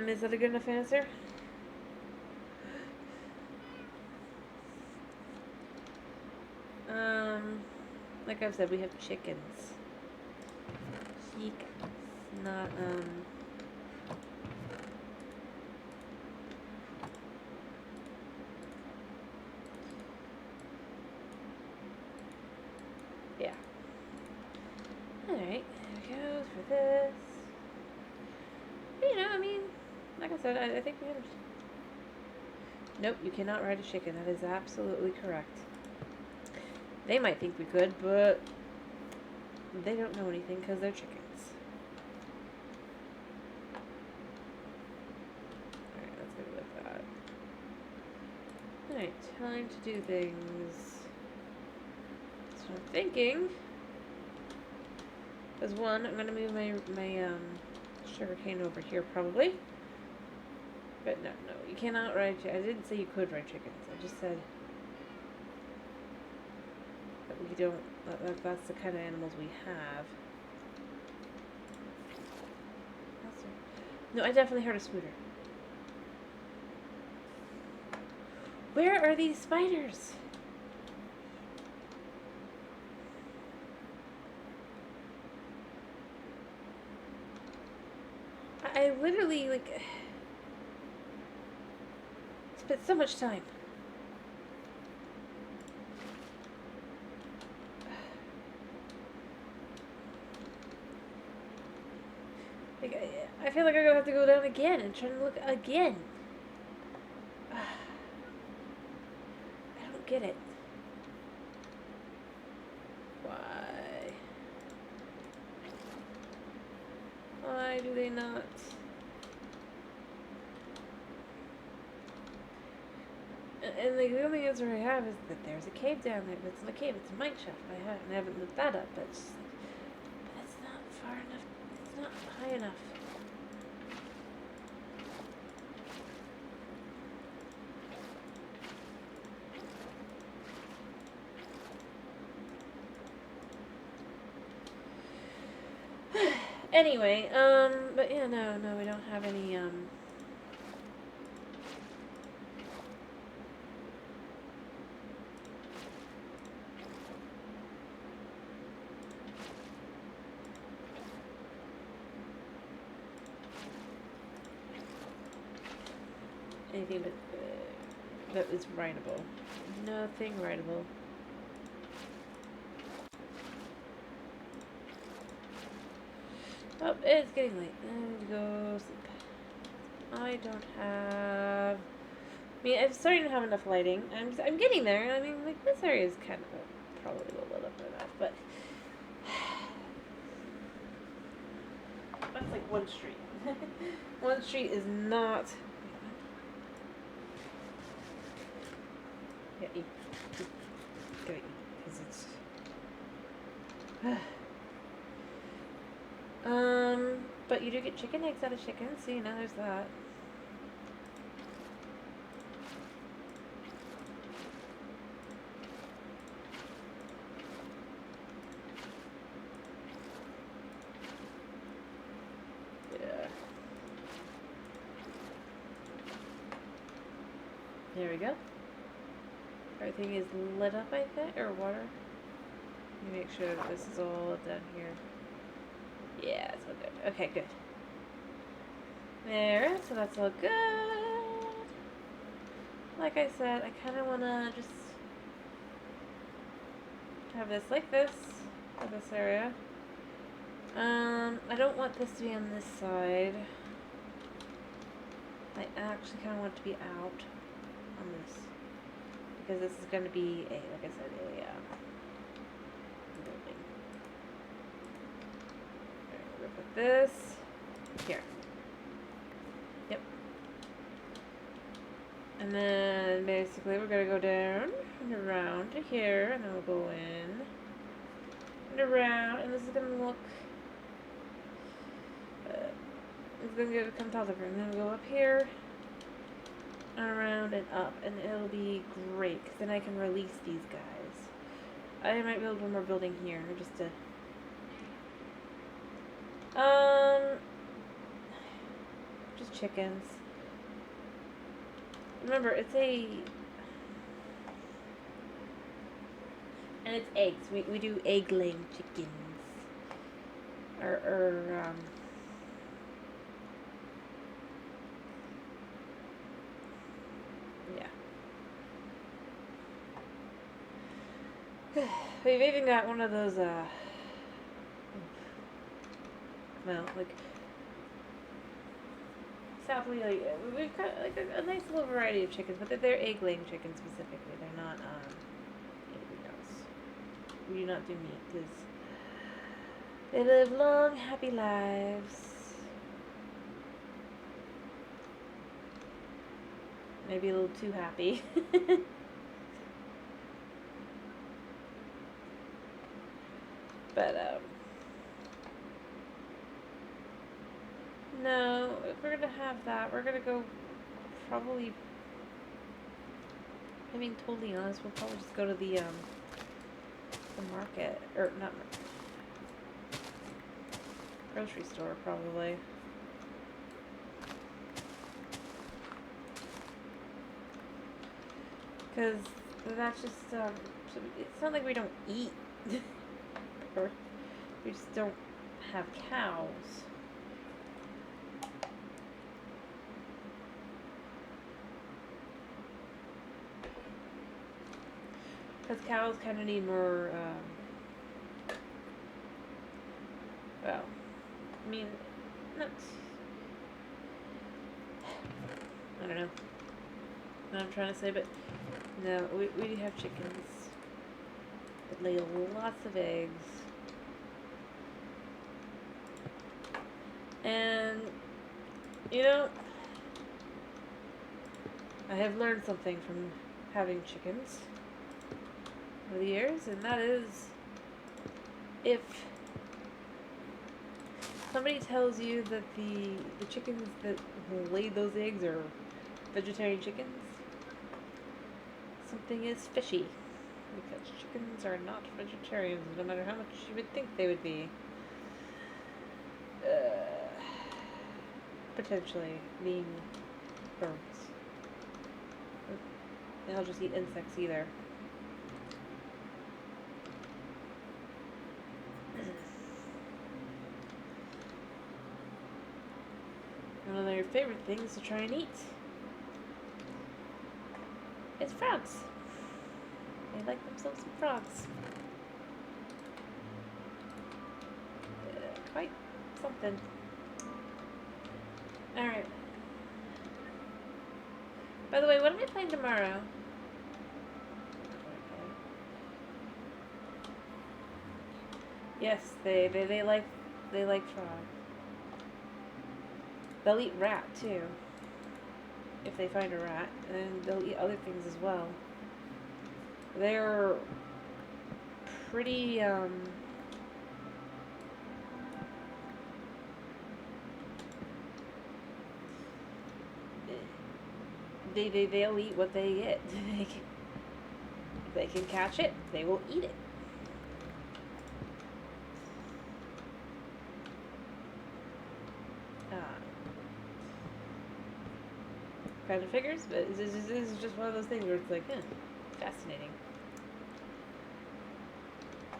Is that a good enough answer? Like I've said, we have chickens. Chickens, not, yeah. Alright, there goes for this. But, you know, I mean, like I said, I think we understand. Nope, you cannot ride a chicken. That is absolutely correct. They might think we could, but they don't know anything because they're chickens. Alright, let's go with that. Alright, time to do things. So I'm thinking, as one, I'm going to move my sugar cane over here probably. But no, you cannot ride I didn't say you could ride chickens. I just said that we don't, that's the kind of animals we have. No, I definitely heard a scooter. Where are these spiders? I literally, like, spent so much time. Like, I feel like I'm gonna have to go down again and try to look again. I don't get it. Why? Why do they not? And like, the only answer I have is that there's a cave down there. It's not a cave, it's a mine shaft. I haven't looked that up, but it's not far enough. It's not high enough. Anyway, but yeah, no, we don't have any, anything but, that is rideable. Nothing rideable. Oh, it's getting late. Let's go sleep. I don't have... I mean, I'm starting to have enough lighting. I'm getting there. I mean, like, this area is kind of probably lit up enough, but... That's like one street. One street is not... Yeah, eat. Gotta eat, because it's... but you do get chicken eggs out of chicken, so you know there's that. Yeah. There we go. Everything is lit up, I think, or water. Let me make sure that this is all down here. Yeah, it's all good. Okay, good. There, so that's all good. Like I said, I kind of want to just have this like this for this area. I don't want this to be on this side. I actually kind of want it to be out on this. Because this is going to be a, like I said, a building. Alright, we're going to put this here. Yep. And then basically we're going to go down and around to here, and then we'll go in and around, and this is going to look, it's going to come top of it, and then we'll go up here, around and up, and it'll be great, because then I can release these guys. I might build one more building here, just to, just chickens. Remember, it's and it's eggs. We do egg-laying chickens. Yeah. We've even got one of those, well, like, sadly, like, we've got, like, a nice little variety of chickens, but they're egg-laying chickens specifically. They're not, anything else. We do not do meat, because they live long, happy lives. Maybe a little too happy. But, no, if we're gonna have that, we're gonna go probably, I mean, totally honest, we'll probably just go to the market, or not market, grocery store, probably. Because that's just, it's not like we don't eat, or we just don't have cows. Because cows kind of need more, well, I mean, not, I don't know what I'm trying to say, but no, we have chickens that lay lots of eggs. And, you know, I have learned something from having chickens over the years, and that is, if somebody tells you that the chickens that lay those eggs are vegetarian chickens, something is fishy, because chickens are not vegetarians, no matter how much you would think they would be. Potentially being birds. They don't just eat insects either. One of their favorite things to try and eat is frogs. They like themselves some frogs. Quite something. Alright. By the way, what am I playing tomorrow? Yes, they like frog. They'll eat rat too. If they find a rat. And they'll eat other things as well. They're pretty they'll eat what they get. If they can catch it, they will eat it. Kind of figures, but this is just one of those things where it's like, fascinating.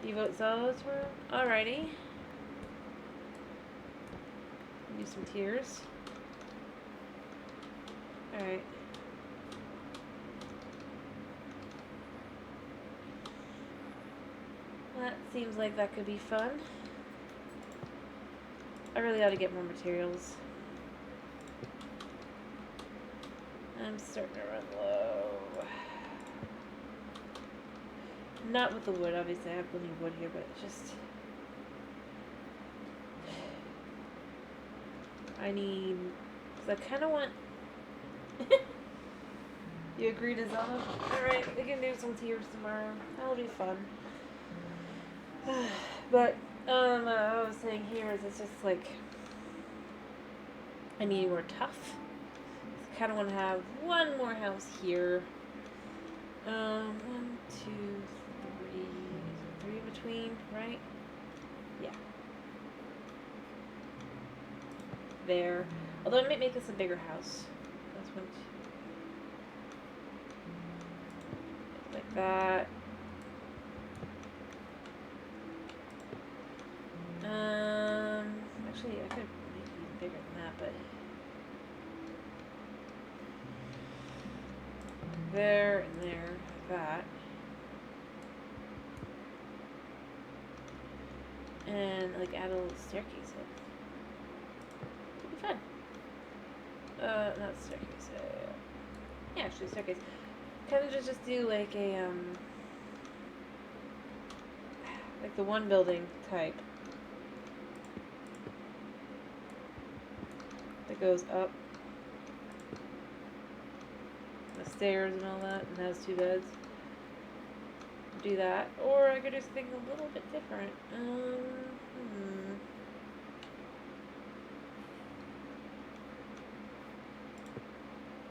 You vote solo tomorrow? Alrighty. Do some tears. Alright. That seems like that could be fun. I really ought to get more materials. I'm starting to run low. Not with the wood, obviously. I have plenty of wood here, but just... I need... Because I kind of want... You agree to Zelda? Alright, we can do some tears tomorrow. That'll be fun. But, what I was saying here is it's just like... I need more tough. I kind of want to have one more house here. 1, 2, 3... 3 between, right? Yeah. There. Although I might make this a bigger house. That's 1, 2. Like that. Actually, I could make it even bigger than that, but... There and there, like that. And, like, add a little staircase in. It'll be fun. Not staircase, yeah, actually, staircase. Kind of just do, like, a, like the one building type. That goes up. The stairs and all that, and has 2 beds. Do that. Or I could just think a little bit different.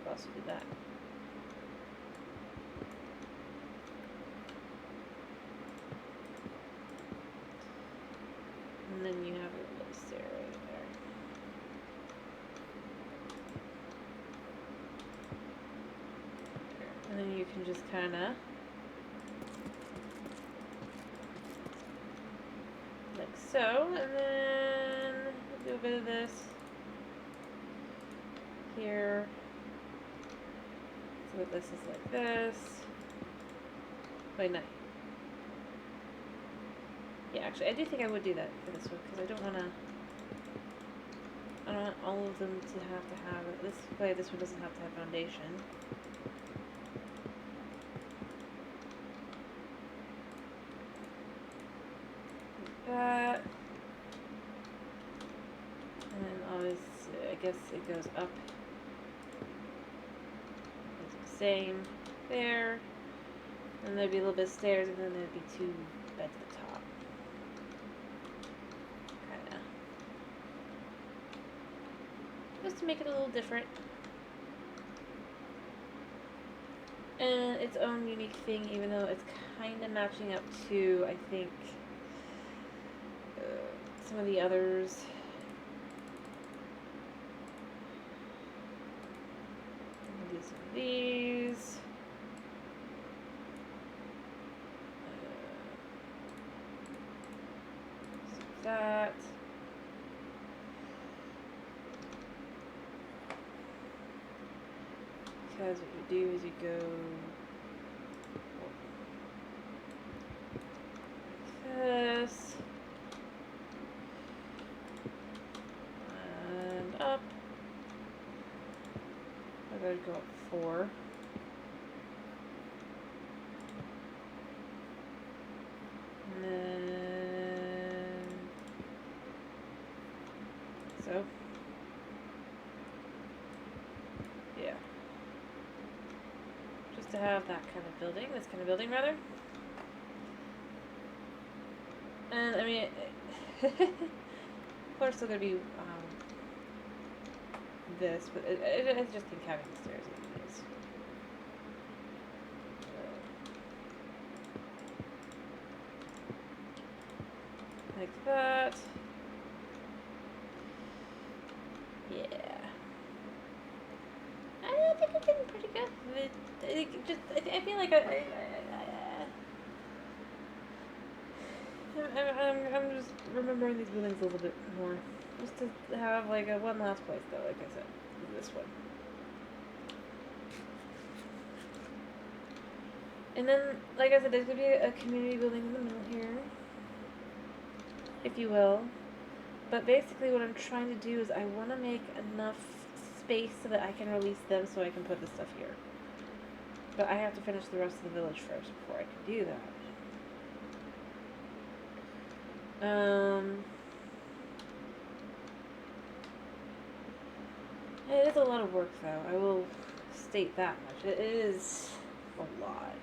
I'll also do that. And then you have a little stair right there. And then you can just kind of like so, and then do a bit of this here, so that this is like this. Wait, no. Yeah, actually, I do think I would do that for this one, because I don't want all of them to have it. This way, this one doesn't have to have foundation. That. And then obviously, I guess it goes up. It's the same there. And there'd be a little bit of stairs, and then there'd be 2 beds at the top. Kinda. Just to make it a little different. And its own unique thing, even though it's kind of matching up to, I think, some of the others. I'm gonna do some of these. That. Because what you do is you go like this and up. I gotta go up 4. And then so yeah. Just to have that kind of building, this kind of building rather. And I mean, of course, still gonna be this, but I just think having the stairs is nice. Like that. Yeah. I think I'm getting pretty good. I feel like I'm just remembering these buildings a little bit more. Just to have like a one last place though, like I said, this one. And then, like I said, there's gonna be a community building in the middle here. if you will. But basically what I'm trying to do is I want to make enough space so that I can release them so I can put the stuff here. But I have to finish the rest of the village first before I can do that. It is a lot of work though, I will state that much. It is a lot.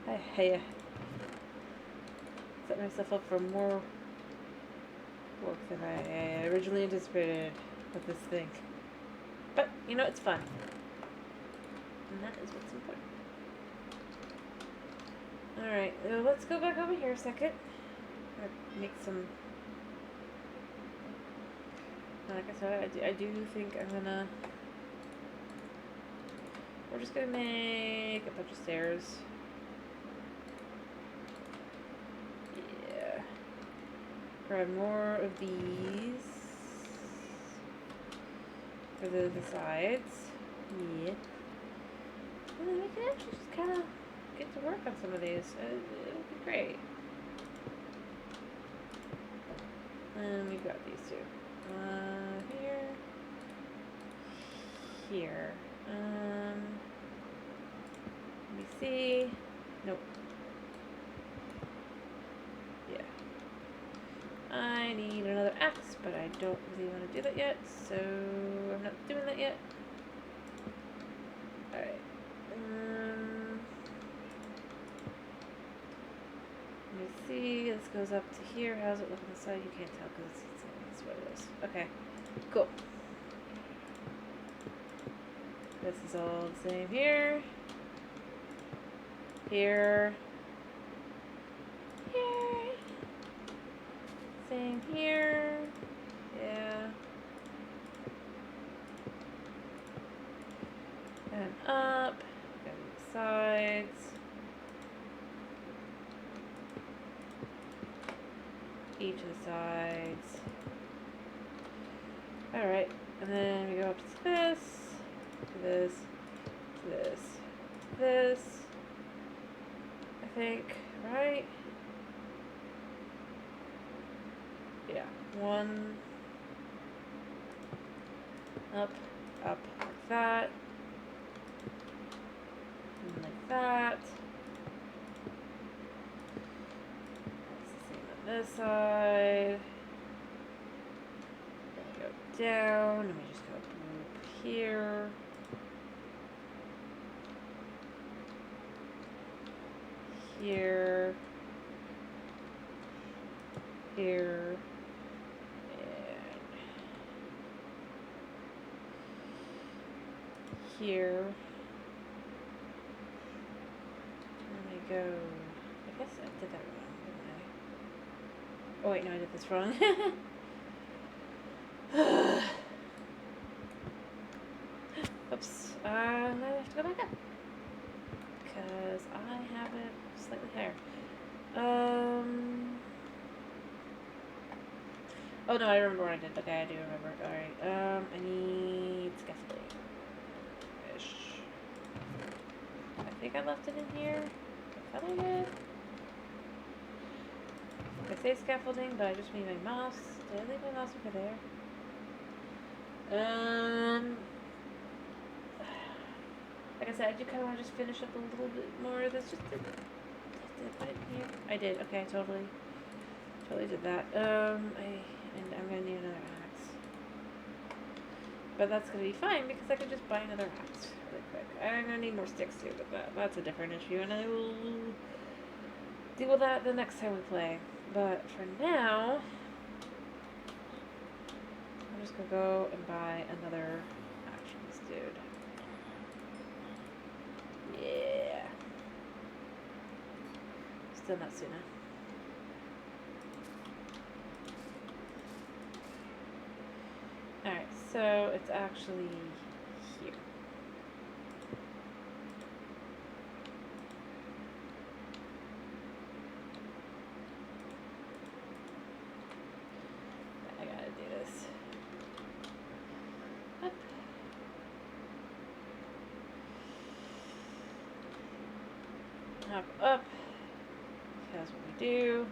I set myself up for more work than I originally anticipated with this thing. But, you know, it's fun. And that is what's important. Alright, let's go back over here a second. Make some... Like I said, I do think I'm gonna... We're just gonna make a bunch of stairs. Yeah. Grab more of these. For the sides. Yeah. And then we can actually just kind of get to work on some of these. It'll be great. And we got these two. Here. Here. Let me see. Nope. Yeah. I need another axe, but I don't really want to do that yet, so I'm not doing that yet. Alright. Let me see. This goes up to here. How's it look on the side? You can't tell because it's what it is. Okay. Cool. This is all the same here. Here. Here. Same here. Yeah. And up. And the sides. Each of the sides. Alright. And then we go up to this. To this. To this. To this. I think. Right? Yeah. One. Up. Up. Like that. And like that. It's the same on this side. Then we go down. And we just go up here. Here. Here. And here. And we go. I guess I did that wrong, didn't I? Oh wait, no, I did this wrong. Oops. I have to go back up. Because I have it slightly higher. Oh no, I remember what I did. Okay, I do remember. Alright, I need scaffolding. Ish. I think I left it in here. I thought I did. I say scaffolding, but I just mean my mouse. Did I leave my mouse over there? Like I said, I do kind of want to just finish up a little bit more of this. Did I put it here? I did. Okay, totally did that. And I'm gonna need another axe. But that's gonna be fine because I can just buy another axe really quick. I'm gonna need more sticks too, but that's a different issue, and I will deal with that the next time we play. But for now, I'm just gonna go and buy another actions, dude. Yeah. Still not soon enough. Alright, so it's actually here. I gotta do this. Up. Hop up. that's what we do.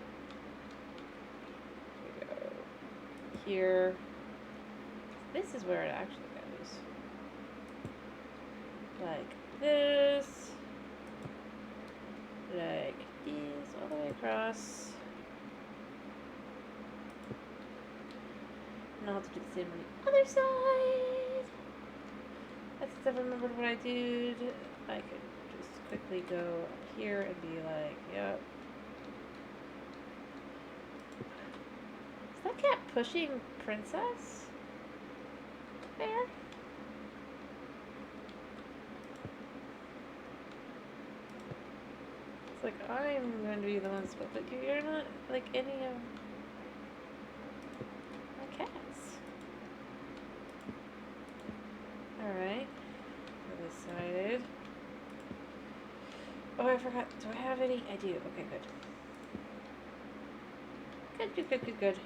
We go here. This is where it actually goes. Like this. Like this, all the way across. And I'll have to do the same on the other side. Since I remembered what I did, I could just quickly go up here and be like, yep. Is that cat pushing Princess? There? It's like, I'm going to be the one split, but you're not like any of my cats. Alright. This sided. Oh, I forgot. Do I have any? I do. Okay, good. Good, good, good, good, good.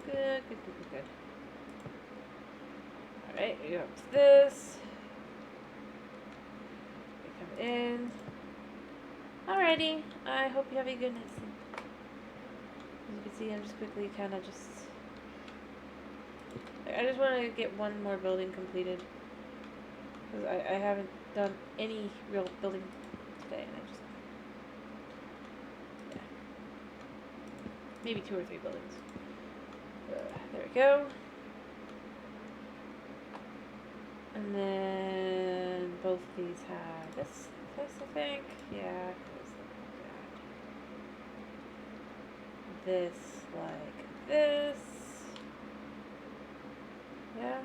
Good, good, good, good, good. Alright, we go up to this. We come in. Alrighty. I hope you have a good night's sleep. As you can see, I'm just quickly kind of just... I just want to get one more building completed. Because I haven't done any real building today, and I just... Yeah. Maybe 2 or 3 buildings. There we go. And then both of these have this I think. Yeah. This like this. Yeah.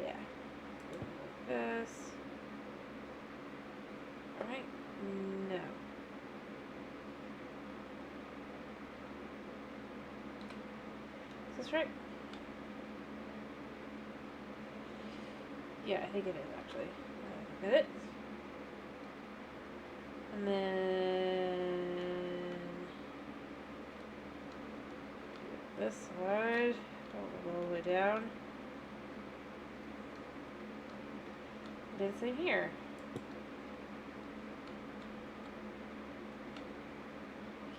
Yeah. This. Alright. No. Is this right? Yeah, I think it is actually. Look at it. And then this side, go all the way down. Do the same here.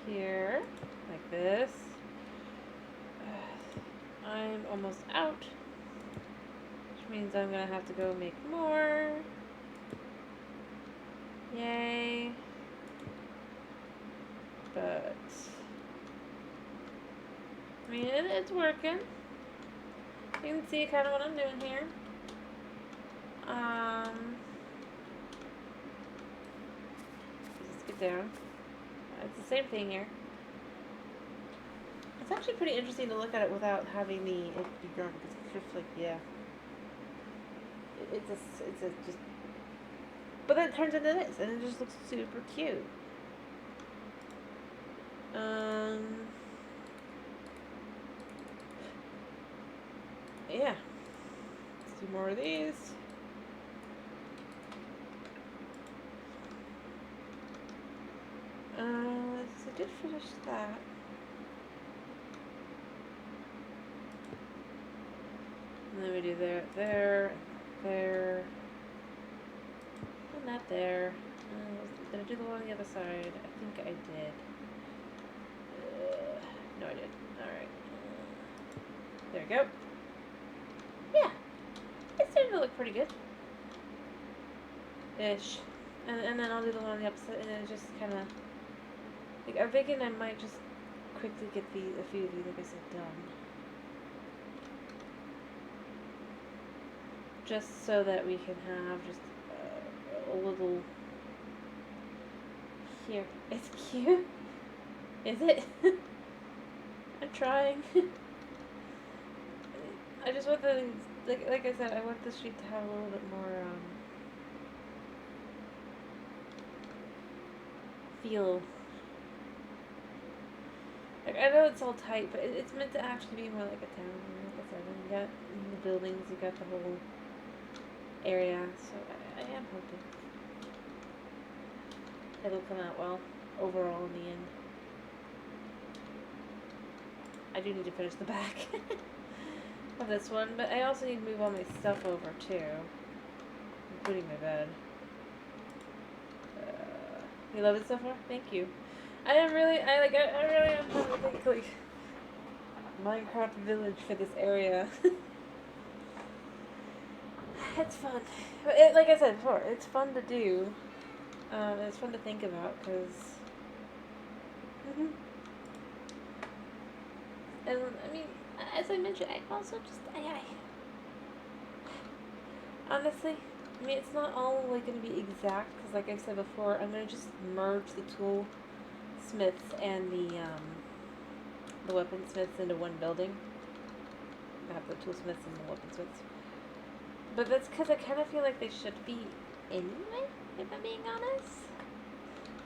Here, like this. I'm almost out, which means I'm gonna have to go make more. Yay. But I mean, it's working. You can see kind of what I'm doing here. Just get down. It's the same thing here. It's actually pretty interesting to look at it without having it be grown, because it's just like, yeah. It's just, but then it turns into this, and it just looks super cute. Yeah. Let's do more of these. I did finish that. And then we do there, and that there. Did I do the one on the other side? I think I did. No, I did. Alright. There we go. Yeah. It's starting to look pretty good. Ish. And then I'll do the one on the opposite, and then it just kind of... Like, I'm thinking I might just quickly get a few of these, like I said, done. Just so that we can have just a little... Here. It's cute. Is it? I'm trying. I just want the... Like I said, I want the street to have a little bit more, feel. Like, I know it's all tight, but it's meant to actually be more like a town. Like I said, and you got the buildings, you got the whole area, so I am hoping it'll come out well overall in the end. I do need to finish the back of this one, but I also need to move all my stuff over too, including my bed. You love it so far? Thank you. I really am trying to think, like, Minecraft village for this area. It's fun. Like I said before, it's fun to do. It's fun to think about, because... And, I mean, as I mentioned, I also just... honestly, I mean, it's not all, like, going to be exact, because like I've said before, I'm going to just merge the toolsmiths and the weaponsmiths into one building. I have the toolsmiths and the weaponsmiths. But that's because I kind of feel like they should be anyway, if I'm being honest.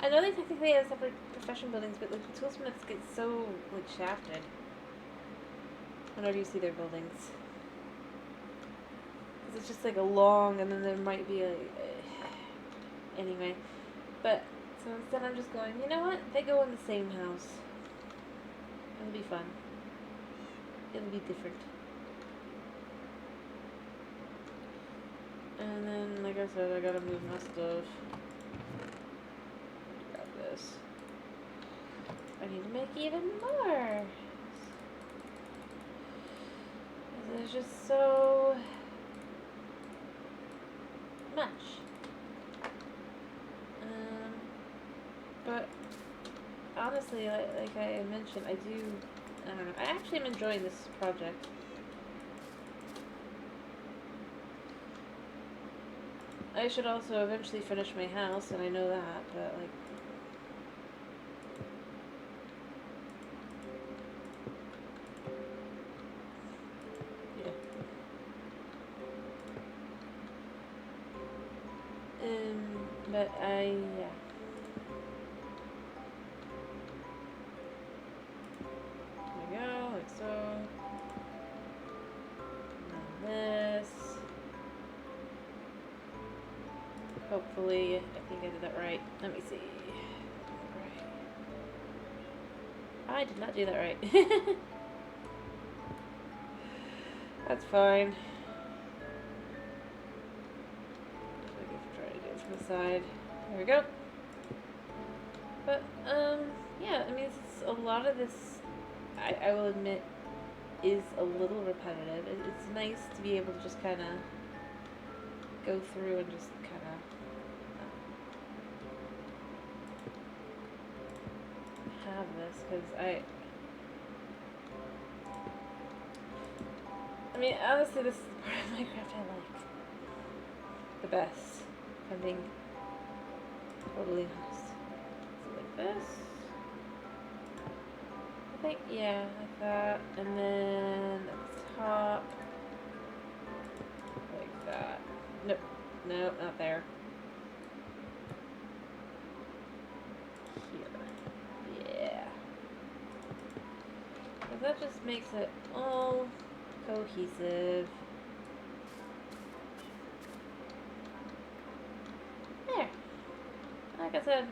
I know they technically have separate profession buildings, but like the toolsmiths get so like shafted whenever you see their buildings. Because it's just like a long, and then there might be a... anyway. But, so instead I'm just going, you know what? They go in the same house. It'll be fun. It'll be different. And then, like I said, I gotta move my stuff. Grab this. I need to make even more. There's just so much. But honestly, like I mentioned, I don't know, I actually am enjoying this project. I should also eventually finish my house, and I know that, but like... yeah. But yeah. There we go, like so. And this. Hopefully, I think I did that right. Let me see. I did not do that right. That's fine. I can try to do it from the side. There we go. But, yeah, I mean, it's a lot of this, I will admit, is a little repetitive. It's nice to be able to just kind of go through and just kind of have this, because I mean, honestly, this is the part of Minecraft I like the best, if I'm being totally honest. So like this. I think, yeah, like that. And then at the top, like that. Nope, nope, not there. Here. Yeah. So that just makes it all cohesive. There. Like I said,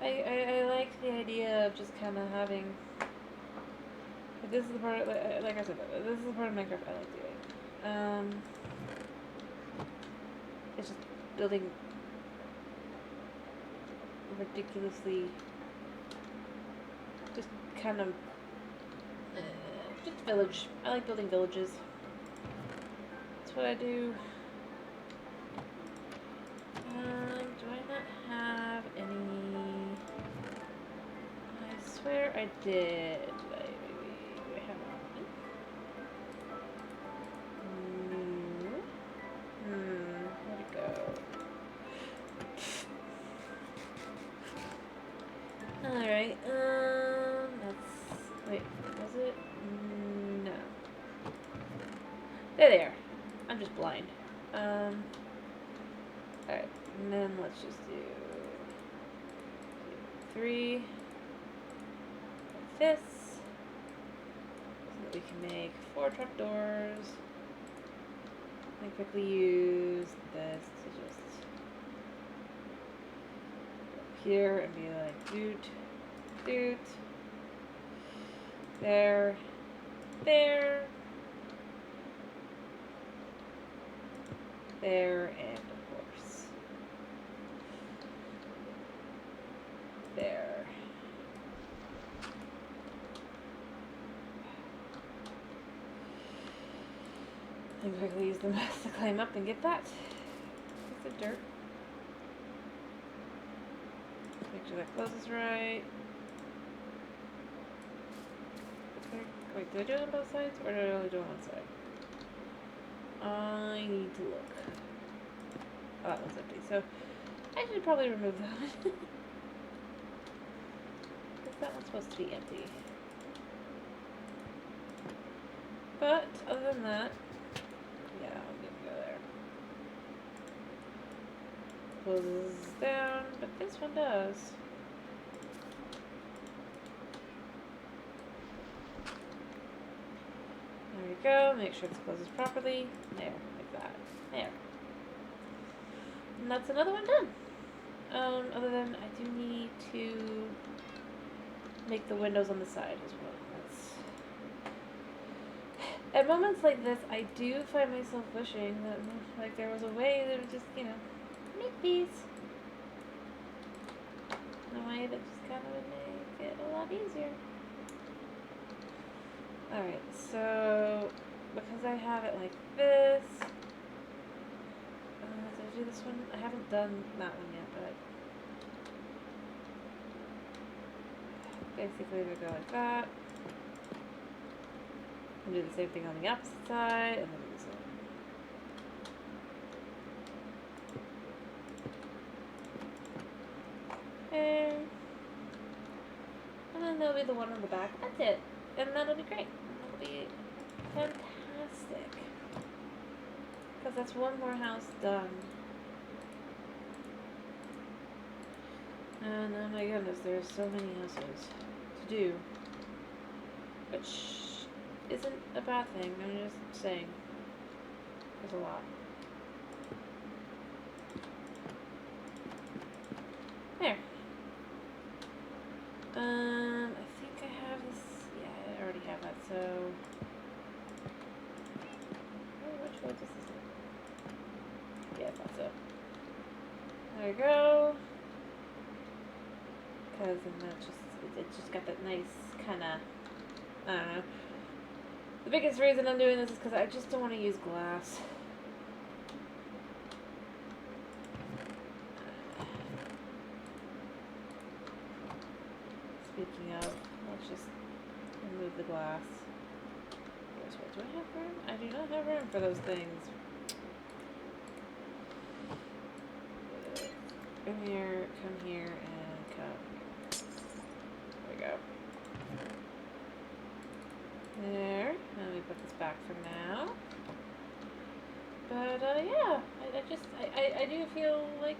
I like the idea of just kind of having... this is the part, like I said, this is the part of Minecraft I like doing. It's just building ridiculously, just kind of, just village. I like building villages. That's what I do. Do I not have any? I swear I did. Maybe I have one. Where'd it go? Alright, that's, wait, was it? No. There they are. I'm just blind. Alright, and then let's just do 3 like this, so that we can make 4 trapdoors. I quickly use this to just go here and be like doot, doot, there, there, there, and of course And quickly use the mask to climb up and get that piece of dirt. Make sure that closes right. Okay. Wait, did I do it on both sides or did I only do it on one side? I need to look. Oh, that one's empty. So I should probably remove that one. Because that one's supposed to be empty. But other than that, yeah, I'm gonna go there. Closes down, but this one does. There we go. Make sure this closes properly. There, like that. There. And that's another one done. Other than I do need to make the windows on the side as well. At moments like this, I do find myself wishing that, like, there was a way that would just, you know, make these in a way that just kind of would make it a lot easier. Alright, so, because I have it like this, did I do this one? I haven't done that one yet, but basically we go like that. And do the same thing on the opposite side, and then do this one. Okay. And then there'll be the one on the back. That's it. And that'll be great. That'll be fantastic. Because that's one more house done. And oh my goodness, there's so many houses to do. Which isn't a bad thing, I'm just saying. There's a lot. There. I think I have this. Yeah, I already have that, so. Oh, which one does this look? Yeah, I thought so. There we go. Because then that it's just got that nice kind of, I don't know. The biggest reason I'm doing this is because I just don't want to use glass. Speaking of, let's just remove the glass. Do I have room? I do not have room for those things. Come here, and come here. There we go. There. Let me put this back for now. But, yeah. I do feel like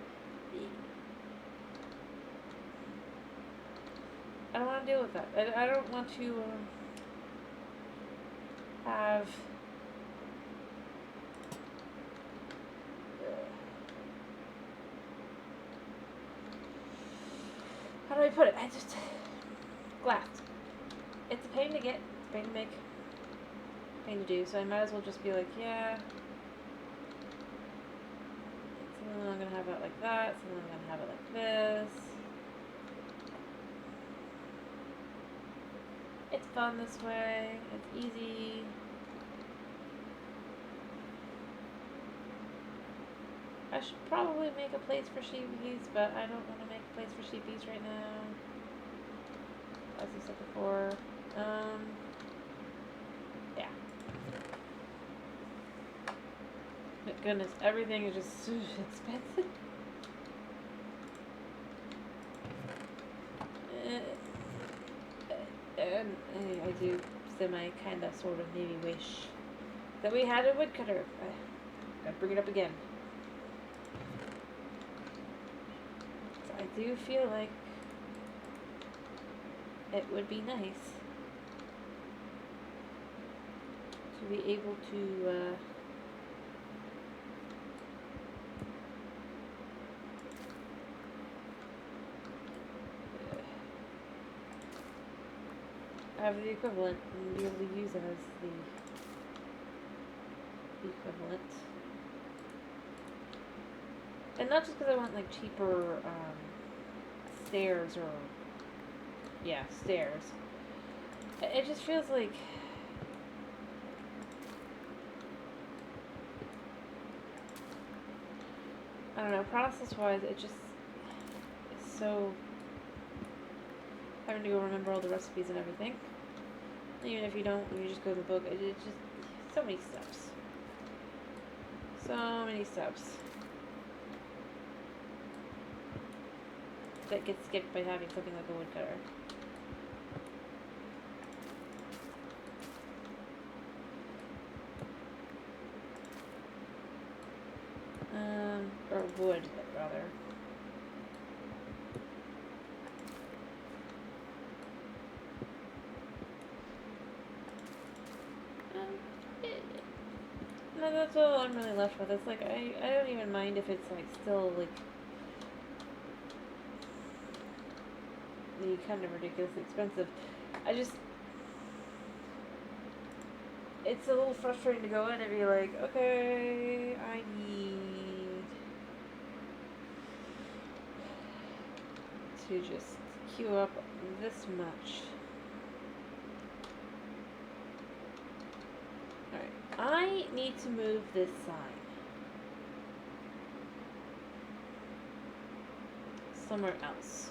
I don't want to deal with that. I don't want to have how do I put it? Glass. It's a pain to get, it's a pain to make, pain to do, so I might as well just be like, yeah. So then I'm gonna have it like that, so then I'm gonna have it like this. It's fun this way, it's easy. I should probably make a place for sheepies, but I don't want to make a place for sheepies right now. As I said before. Yeah. But goodness, everything is just so expensive. And I do kind of, sort of maybe wish that we had a woodcutter. Gotta bring it up again. So I do feel like it would be nice to be able to have the equivalent and be able to use it as the equivalent. And not just because I want like cheaper stairs or stairs. It just feels like I don't know, process-wise, it just is so... having to go remember all the recipes and everything. Even if you don't, you just go to the book, it's just so many steps. So many steps. That gets skipped by having something like a woodcutter. Or wood, rather. No, that's all I'm really left with. It's like, I don't even mind if it's like still like the kind of ridiculously expensive. I just, it's a little frustrating to go in and be like, okay, I need to just queue up this much. Alright, I need to move this sign somewhere else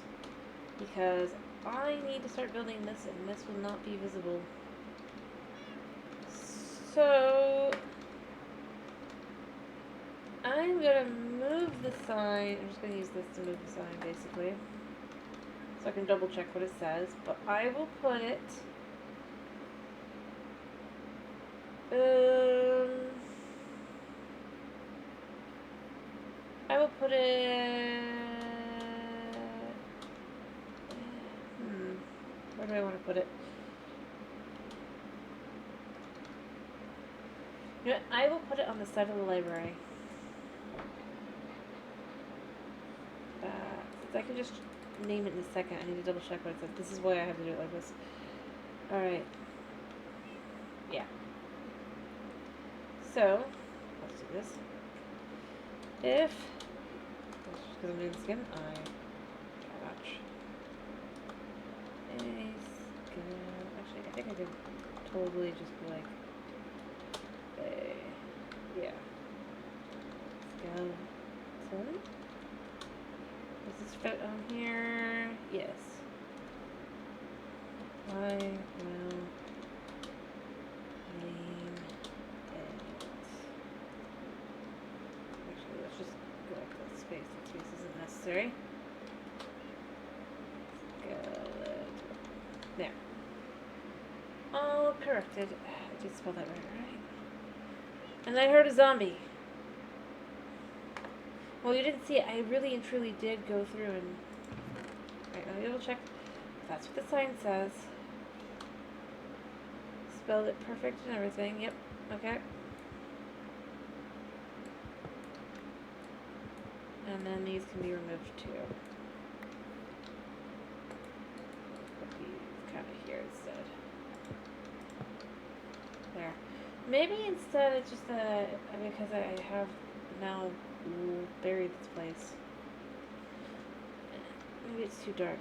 because I need to start building this and this will not be visible. So I'm gonna move the sign. I'm just gonna use this to move the sign basically, so I can double check what it says, but I will put it I will put it where do I want to put it? You know what? I will put it on the side of the library. I can just name it in a second. I need to double check what it says. This is why I have to do it like this. Alright. Yeah. So, let's do this. If, because I'm doing this again, actually, I think I could totally just be like, yeah. Skeleton. Does this fit on here? Yes. I will name it. Actually, let's just go up that space. That space isn't necessary. There. All corrected. I did spell that right? And I heard a zombie. Well, you didn't see it. I really and truly did go through and... Alright, let me double check. That's what the sign says. Spelled it perfect and everything. Yep. Okay. And then these can be removed too. Put these kind of here instead. There. Maybe instead it's just that because I have now buried this place. Maybe it's too dark.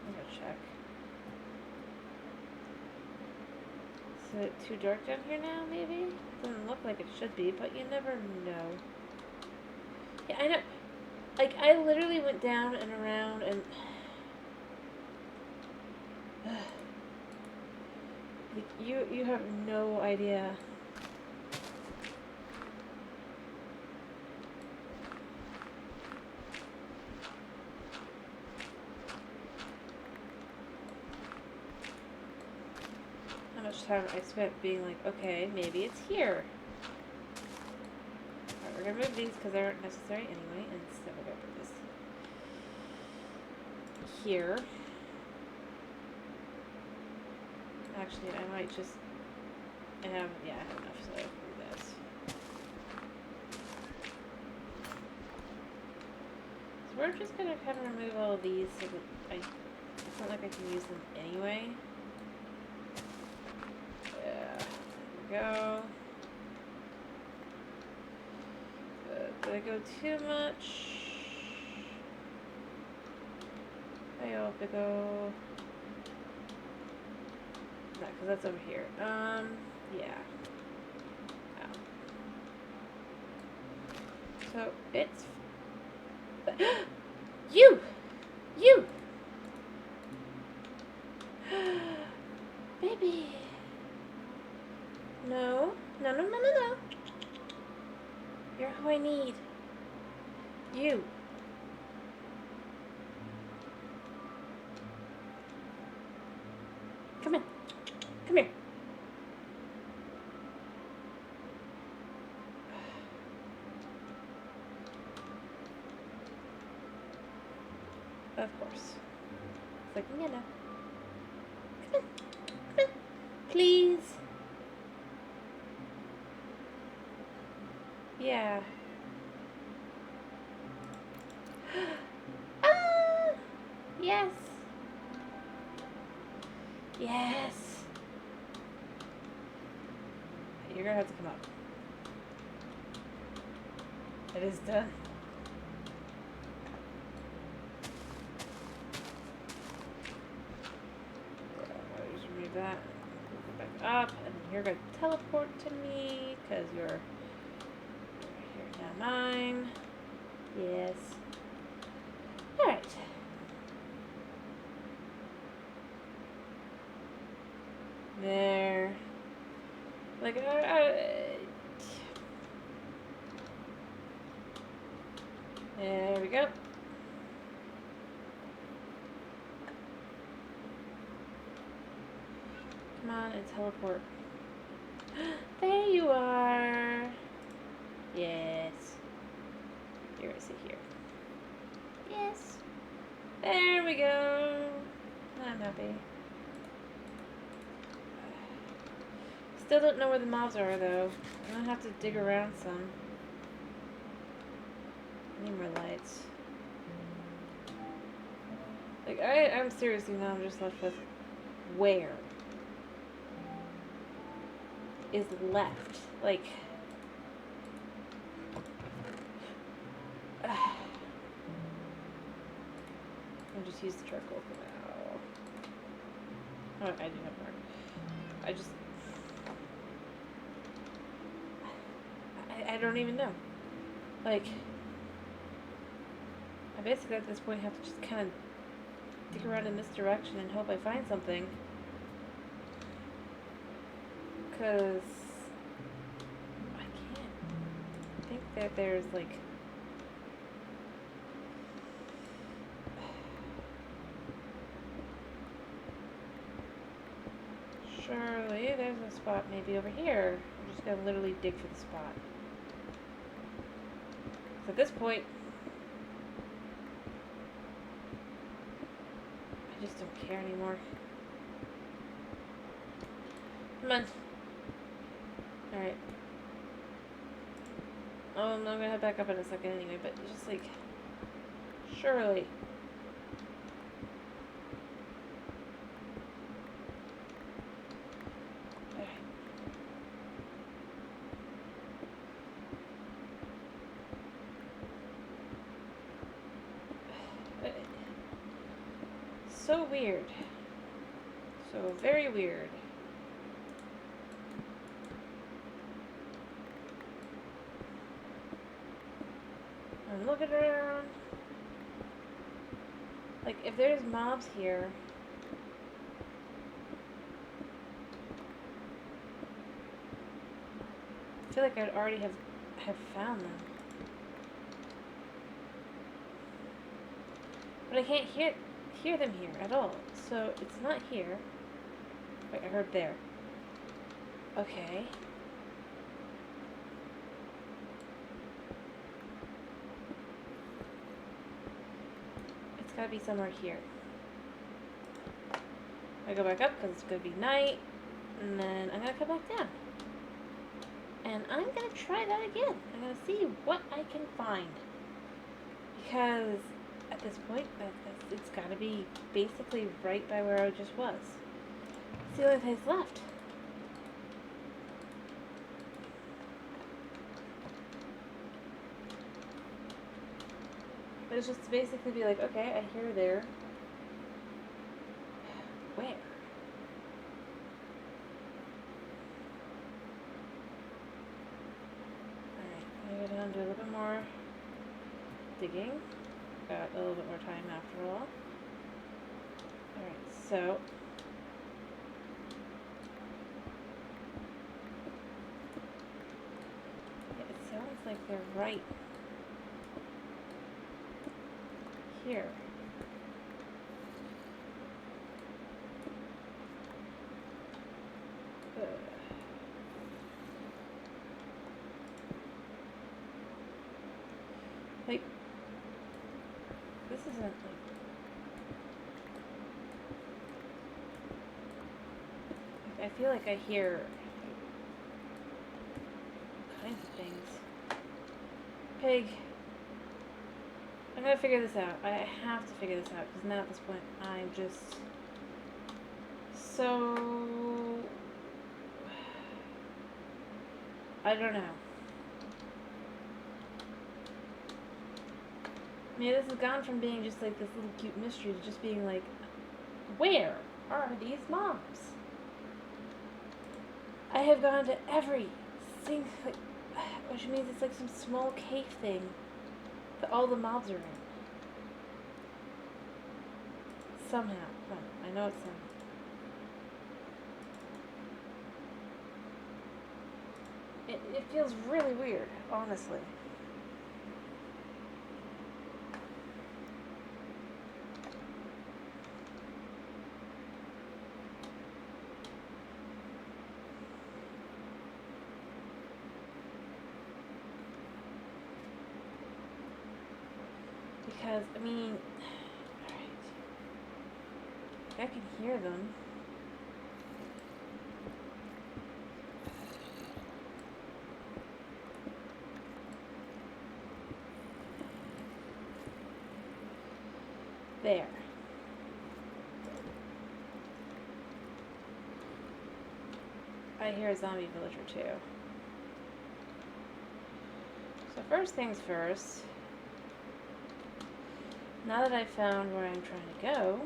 I'm gonna check. Is it too dark down here now, maybe? Doesn't look like it should be, but you never know. Yeah, I know. Like, I literally went down and around and... You have no idea. How much time I spent being like, okay, maybe it's here. Alright, we're gonna move these because they aren't necessary anyway, and instead we're gonna put this here. Actually, I might just... I have enough, so I can do this. So we're just gonna kind of remove all of these so that it's not like I can use them anyway. Yeah, there we go. Did I go too much? I hope to go... No, because that's over here. Yeah. Ow. So it's you, you, baby. No, no, no, no, no, no. You're who I need. You. Come in. Come here. Of course. It's like, no, no. Come in. Come in. Please. Yeah. Ah! Yes. Yes. You're gonna have to come up. It is done. I'll just remove that. Go back up, and you're gonna teleport to me because you're right here. Now mine. Yes. All right. There. Like, there we go. Come on and teleport. There you are. Yes. You're gonna sit here. Yes. There we go. I'm happy. Still don't know where the mobs are though. I'm gonna have to dig around some. I need more lights. Like, I'm seriously now I'm just left with where is left. Like, I'll just use the charcoal for now. Oh, I do have more. I just, I don't even know. Like, I basically at this point have to just kind of dig around in this direction and hope I find something. Because I can't think that there's like surely there's a spot maybe over here. I'm just gonna literally dig for the spot. So at this point I just don't care anymore. Come on. Alright. Oh, I'm gonna head back up in a second anyway, but it's just like, surely. So weird. So very weird. I'm looking around. Like, if there's mobs here, I feel like I'd already have found them. But I can't hear them here at all. So it's not here. Wait, I heard there. Okay. It's gotta be somewhere here. I go back up because it's gonna be night, and then I'm gonna come back down. And I'm gonna try that again. I'm gonna see what I can find. Because at this point, it's gotta be basically right by where I just was. It's the only place left. But it's just to basically be like, okay, I hear there. Where? Alright, I'm gonna go down and do a little bit more digging. Got a little bit more time after all. Alright, so yeah, it sounds like they're right here. Like, this isn't like. I feel like I hear all kinds of things. Pig. I'm gonna figure this out. I have to figure this out because now at this point I'm just so. I don't know. I mean, this has gone from being just like this little cute mystery to just being like, where are these mobs? I have gone to every single, which means it's like some small cave thing that all the mobs are in. Somehow. Well, I know it's somehow. It feels really weird, honestly. Because, I mean, alright. I can hear them. There. I hear a zombie villager too. So first things first, now that I've found where I'm trying to go,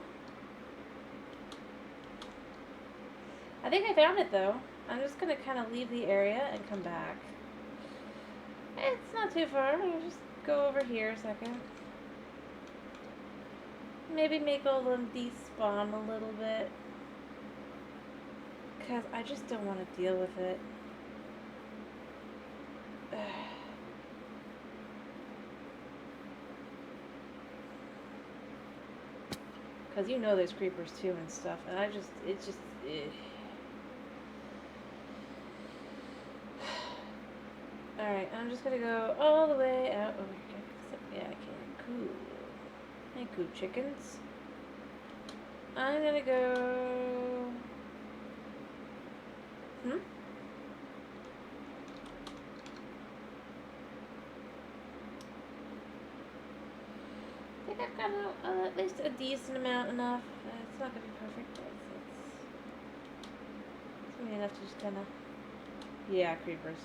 I think I found it though. I'm just going to kind of leave the area and come back. It's not too far. I'll just go over here a second. Maybe make all of them despawn a little bit. Because I just don't want to deal with it. Because you know there's creepers too and stuff. And it's just... Alright, I'm just going to go all the way out over here. Yeah, I can. Cool. Hey, cool chickens. I'm going to go... I think I've got at least a decent amount enough. It's not going to be perfect, but it's going to be enough to just kind of... Yeah, creepers.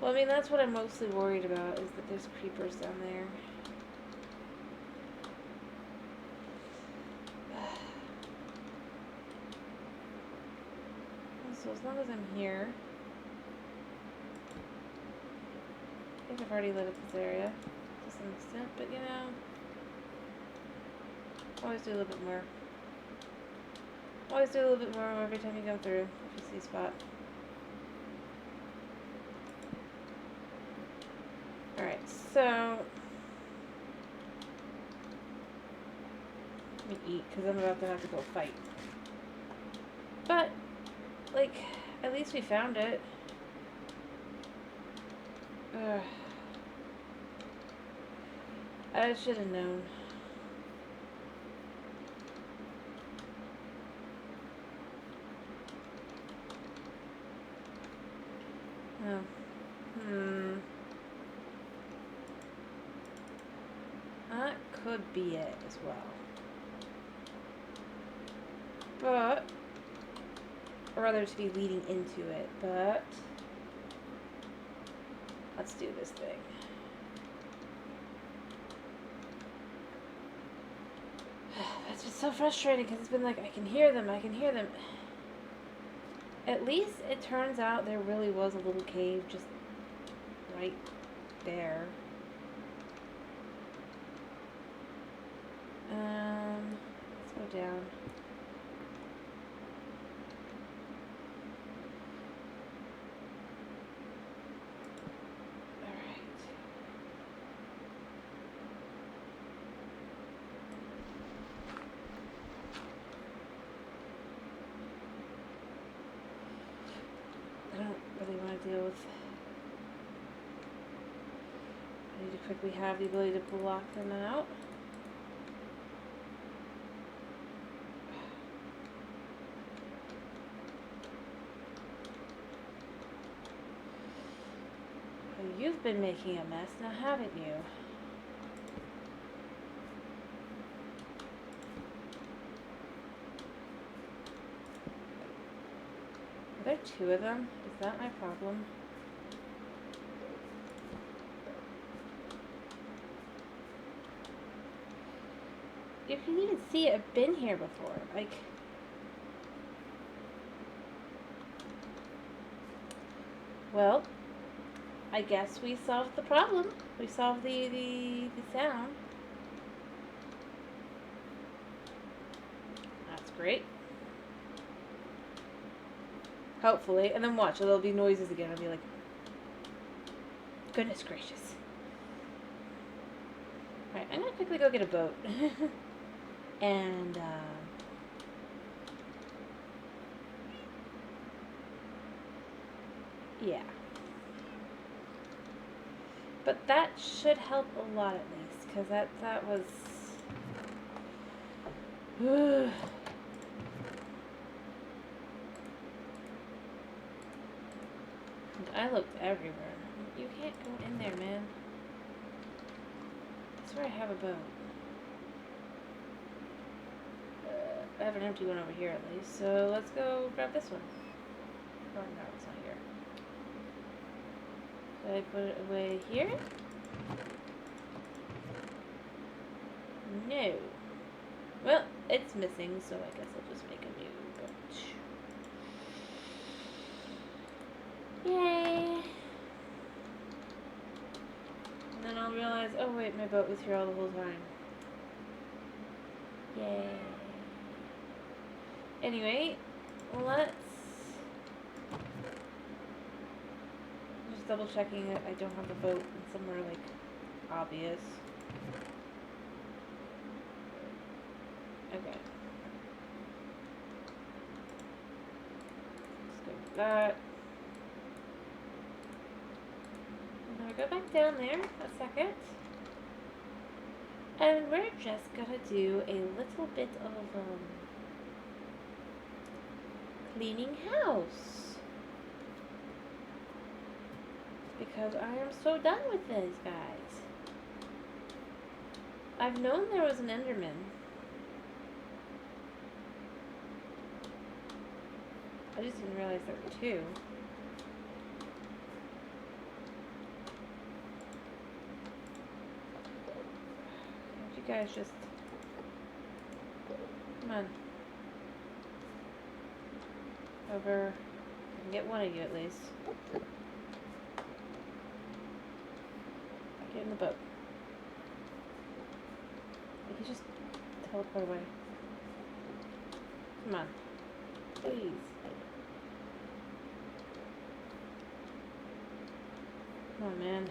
Well, I mean, that's what I'm mostly worried about, is that there's creepers down there. So as long as I'm here... I think I've already lit up this area to some extent, but you know... Always do a little bit more. Always do a little bit more every time you go through, if you see a spot. Alright, so... Let me eat, because I'm about to have to go fight. But, like, at least we found it. Ugh. I should have known. Oh. That could be it as well. But, or rather to be leading into it, but let's do this thing. That's just so frustrating because it's been like, I can hear them. At least it turns out there really was a little cave just right there. Let's go down. I don't really want to deal with... I need to quickly have the ability to block them out. Oh, you've been making a mess, now haven't you? Are there two of them? Is that my problem? You can even see it. I've been here before. Like... Well, I guess we solved the problem. We solved the sound. That's great. Hopefully. And then watch, there'll be noises again. I'll be like, goodness gracious. Alright, I'm gonna quickly go get a boat. And, yeah. But that should help a lot at least, because that was... I looked everywhere. You can't go in there, man. I swear I have a boat. I have an empty one over here at least, so let's go grab this one. Oh no, it's not here. Did I put it away here? No. Well, it's missing, so I guess I'll just make a new boat. Yay! And then I'll realize, oh wait, my boat was here all the whole time. Yay. Anyway, let's... Just double checking that I don't have the boat in somewhere, like, obvious. Okay. Let's go with that. And then we go back down there a second. And we're just gonna do a little bit of, cleaning house. Because I am so done with these guys. I've known there was an Enderman. I just didn't realize there were two. Can't you guys just... Come on. Over. I can get one of you at least. Get in the boat. I can just teleport away. Come on. Please. Come on, man.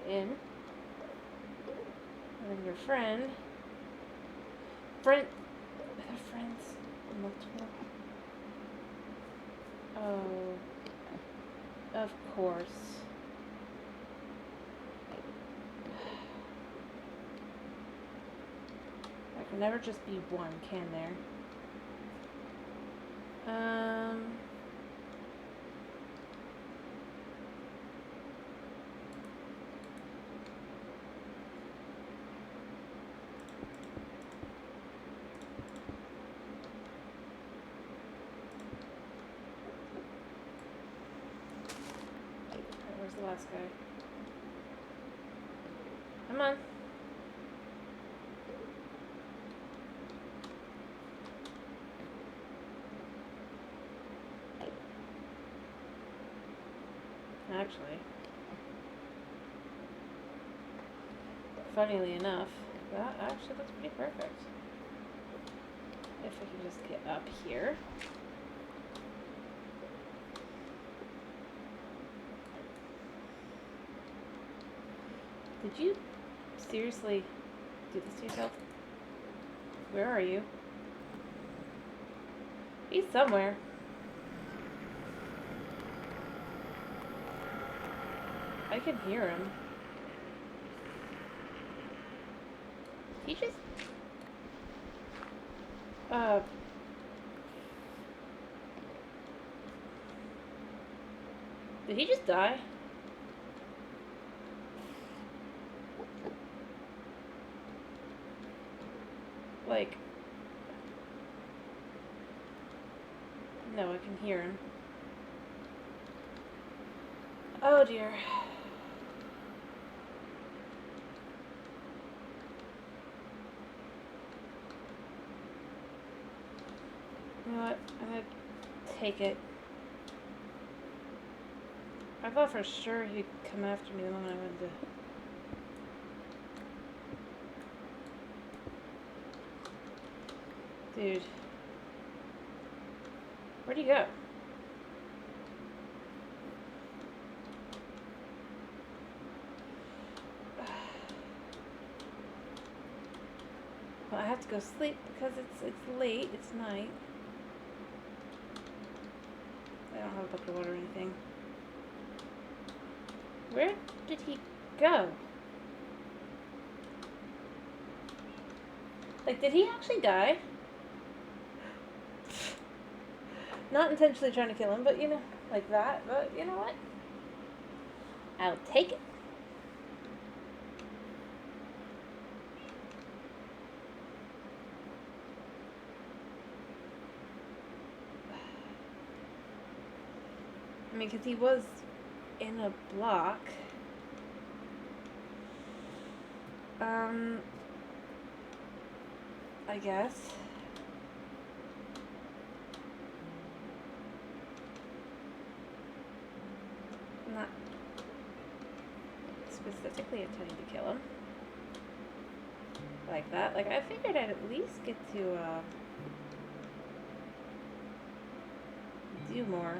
Get in. And then your friend. Other friends. Multiple. Oh. Of course. There can never just be one, can there? Where's the last guy? Come on. actually. Funnily enough, that actually looks pretty perfect. If I can just get up here. Did you seriously do this to yourself? Where are you? He's somewhere. I can hear him. He just... Did he just die? Like... No, I can hear him. Oh dear. You know what? I'm gonna take it. I thought for sure he'd come after me the moment I went to... Dude. Where'd he go? Well, I have to go sleep because it's late. It's night. I don't have a bucket of water or anything. Where did he go? Like, did he actually die? Not intentionally trying to kill him, but, you know, like that. But, you know what? I'll take it. I mean, because he was in a block. I guess. Not specifically intending to kill him. Like that. Like, I figured I'd at least get to, do more.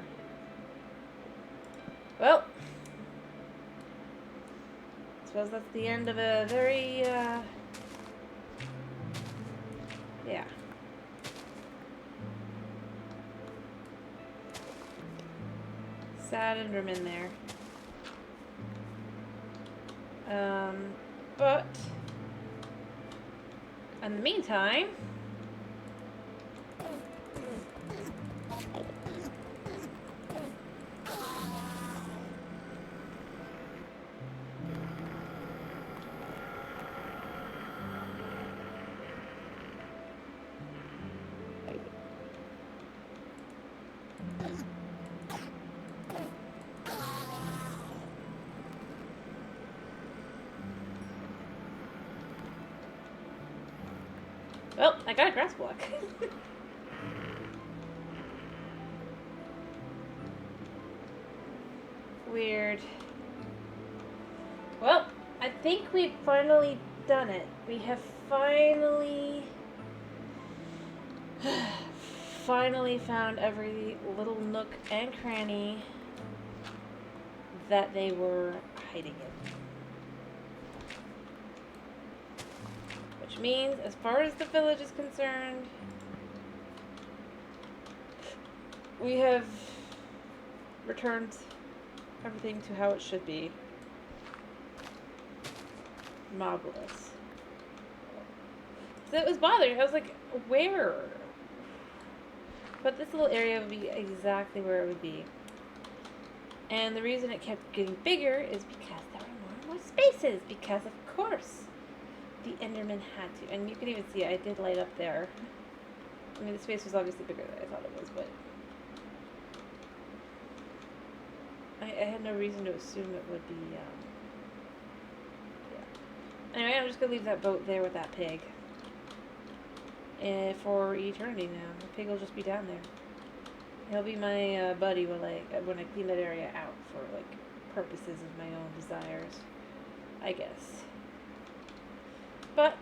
Well, I suppose that's the end of a very, yeah. Sad Enderman there. But in the meantime, well, I got a grass block. Weird. Well, I think we've finally done it. We have finally found every little nook and cranny that they were hiding in. Which means, as far as the village is concerned, we have returned everything to how it should be. Mobless. So it was bothering. I was like, where? But this little area would be exactly where it would be. And the reason it kept getting bigger is because there were more and more spaces. Because, of course, the Enderman had to. And you can even see I did light up there. I mean, the space was obviously bigger than I thought it was, but I had no reason to assume it would be, yeah. Anyway, I'm just going to leave that boat there with that pig. For eternity now. The pig will just be down there. He'll be my buddy when I clean that area out for, like, purposes of my own desires, I guess. But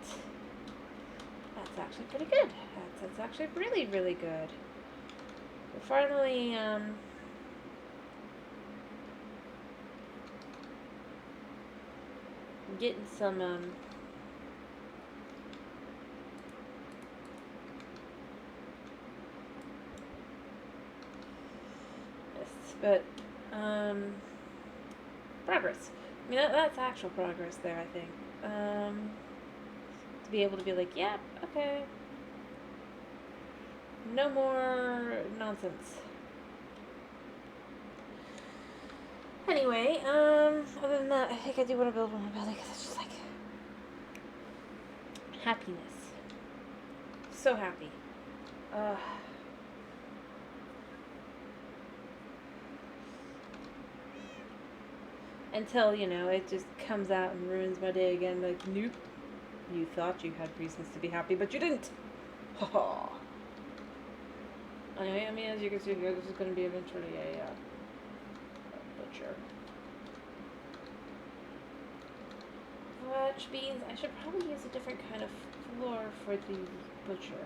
that's actually pretty good. That's actually really, really good. We're finally, getting some, but, progress. I mean, that's actual progress there, I think. To be able to be like, yep, yeah, okay. No more nonsense. Anyway, other than that, I think I do want to build one more building because it's just like happiness. So happy. Until, you know, it just comes out and ruins my day again. Like, nope. You thought you had reasons to be happy, but you didn't. Ha ha. Anyway, I mean, as you can see here, this is going to be eventually a butcher. Which means I should probably use a different kind of floor for the butcher.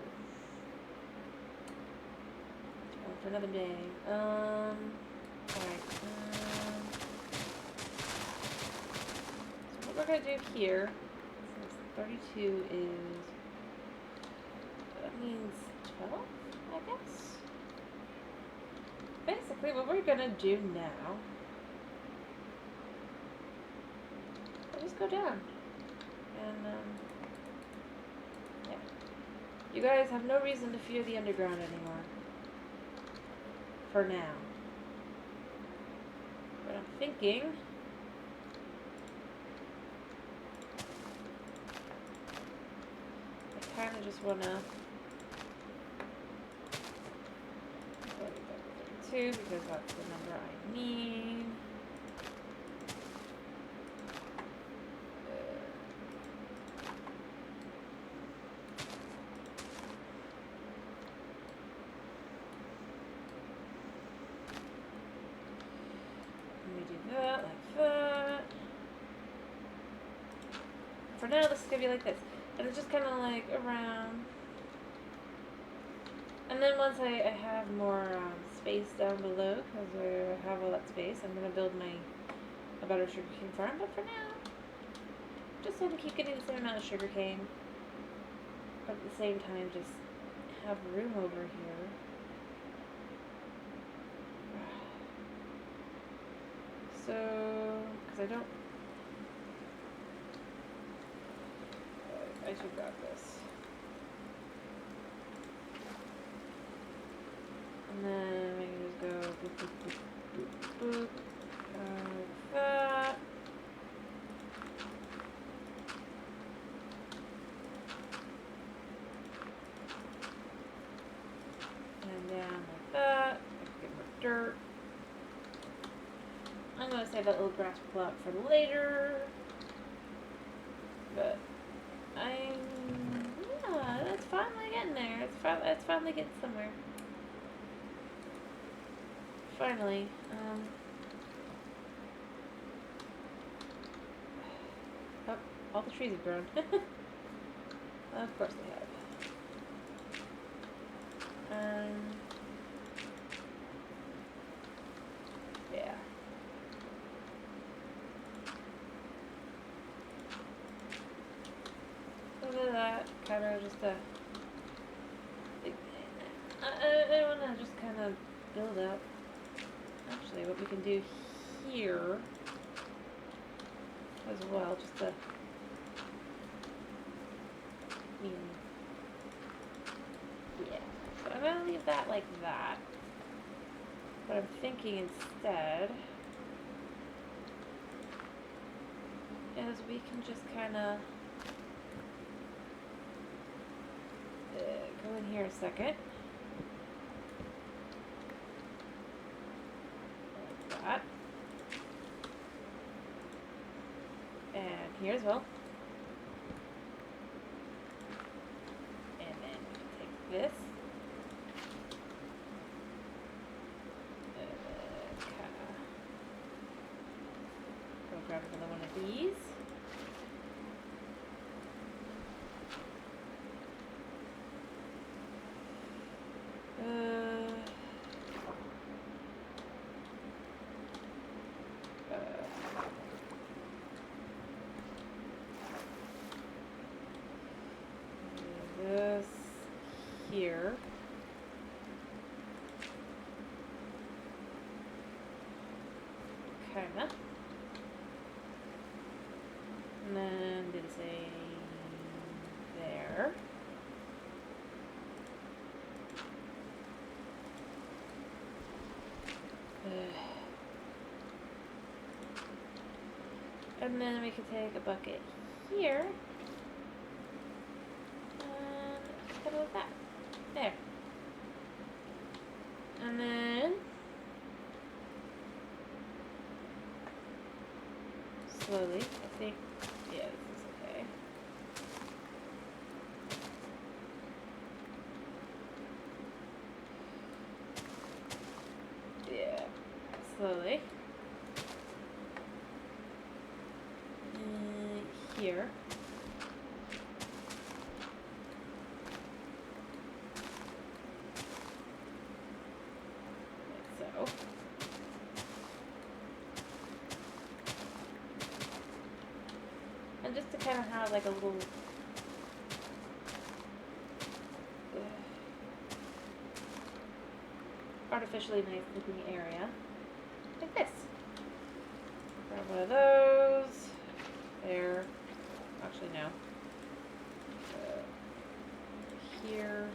For another day. Alright. So what we're going to do here, since 32 is, that means 12, I guess? Basically, what we're going to do now, I'll just go down. And, yeah. You guys have no reason to fear the underground anymore. For now. But I'm thinking, I kind of just want to go to 32 because that's the number I need. For now, this is going to be like this. And it's just kind of like around. And then once I have more space down below, because I have all that space, I'm going to build a better sugarcane farm. But for now, just so to keep getting the same amount of sugarcane. But at the same time, just have room over here. So, because I don't... I should grab this. And then we can just go boop, boop, boop, boop, boop. Like that. And down like that. Get more dirt. I'm going to save that little grass plot for later. But yeah, it's finally getting there. It's finally getting somewhere. Finally. Oh, all the trees have grown. Of course they have. Yeah. Look at that. Kind of just I want to just kind of build up. Actually, what we can do here as well, just to, yeah. So I'm going to leave that like that. But I'm thinking instead is we can just kind of go in here a second. Like that. And here as well. And then we can take this. here. Kinda. And then did it say there? And then we could take a bucket here. And put it with that. There. And then slowly, I think, yeah, this is okay. Yeah, slowly. Here. Like so. And just to kind of have like a little artificially nice looking area. Like this. Grab one of those. There. Actually, no. Here.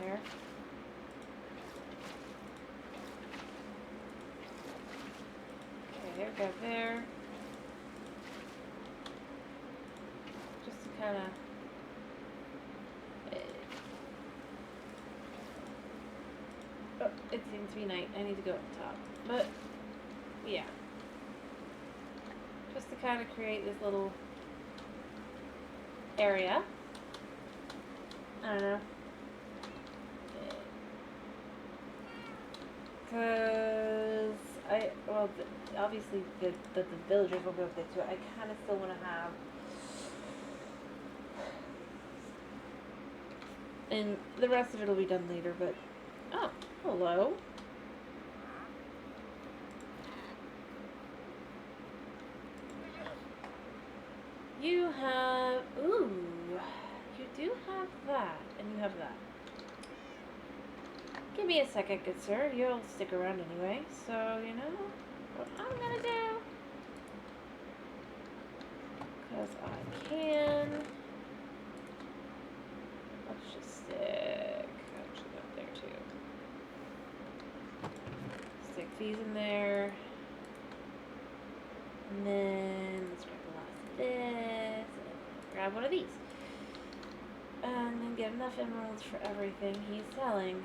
There. Okay, grab there. Just to kind of oh, it seems to be night. I need to go up top. But, yeah. Just to kind of create this little area. I don't know. Because obviously the villagers will go up there too. I kind of still want to have. And the rest of it will be done later, but. Oh, hello. You have. Ooh. You do have that, and you have that. Give me a second, good sir. You'll stick around anyway, so you know what I'm gonna do. Because I can. Let's just stick. Actually, up there too. Stick these in there. And then let's grab the last of this. And grab one of these. And then get enough emeralds for everything he's selling.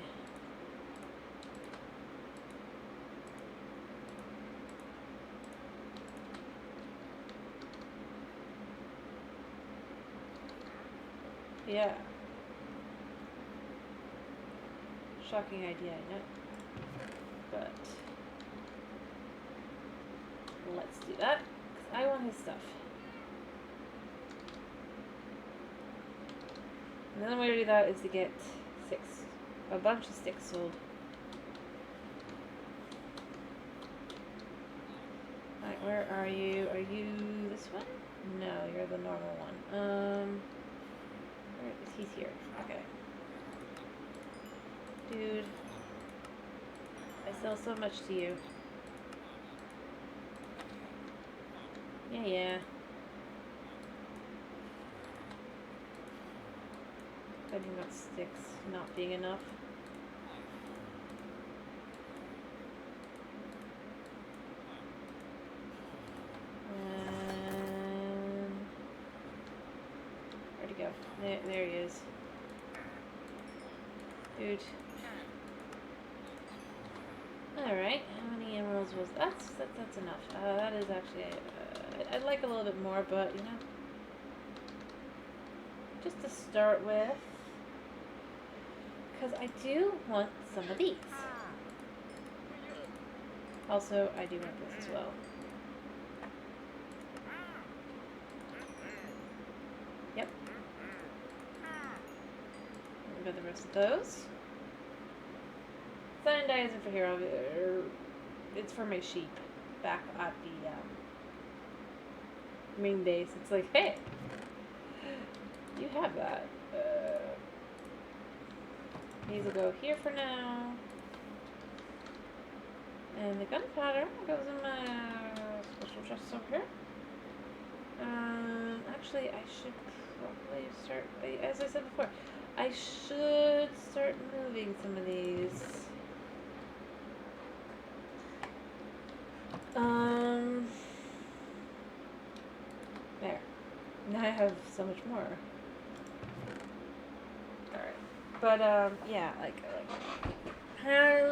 Yeah. Shocking idea, I know. But let's do that, because I want his stuff. And then the way to do that is to get a bunch of sticks sold. Alright, where are you? Are you this one? No, you're the normal one. Where is he's here? Okay. Dude. I sell so much to you. Yeah. Talking about sticks not being enough. Where'd he go? There he is. Dude. Alright, how many emeralds was that's enough. That is actually I'd like a little bit more, but you know, just to start with, because I do want some of these. Also, I do want this as well. Yep. What about the rest of those? Sun and dye isn't for here. it's for my sheep back at the main base. It's like, hey, you have that. These will go here for now. And the gunpowder goes in my special chest over here. Actually, I should probably start, as I said before, I should start moving some of these. There. Now I have so much more. Alright. But, yeah, like, yeah.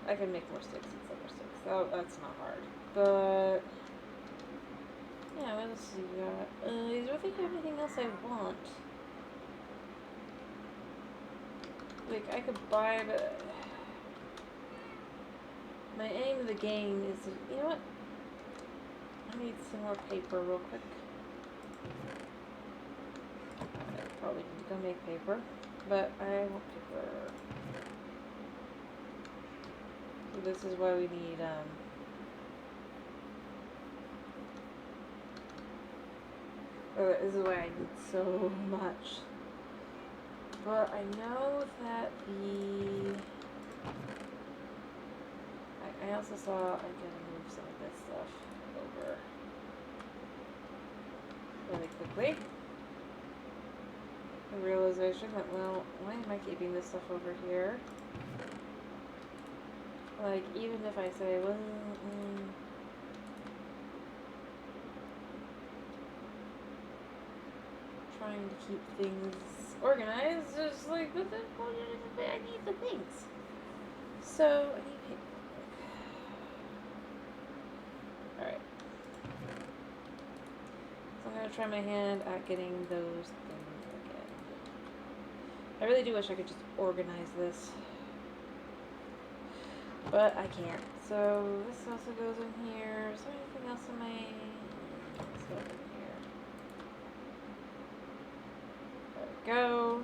I can make more sticks and silver sticks. So that's not hard. But yeah, what else do you got? I don't think I have anything else I want. Like I could buy, but my aim of the game is to, you know what? I need some more paper real quick. I probably need to go make paper, but I want paper. So this is why we need this is why I need so much. But I know that I also saw I gotta move some of this stuff over really quickly. The realization that, well, why am I keeping this stuff over here? Like, even if I say, well, trying to keep things organized, just like, but then, I need the things. So, I need paper. Alright. So I'm going to try my hand at getting those things again. I really do wish I could just organize this. But I can't. So this also goes in here. Is there anything else in my... Let's go in here. There we go.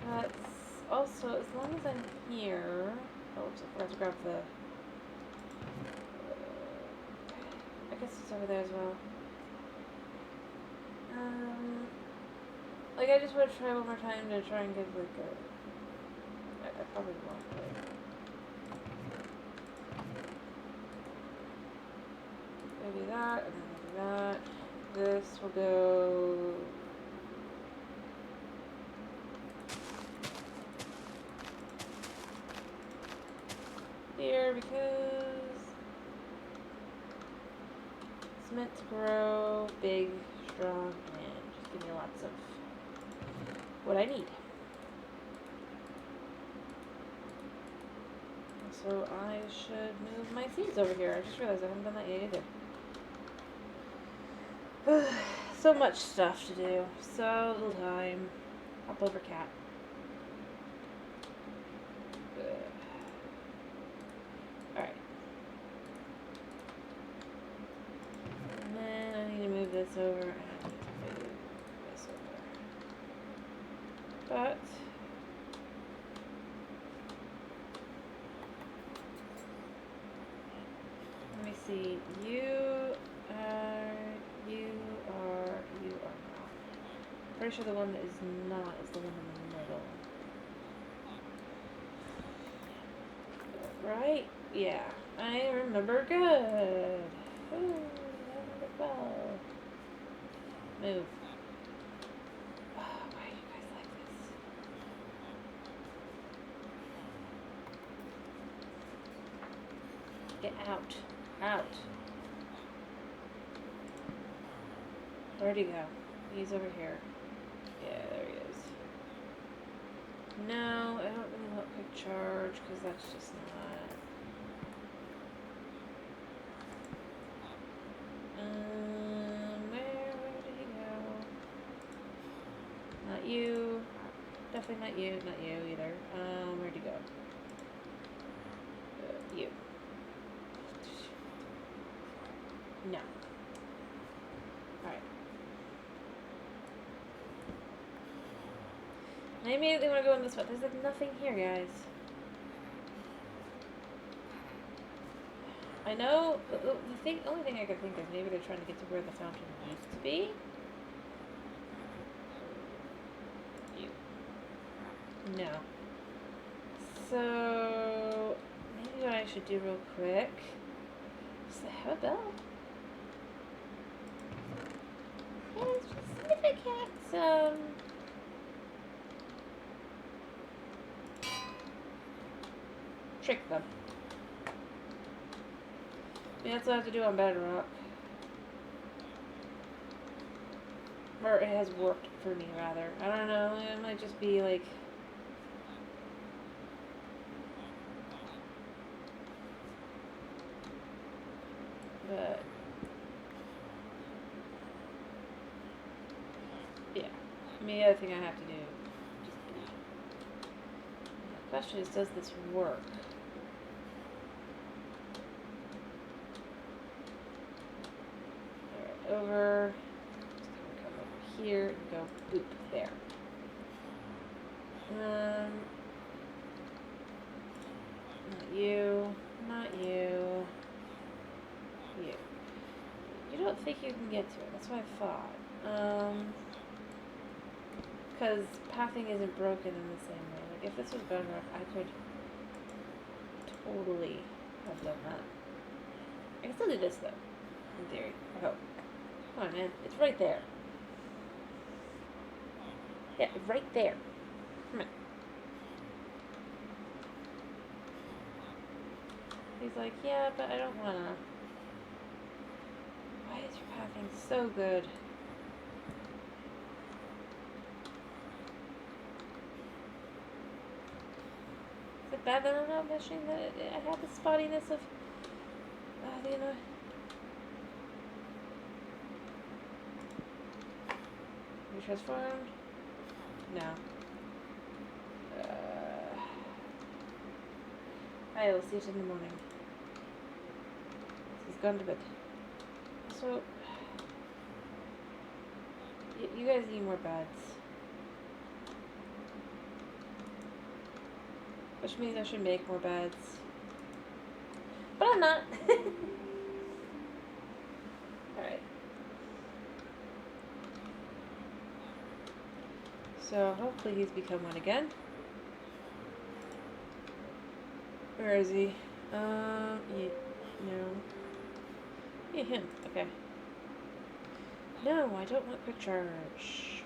That's also, as long as I'm here... Oh, oops, I forgot to grab the... I guess it's over there as well. Like, I just want to try one more time to try and get, like, I probably won't, but... Maybe that, and then maybe that. This will go... here, because... it's meant to grow big, strong, and just give me lots of what I need. So I should move my seeds over here. I just realized I haven't done that yet either. So much stuff to do. So little time. Hop over cat. Alright. And then I need to move this over. And I need to move this over. But... let me see. You are not. Pretty sure the one that is not is the one in the middle. Right? Yeah. I remember good. Ooh, I remember well. Move. Oh, why do you guys like this? Get out. Out. Where'd he go? He's over here. Yeah, there he is. No, I don't really want quick charge because that's just not. Where did he go? definitely not you. Not you either. Where'd you go? You. No. Alright. I immediately want to go in this one. There's like nothing here, guys. I know the only thing I can think is maybe they're trying to get to where the fountain used to be. You. No. So maybe what I should do real quick is I have a bell. It's just sniff a cat. Trick them. Yeah, that's what I have to do on Bedrock. Or it has worked for me, rather. I don't know, it might just be like... But... yeah. I mean, the other thing I have to do... The question is, does this work? Alright, over... Come over here and go boop there. Not you. Not you. You. You don't think you can get to it. That's what I thought. Because pathing isn't broken in the same way. Like, if this was Bedrock, I could totally have done that. I can still do this, though. In theory. I hope. Come on, man. It's right there. Yeah, right there. Come on. He's like, yeah, but I don't wanna. Why is your pathing so good? Is it bad that I'm not wishing that I had the spottiness of, you know? You transformed? No. I will see it in the morning. He's gone to bed. So, you guys need more beds. Which means I should make more beds. But I'm not. Alright. So, hopefully he's become one again. Where is he? Yeah, no. Yeah, him. Okay. No, I don't want quick charge.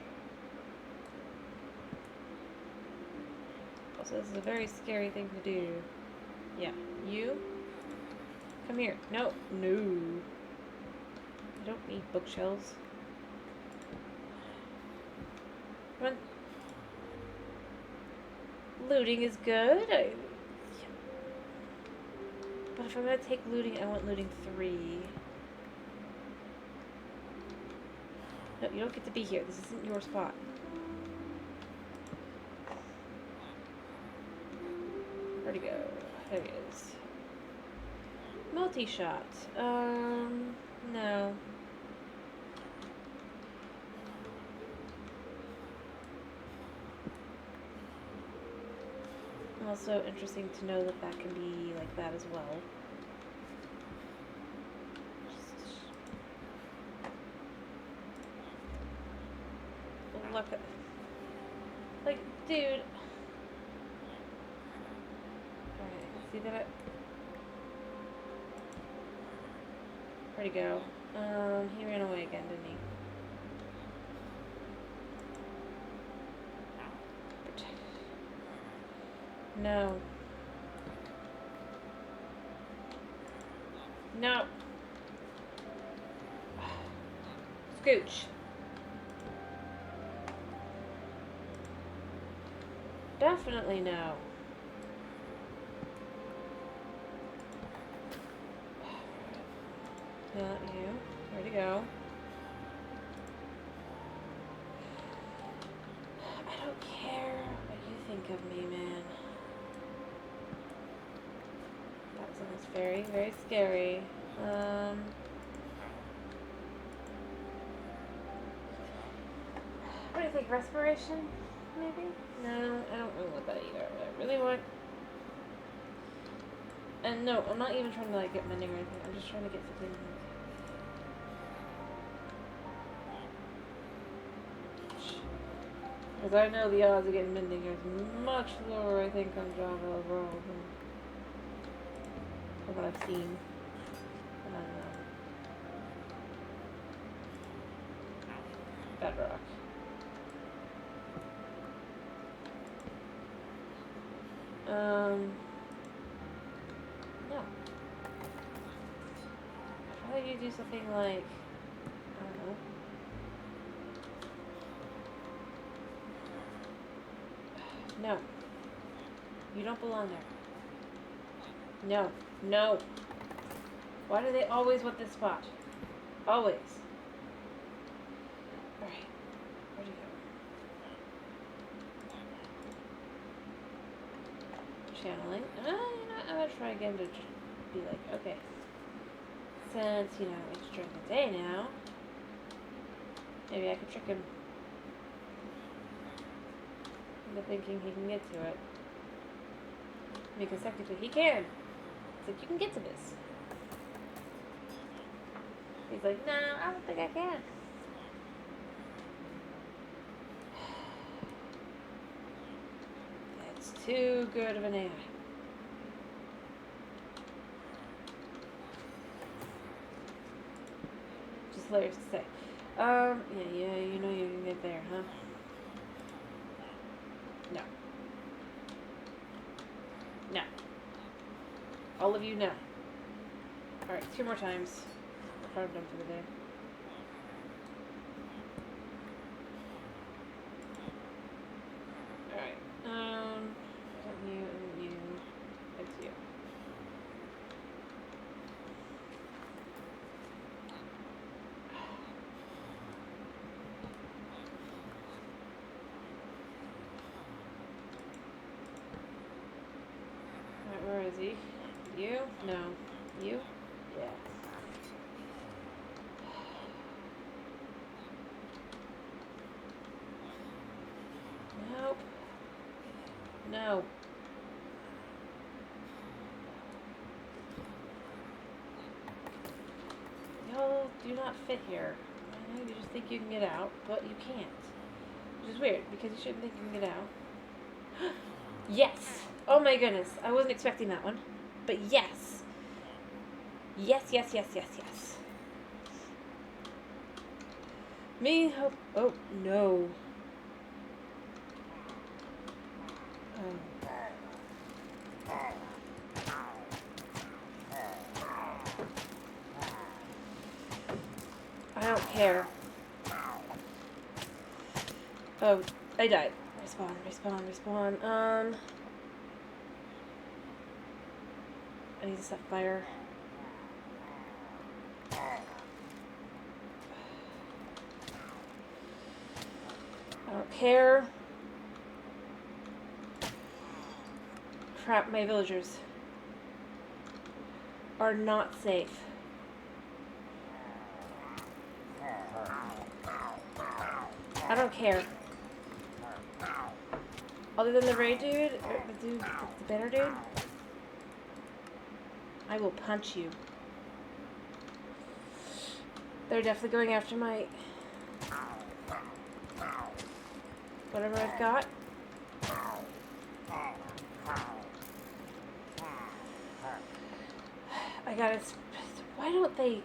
Also, this is a very scary thing to do. Yeah. You? Come here. No. No. I don't need bookshelves. Come on. Looting is good. But if I'm going to take looting, I want looting 3. No, you don't get to be here. This isn't your spot. Where'd he go? There he is. Multi-shot. No. Also interesting to know that that can be like that as well. Just look at, like, dude. Alright, see that? Where'd he go? He ran away again, didn't he? No. No. Scooch. Definitely no. Not you. Where'd he go? I don't care. I think of me, man? That sounds very, very scary. What do you think? Respiration? Maybe? No, I don't really want that either. What I really want... And no, I'm not even trying to like get mending or anything. I'm just trying to get something... Because I know the odds of getting mending is much lower, I think, on Java overall than what I've seen. Bedrock. No. I'd rather you do something like, I don't know. No. You don't belong there. No. No. Why do they always want this spot? Always. Alright. Where'd you go? Channeling. You know, I'm gonna try again to be like, okay. Since, you know, it's during the day now, maybe I could trick him into thinking he can get to it. Because technically he can. It's like, you can get to this. He's like, no, I don't think I can. It's too good of an AI. Just hilarious to say. Yeah, you know you can get there, huh? No. No. All of you, no. Alright, 2 more times. Before I'm done for the day. Alright, you, and you, and you. Alright, where is he? You? No. You? Yeah. Nope. No. Y'all do not fit here. I know you just think you can get out, but you can't. Which is weird, because you shouldn't think you can get out. Yes! Oh my goodness. I wasn't expecting that one. But yes. Yes, yes, yes, yes, yes. Me hope... Oh, no. I don't care. Oh, I died. Respawn, respawn, respawn. I need to set fire. I don't care. Crap, my villagers are not safe. I don't care. Other than the raid dude, or the banner dude, I will punch you. They're definitely going after my... whatever I've got. I gotta... Why don't they...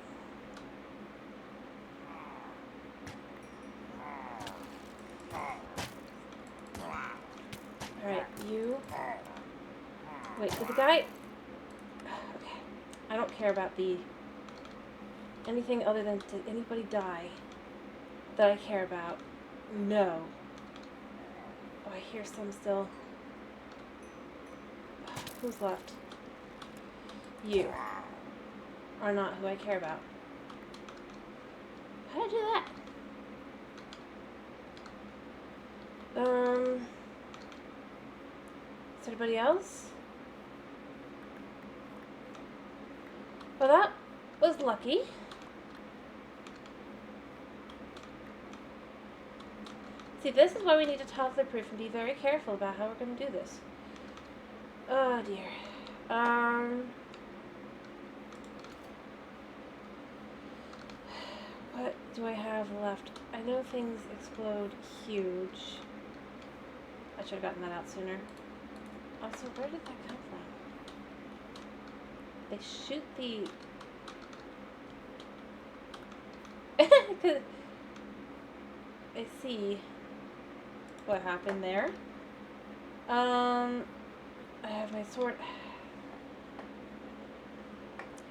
Alright, you... Wait, did the guy... Okay. I don't care about the... anything other than did anybody die that I care about. No. Oh, I hear some still. Who's left? You are not who I care about. How did I do that? Anybody else? Well, that was lucky. See, this is why we need to toddler proof and be very careful about how we're going to do this. Oh dear. What do I have left? I know things explode huge. I should have gotten that out sooner. Also, where did that come from? They shoot the... I see what happened there. I have my sword.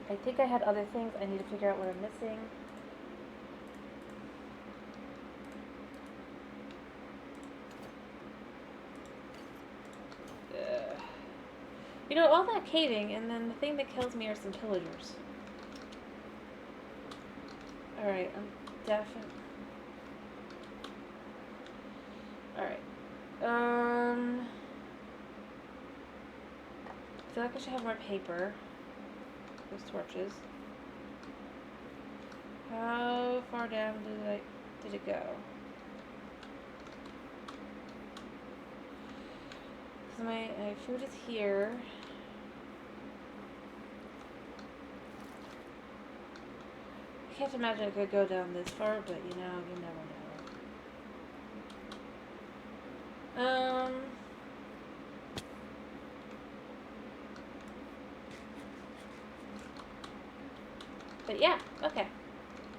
I think I had other things. I need to figure out what I'm missing. You know, all that caving, and then the thing that kills me are some pillagers. Alright, I'm definitely... Alright. I feel like I should have more paper. Those torches. How far down did it go? So my food is here. I can't imagine it could go down this far, but you know, you never know. But yeah, okay.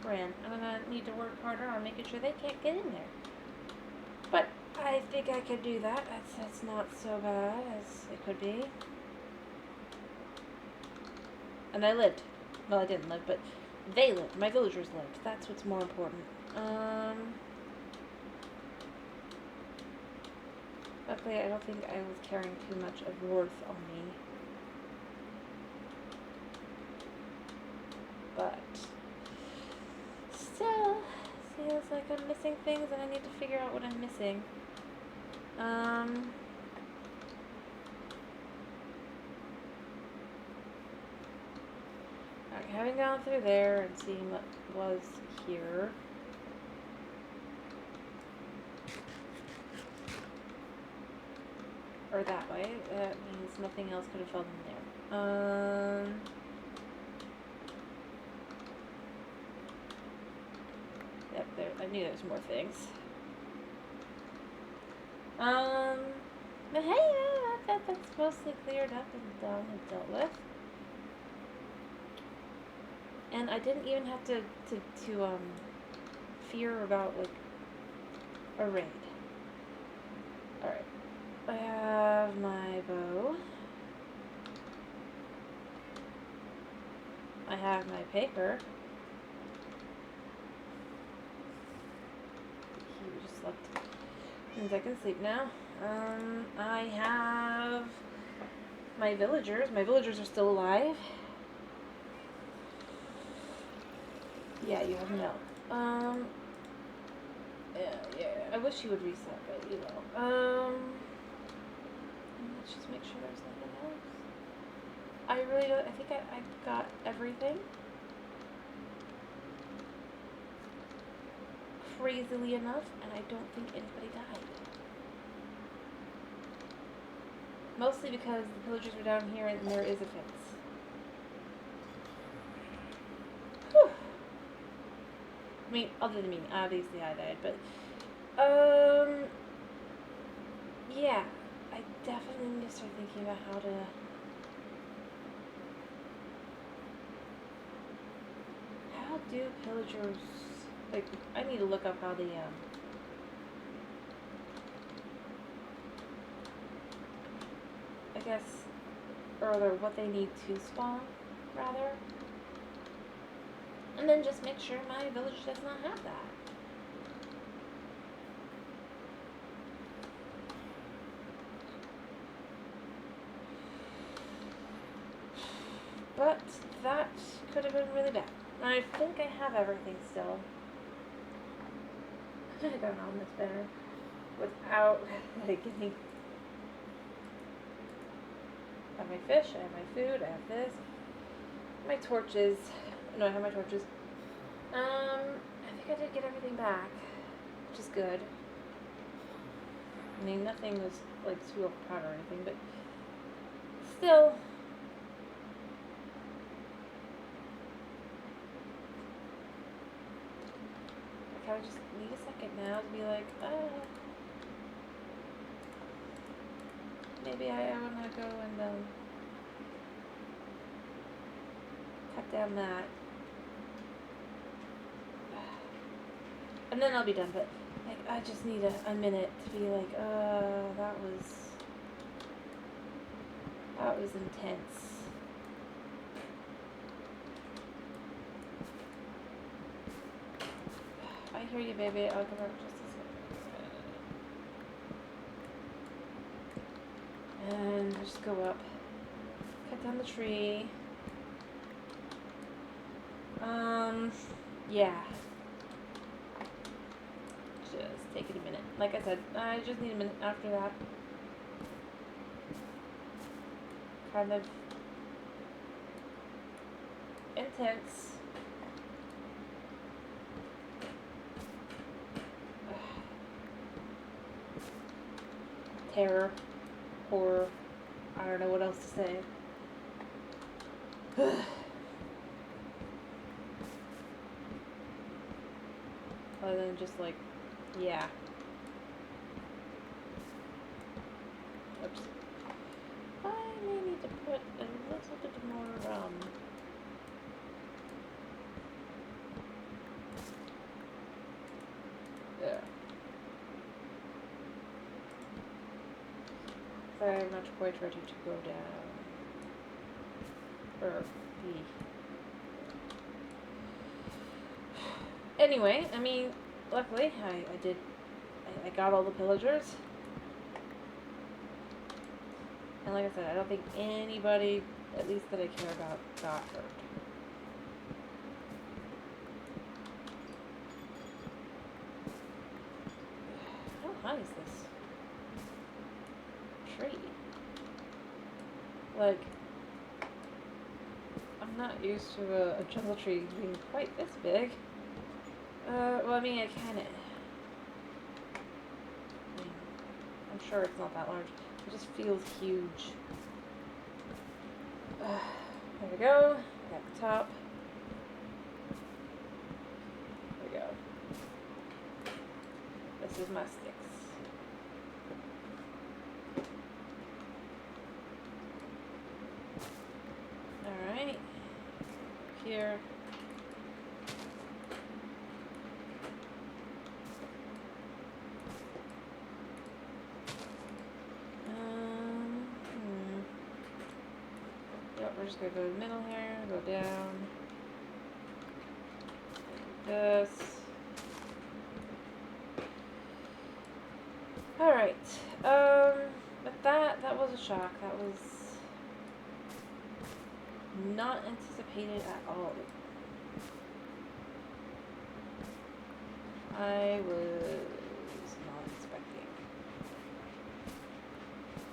Ran. I'm gonna need to work harder on making sure they can't get in there. But I think I could do that. That's not so bad as it could be. And I lived. Well, I didn't live, but they lived. My villagers lived. That's what's more important. Luckily, I don't think I was carrying too much of worth on me. But still, feels like I'm missing things and I need to figure out what I'm missing. Alright, having gone through there and seeing what was here. Or that way, that means nothing else could have fallen there. Yep, there. I knew there was more things. But hey, that's mostly cleared up and done and dealt with. And I didn't even have to fear about, like, a raid. Alright. I have my bow. I have my paper. He just slept. Means I can sleep now. I have my villagers. My villagers are still alive. Yeah, you have milk. Yeah. I wish you would reset, but you will. Let's just make sure there's nothing else. I really don't. I think I got everything. Crazily enough, and I don't think anybody died. Mostly because the pillagers were down here and there is a fence. Whew. I mean, other than me, obviously I died, but, yeah, I definitely need to start thinking about how do pillagers, like, I need to look up how the, I guess, or what they need to spawn, rather. And then just make sure my village does not have that. But that could have been really bad. I think I have everything still. I got on this better without getting I have my fish, I have my food, I have this. My torches. No, I have my torches. I think I did get everything back, which is good. I mean, nothing was like too overpowered or anything, but still. I kind of just need a second now to be like, maybe I want to go and cut down that. And then I'll be done, but like, I just need a minute to be like, that was intense. I hear you, baby. I'll give her just a second. And just go up. Cut down the tree. Yeah. Just take it a minute. Like I said, I just need a minute after that. Kind of intense. Terror. Horror. I don't know what else to say. Other than just like, yeah. Oops. I may need to put a little bit more, there. Very much quite ready to go down. Or be. Anyway, I mean, luckily I got all the pillagers. And like I said, I don't think anybody, at least that I care about, got hurt. How high is this tree? Like, I'm not used to a jungle tree being quite this big. Well, I mean, I I'm sure it's not that large. It just feels huge. There we go. Got the top. There we go. This is my sticks. Alright. Here. We're just gonna go to the middle here, go down. This. Alright. But that was a shock. That was not anticipated at all. I was not expecting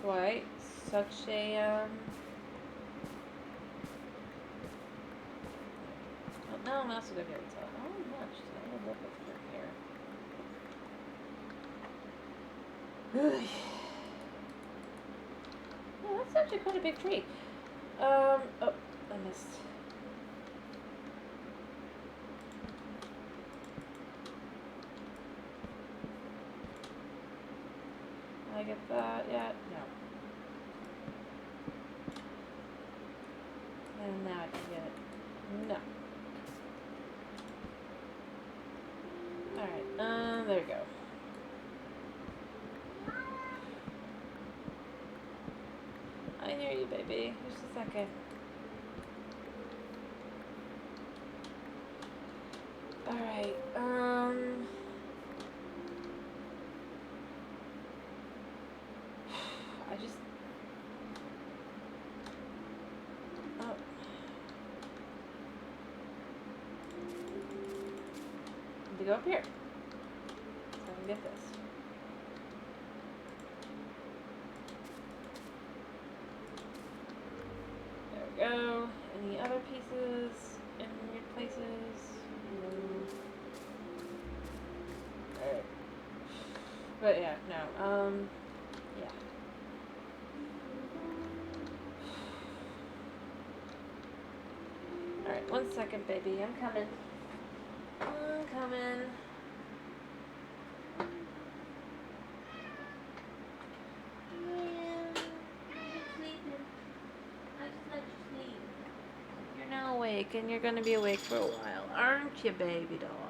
quite such a no, I'm also gonna be able to tell how much did I end up with here. Yeah, that's actually quite a big tree. Oh, I missed. Did I get that yet? No. And now I can get it. No. Alright, there we go. I hear you, baby. Just a second. Alright, I just... Oh. To go up here. So I can get this. any other pieces in your places? Alright. But yeah, no. Yeah. Alright, 1 second, baby. I'm coming. I'm coming. Yeah. You're sleeping. I just let you sleep. You're now awake, and you're gonna be awake for a while, aren't you, baby doll?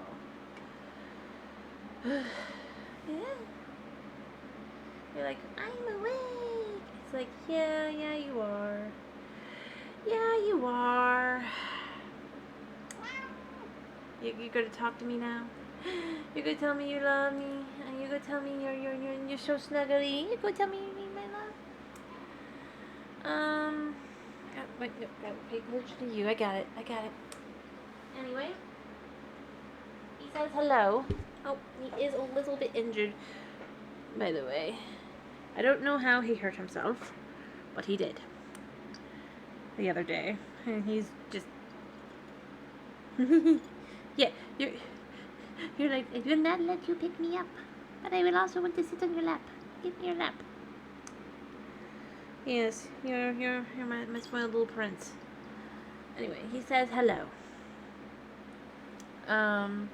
Yeah. You're like, I'm awake. It's like, yeah, you are. Yeah, you are. You're gonna talk to me now? You're gonna tell me you love me? And you're gonna tell me you're so snuggly? You're gonna tell me you need my love? Wait, no, gotta pay closer to you. I got it. Anyway, he says hello. Oh, he is a little bit injured, by the way. I don't know how he hurt himself, but he did. The other day. And he's just... yeah, you're like, I will not let you pick me up, but I will also want to sit on your lap. Give me your lap. Yes, you're my spoiled little prince. Anyway, he says hello. Oh,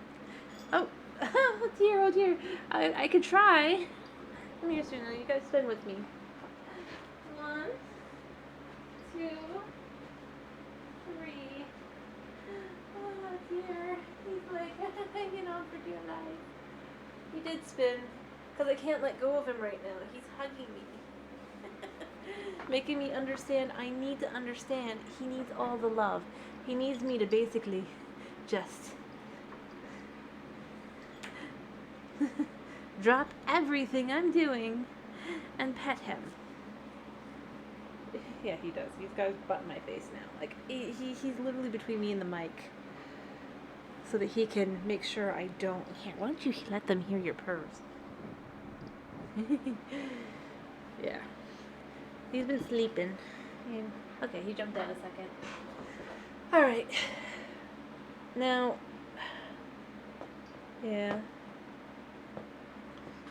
oh dear. I could try. Come here, Suna. You guys spin with me. 1, 2, 3. Oh dear. He's like hanging on for dear life. He did spin, because I can't let go of him right now. He's hugging me. Making me understand I need to understand he needs all the love. He needs me to basically just drop everything I'm doing and pet him. Yeah, he does. He's got his butt in my face now. Like, he's literally between me and the mic, so that he can make sure I don't hear. Why don't you let them hear your purrs? Yeah. He's been sleeping. Okay, he jumped out a second. Alright. Now, yeah.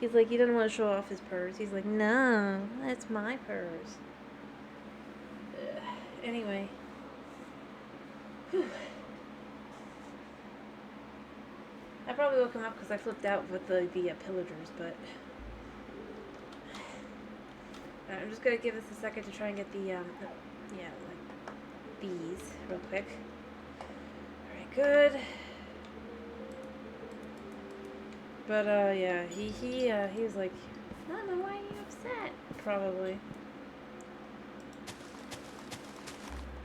He's like, he doesn't want to show off his purrs. He's like, no, that's my purrs. Anyway. Whew. I probably woke him up because I flipped out with the pillagers, but... I'm just going to give this a second to try and get the bees real quick. Alright, good. But, yeah, he was like, Mama, why are you upset? Probably.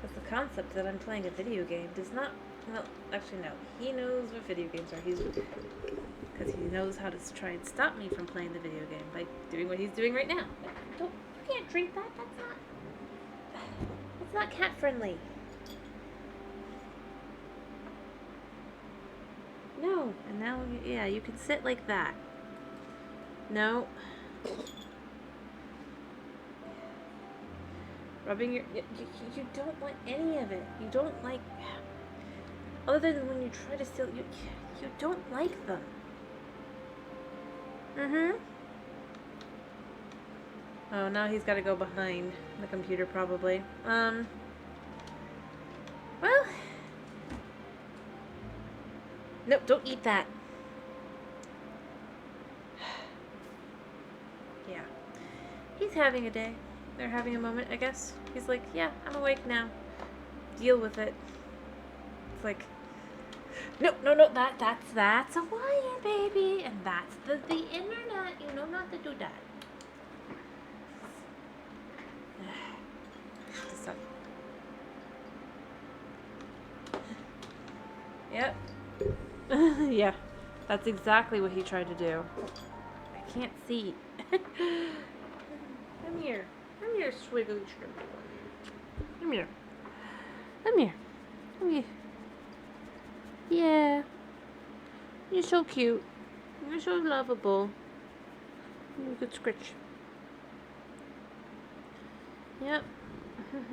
Because the concept that I'm playing a video game does not, well, actually no. He knows what video games are. Because he knows how to try and stop me from playing the video game by doing what he's doing right now. You can't drink that. That's not cat friendly. No. And now, yeah, you can sit like that. No. Rubbing your... You don't want any of it. You don't like... Other than when you try to steal... You don't like them. Mm-hmm. Oh, now he's got to go behind the computer, probably. Well... Nope, don't eat that. Yeah. He's having a day. They're having a moment, I guess. He's like, yeah, I'm awake now. Deal with it. It's like, no, that's a wire, baby. And that's the internet. You know not to do that. Yep. Yeah, that's exactly what he tried to do. I can't see. Come here, swiggly shrimp. Come here. Yeah. You're so cute. You're so lovable. You could scritch. Yep.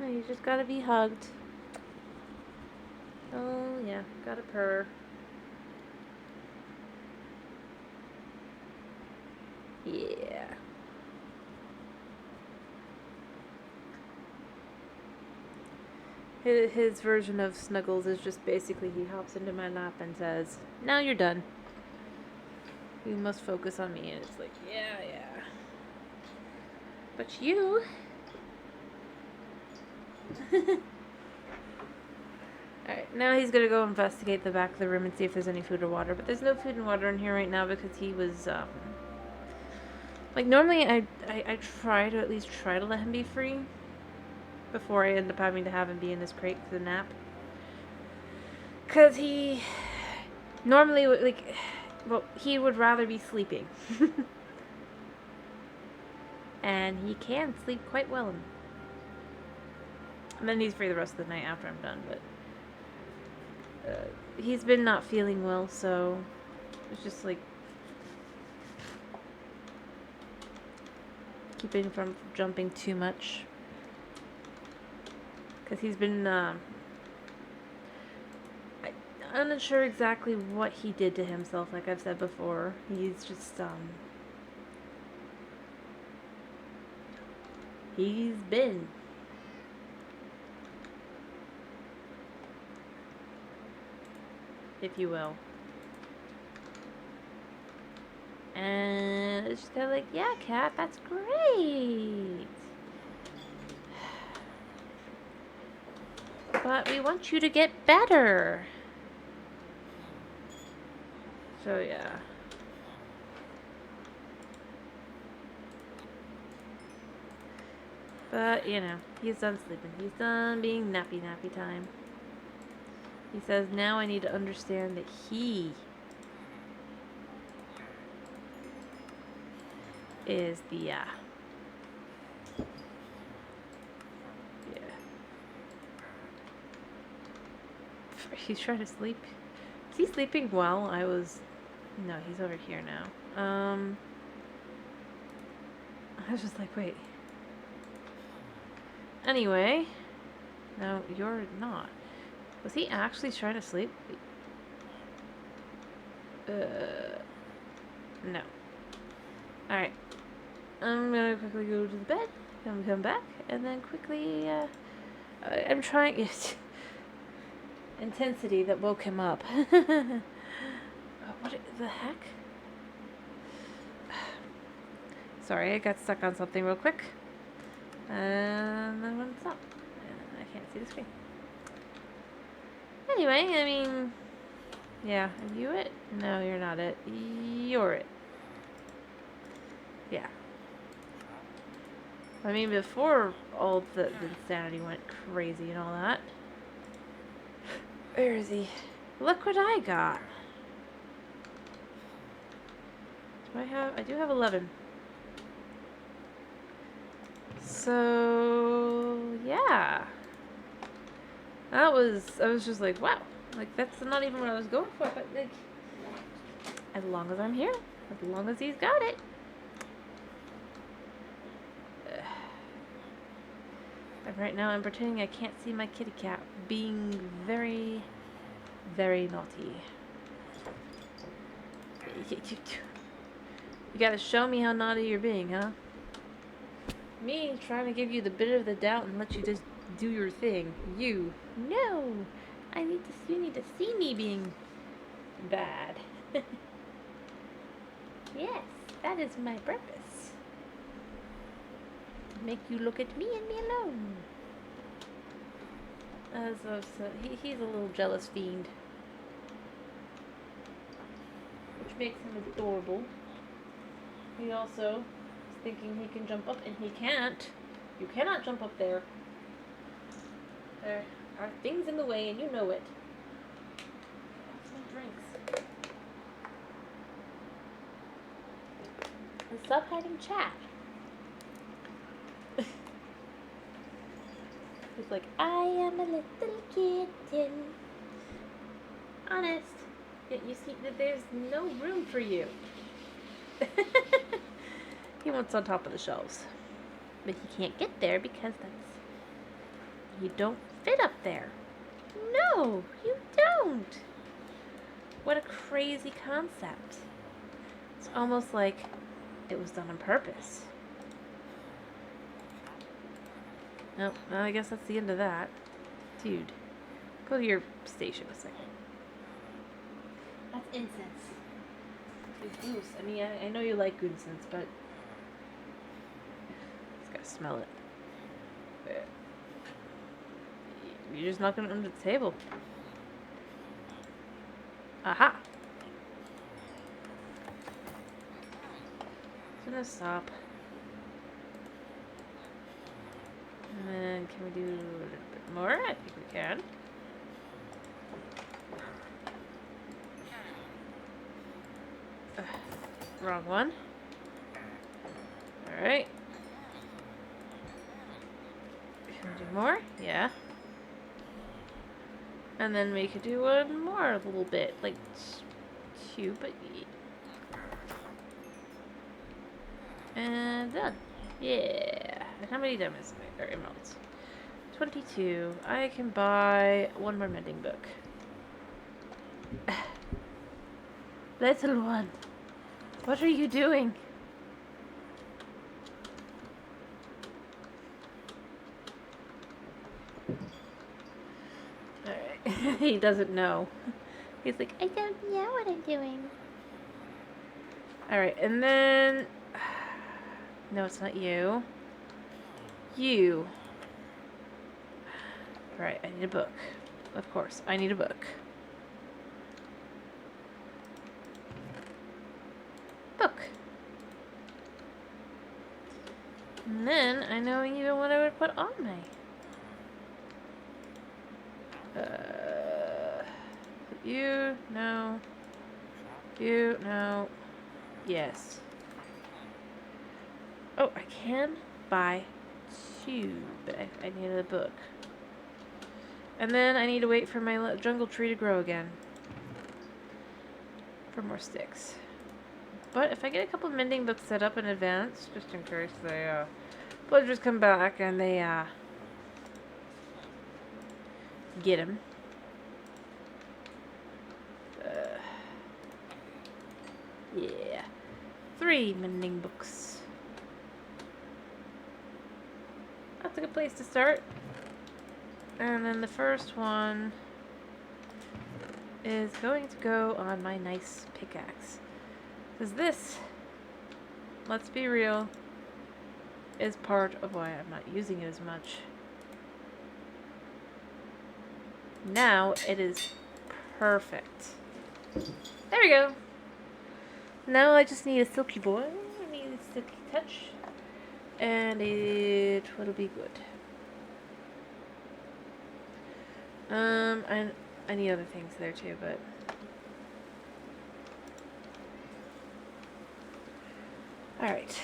You just gotta be hugged. Oh, yeah. Got a purr. Yeah. His version of Snuggles is just basically he hops into my lap and says, "Now you're done. You must focus on me." And it's like, yeah, yeah. But you... Alright, now he's gonna go investigate the back of the room and see if there's any food or water. But there's no food and water in here right now because he was, like, normally I try to at least try to let him be free before I end up having to have him be in his crate for the nap. Because he... Normally, like... Well, he would rather be sleeping. And he can sleep quite well. And then he's free the rest of the night after I'm done, but... he's been not feeling well, so... It's just like... keeping him from jumping too much. Because he's been, I'm not sure exactly what he did to himself, like I've said before. He's just, he's been. If you will. And it's just kind of like, yeah, cat, that's great. But we want you to get better. So, yeah. But, you know, he's done sleeping. He's done being nappy time. He says, now I need to understand that he is the, yeah. He's trying to sleep. Is he sleeping well? No, he's over here now. I was just like, wait. Anyway. No, you're not. Was he actually trying to sleep? No. Alright. I'm gonna quickly go to the bed. Come back. And then quickly, I'm trying... Intensity that woke him up. What the heck? Sorry, I got stuck on something real quick. And then when it's up. I can't see the screen. Anyway, I mean... Yeah, are you it? No, you're not it. You're it. Yeah. I mean, before all the insanity went crazy and all that. Where is he? Look what I got. I do have 11. So, yeah. I was just like, wow. Like, that's not even what I was going for, but, like, as long as I'm here, as long as he's got it. Right now, I'm pretending I can't see my kitty cat being very, very naughty. You gotta show me how naughty you're being, huh? Me trying to give you the benefit of the doubt and let you just do your thing. You. No! You need to see me being bad. Yes, that is my purpose. To make you look at me and me alone. He's a little jealous fiend. Which makes him adorable. He also is thinking he can jump up, and he can't. You cannot jump up there. There are things in the way, and you know it. Some drinks. And stop hiding chat. He's like, I am a little kitten. Honest. Yet you see that there's no room for you. He wants on top of the shelves. But he can't get there because you don't fit up there. No, you don't. What a crazy concept. It's almost like it was done on purpose. Nope, well, I guess that's the end of that. Dude, go to your station a second. That's incense. Goose. I mean, I know you like incense, but just gotta smell it. You're just knocking it under the table. Aha! It's gonna stop. And then can we do a little bit more? I think we can. Wrong one. Alright. Can we do more? Yeah. And then we could do one more a little bit. Like two, but... And done. Yeah. And how many diamonds or emeralds? 22. I can buy one more mending book. Little one, what are you doing? Alright. He doesn't know. He's like, I don't know what I'm doing. Alright, and then... No, it's not you. You. Alright, I need a book. Of course, I need a book. Book. And then, I know even what I would put on my... You, no. You, no. Yes. Oh, I can buy two, but I need a book. And then I need to wait for my jungle tree to grow again. For more sticks. But if I get a couple mending books set up in advance, just in case the villagers come back and they get them. Yeah. 3 mending books. That's a good place to start. And then the first one is going to go on my nice pickaxe. Because this, let's be real, is part of why I'm not using it as much. Now it is perfect. There we go. Now I just need a silky boy. I need a silky touch. And it will be good. I need other things there too, but... Alright.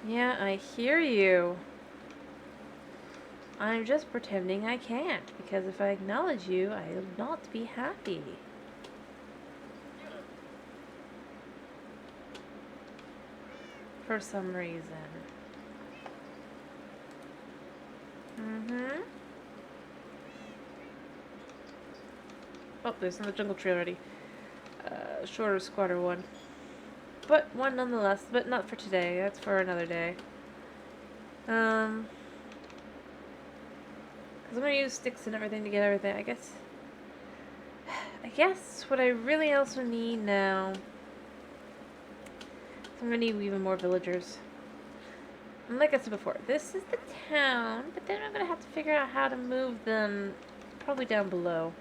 Yeah, I hear you. I'm just pretending I can't, because if I acknowledge you, I will not be happy. For some reason. Oh, there's another jungle tree already. Shorter, squatter one. But one nonetheless, but not for today. That's for another day. Because I'm going to use sticks and everything to get everything, I guess what I really also need now is I'm going to need even more villagers. And like I said before, this is the town, but then I'm going to have to figure out how to move them probably down below.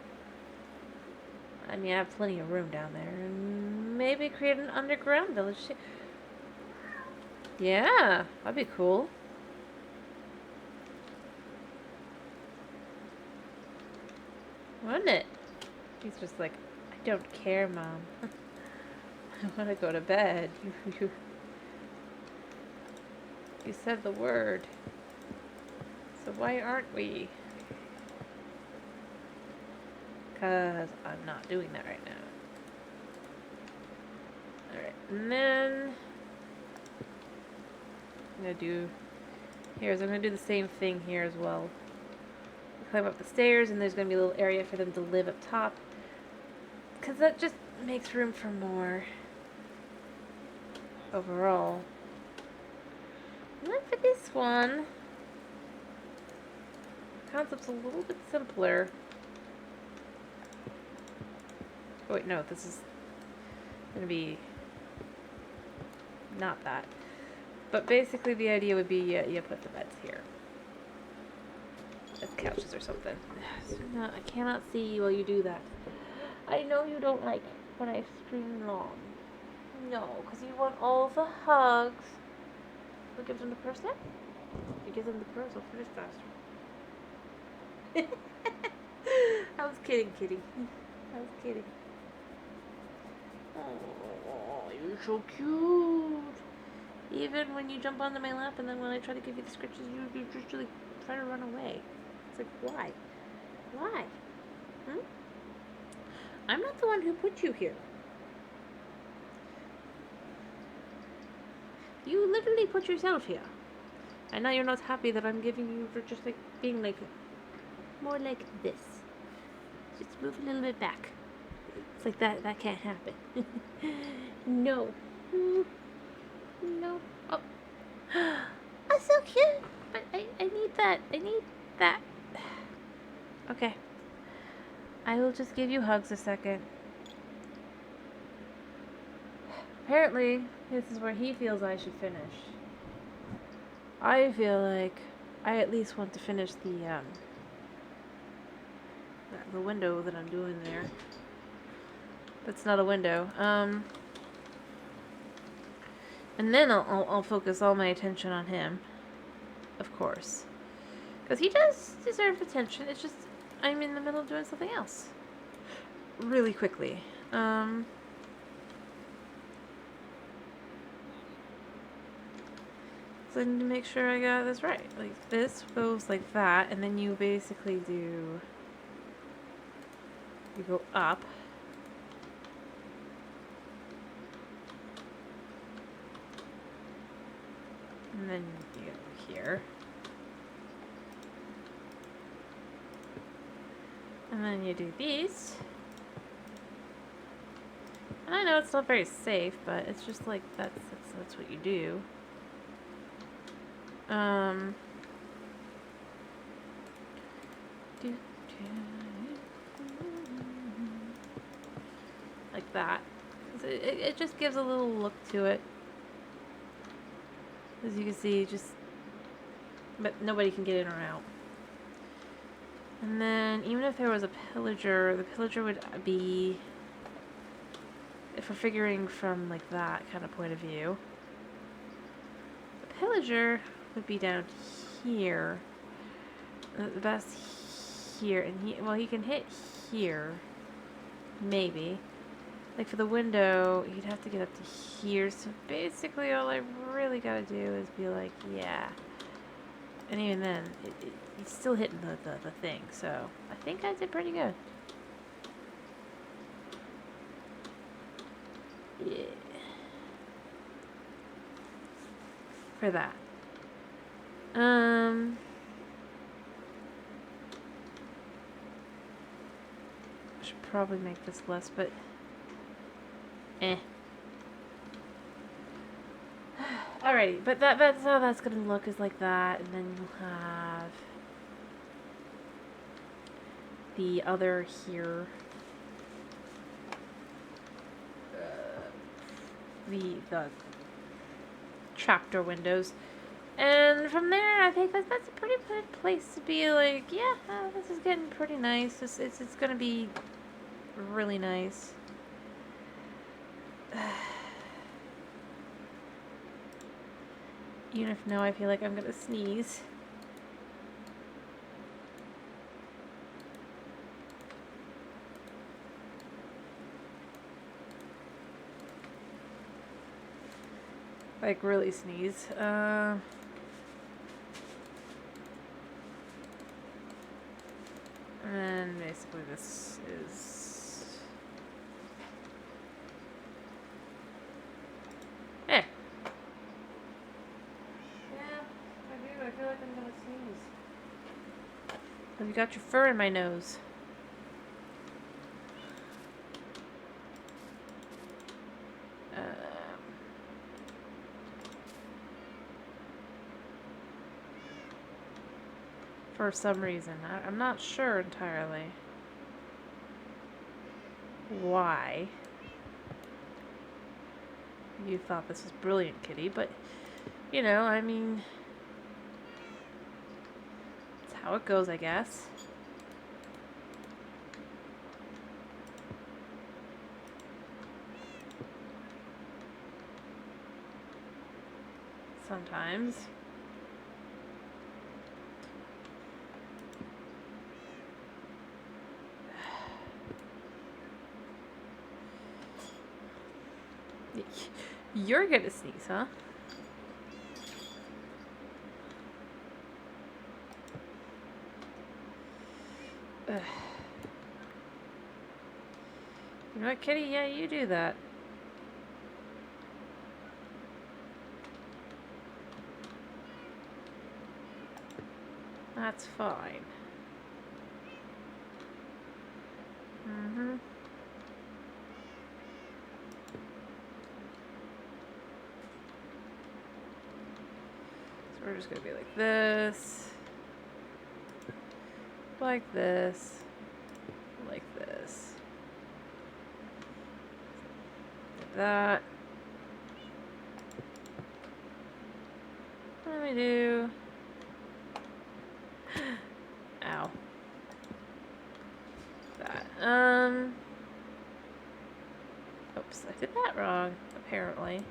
I mean, I have plenty of room down there. And maybe create an underground village too. Yeah, that'd be cool. Wouldn't it? He's just like, I don't care, Mom. I want to go to bed. You said the word. So why aren't we? Because I'm not doing that right now. Alright, and then I'm going to do... I'm going to do the same thing here as well. climb up the stairs, and there's going to be a little area for them to live up top. Because that just makes room for more overall. And then for this one, the concept's a little bit simpler. Oh wait, no, this is going to be not that. But basically the idea would be you put the beds here. As couches or something. No, I cannot see while you do that. I know you don't like when I stream long. No, because you want all the hugs. Who gives them the purse now? You give them the purse, I'll finish faster. I was kidding, Kitty. I was kidding. Oh, you're so cute. Even when you jump onto my lap and then when I try to give you the scratches, you just really try to run away. It's like, why? Why? I'm not the one who put you here. You literally put yourself here. And now you're not happy that I'm giving you for just like being like more like this. Just move a little bit back. It's like that can't happen. No. No. Oh. That's so cute. But I need that. I need that. Okay. I will just give you hugs a second. Apparently, this is where he feels I should finish. I feel like I at least want to finish the window that I'm doing there. That's not a window. And then I'll focus all my attention on him. Of course. Because he does deserve attention. It's just I'm in the middle of doing something else. Really quickly. So I need to make sure I got this right. Like this goes like that, and then you basically do, you go up. And then you go here. And then you do these. And I know it's not very safe, but it's just like that's what you do. Like that. It just gives a little look to it. As you can see, but nobody can get in or out. And then, even if there was a pillager, the pillager would be, if we're figuring from like that kind of point of view, the pillager would be down here. The best here, and he can hit here, maybe. Like for the window, he'd have to get up to here. So basically, all I really gotta do is be like, yeah. And even then, he's still hitting the thing. So I think I did pretty good. Yeah. For that. I should probably make this less, but Alrighty, but that's how that's gonna look, is like that, and then you'll have the other here. The trapdoor windows. And from there, I think that's a pretty good place to be like, yeah, this is getting pretty nice. It's gonna be really nice. Even if now I feel like I'm gonna sneeze. Like really sneeze. And basically this is... Yeah, I do. I feel like I'm gonna sneeze. Have You got your fur in my nose. For some reason. I'm not sure entirely why you thought this was brilliant, Kitty, but, you know, I mean, it's how it goes, I guess. Sometimes. You're gonna sneeze, huh? Ugh. You know what, Kitty? Yeah, you do that. That's fine. Mm-hmm. So we're just gonna be like this. Like this. Like this. Like that. What do we do? Ow. That. Oops, I did that wrong, apparently.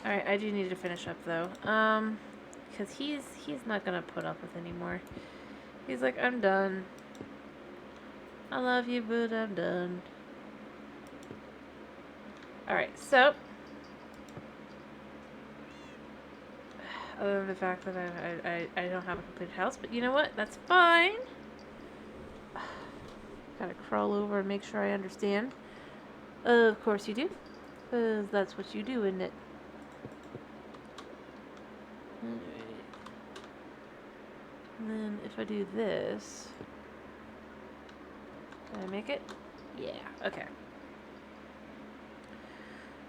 Alright, I do need to finish up though. Because he's not gonna put up with anymore. He's like, I'm done. I love you, but I'm done. Alright, so other than the fact that I don't have a completed house, but you know what? That's fine. Gotta crawl over and make sure I understand. Of course you do. Because that's what you do, isn't it? And then if I do this... Did I make it? Yeah, okay.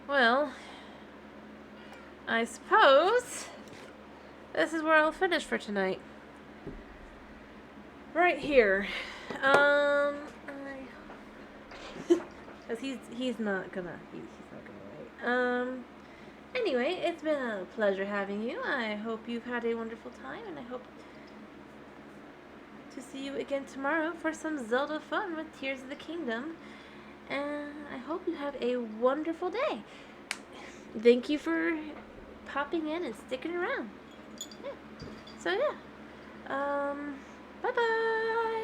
Well, I suppose this is where I'll finish for tonight. Right here. Because he's not gonna wait. Anyway, it's been a pleasure having you. I hope you've had a wonderful time, and I hope to see you again tomorrow for some Zelda fun with Tears of the Kingdom. And I hope you have a wonderful day. Thank you for popping in and sticking around. Yeah. So yeah. Bye-bye.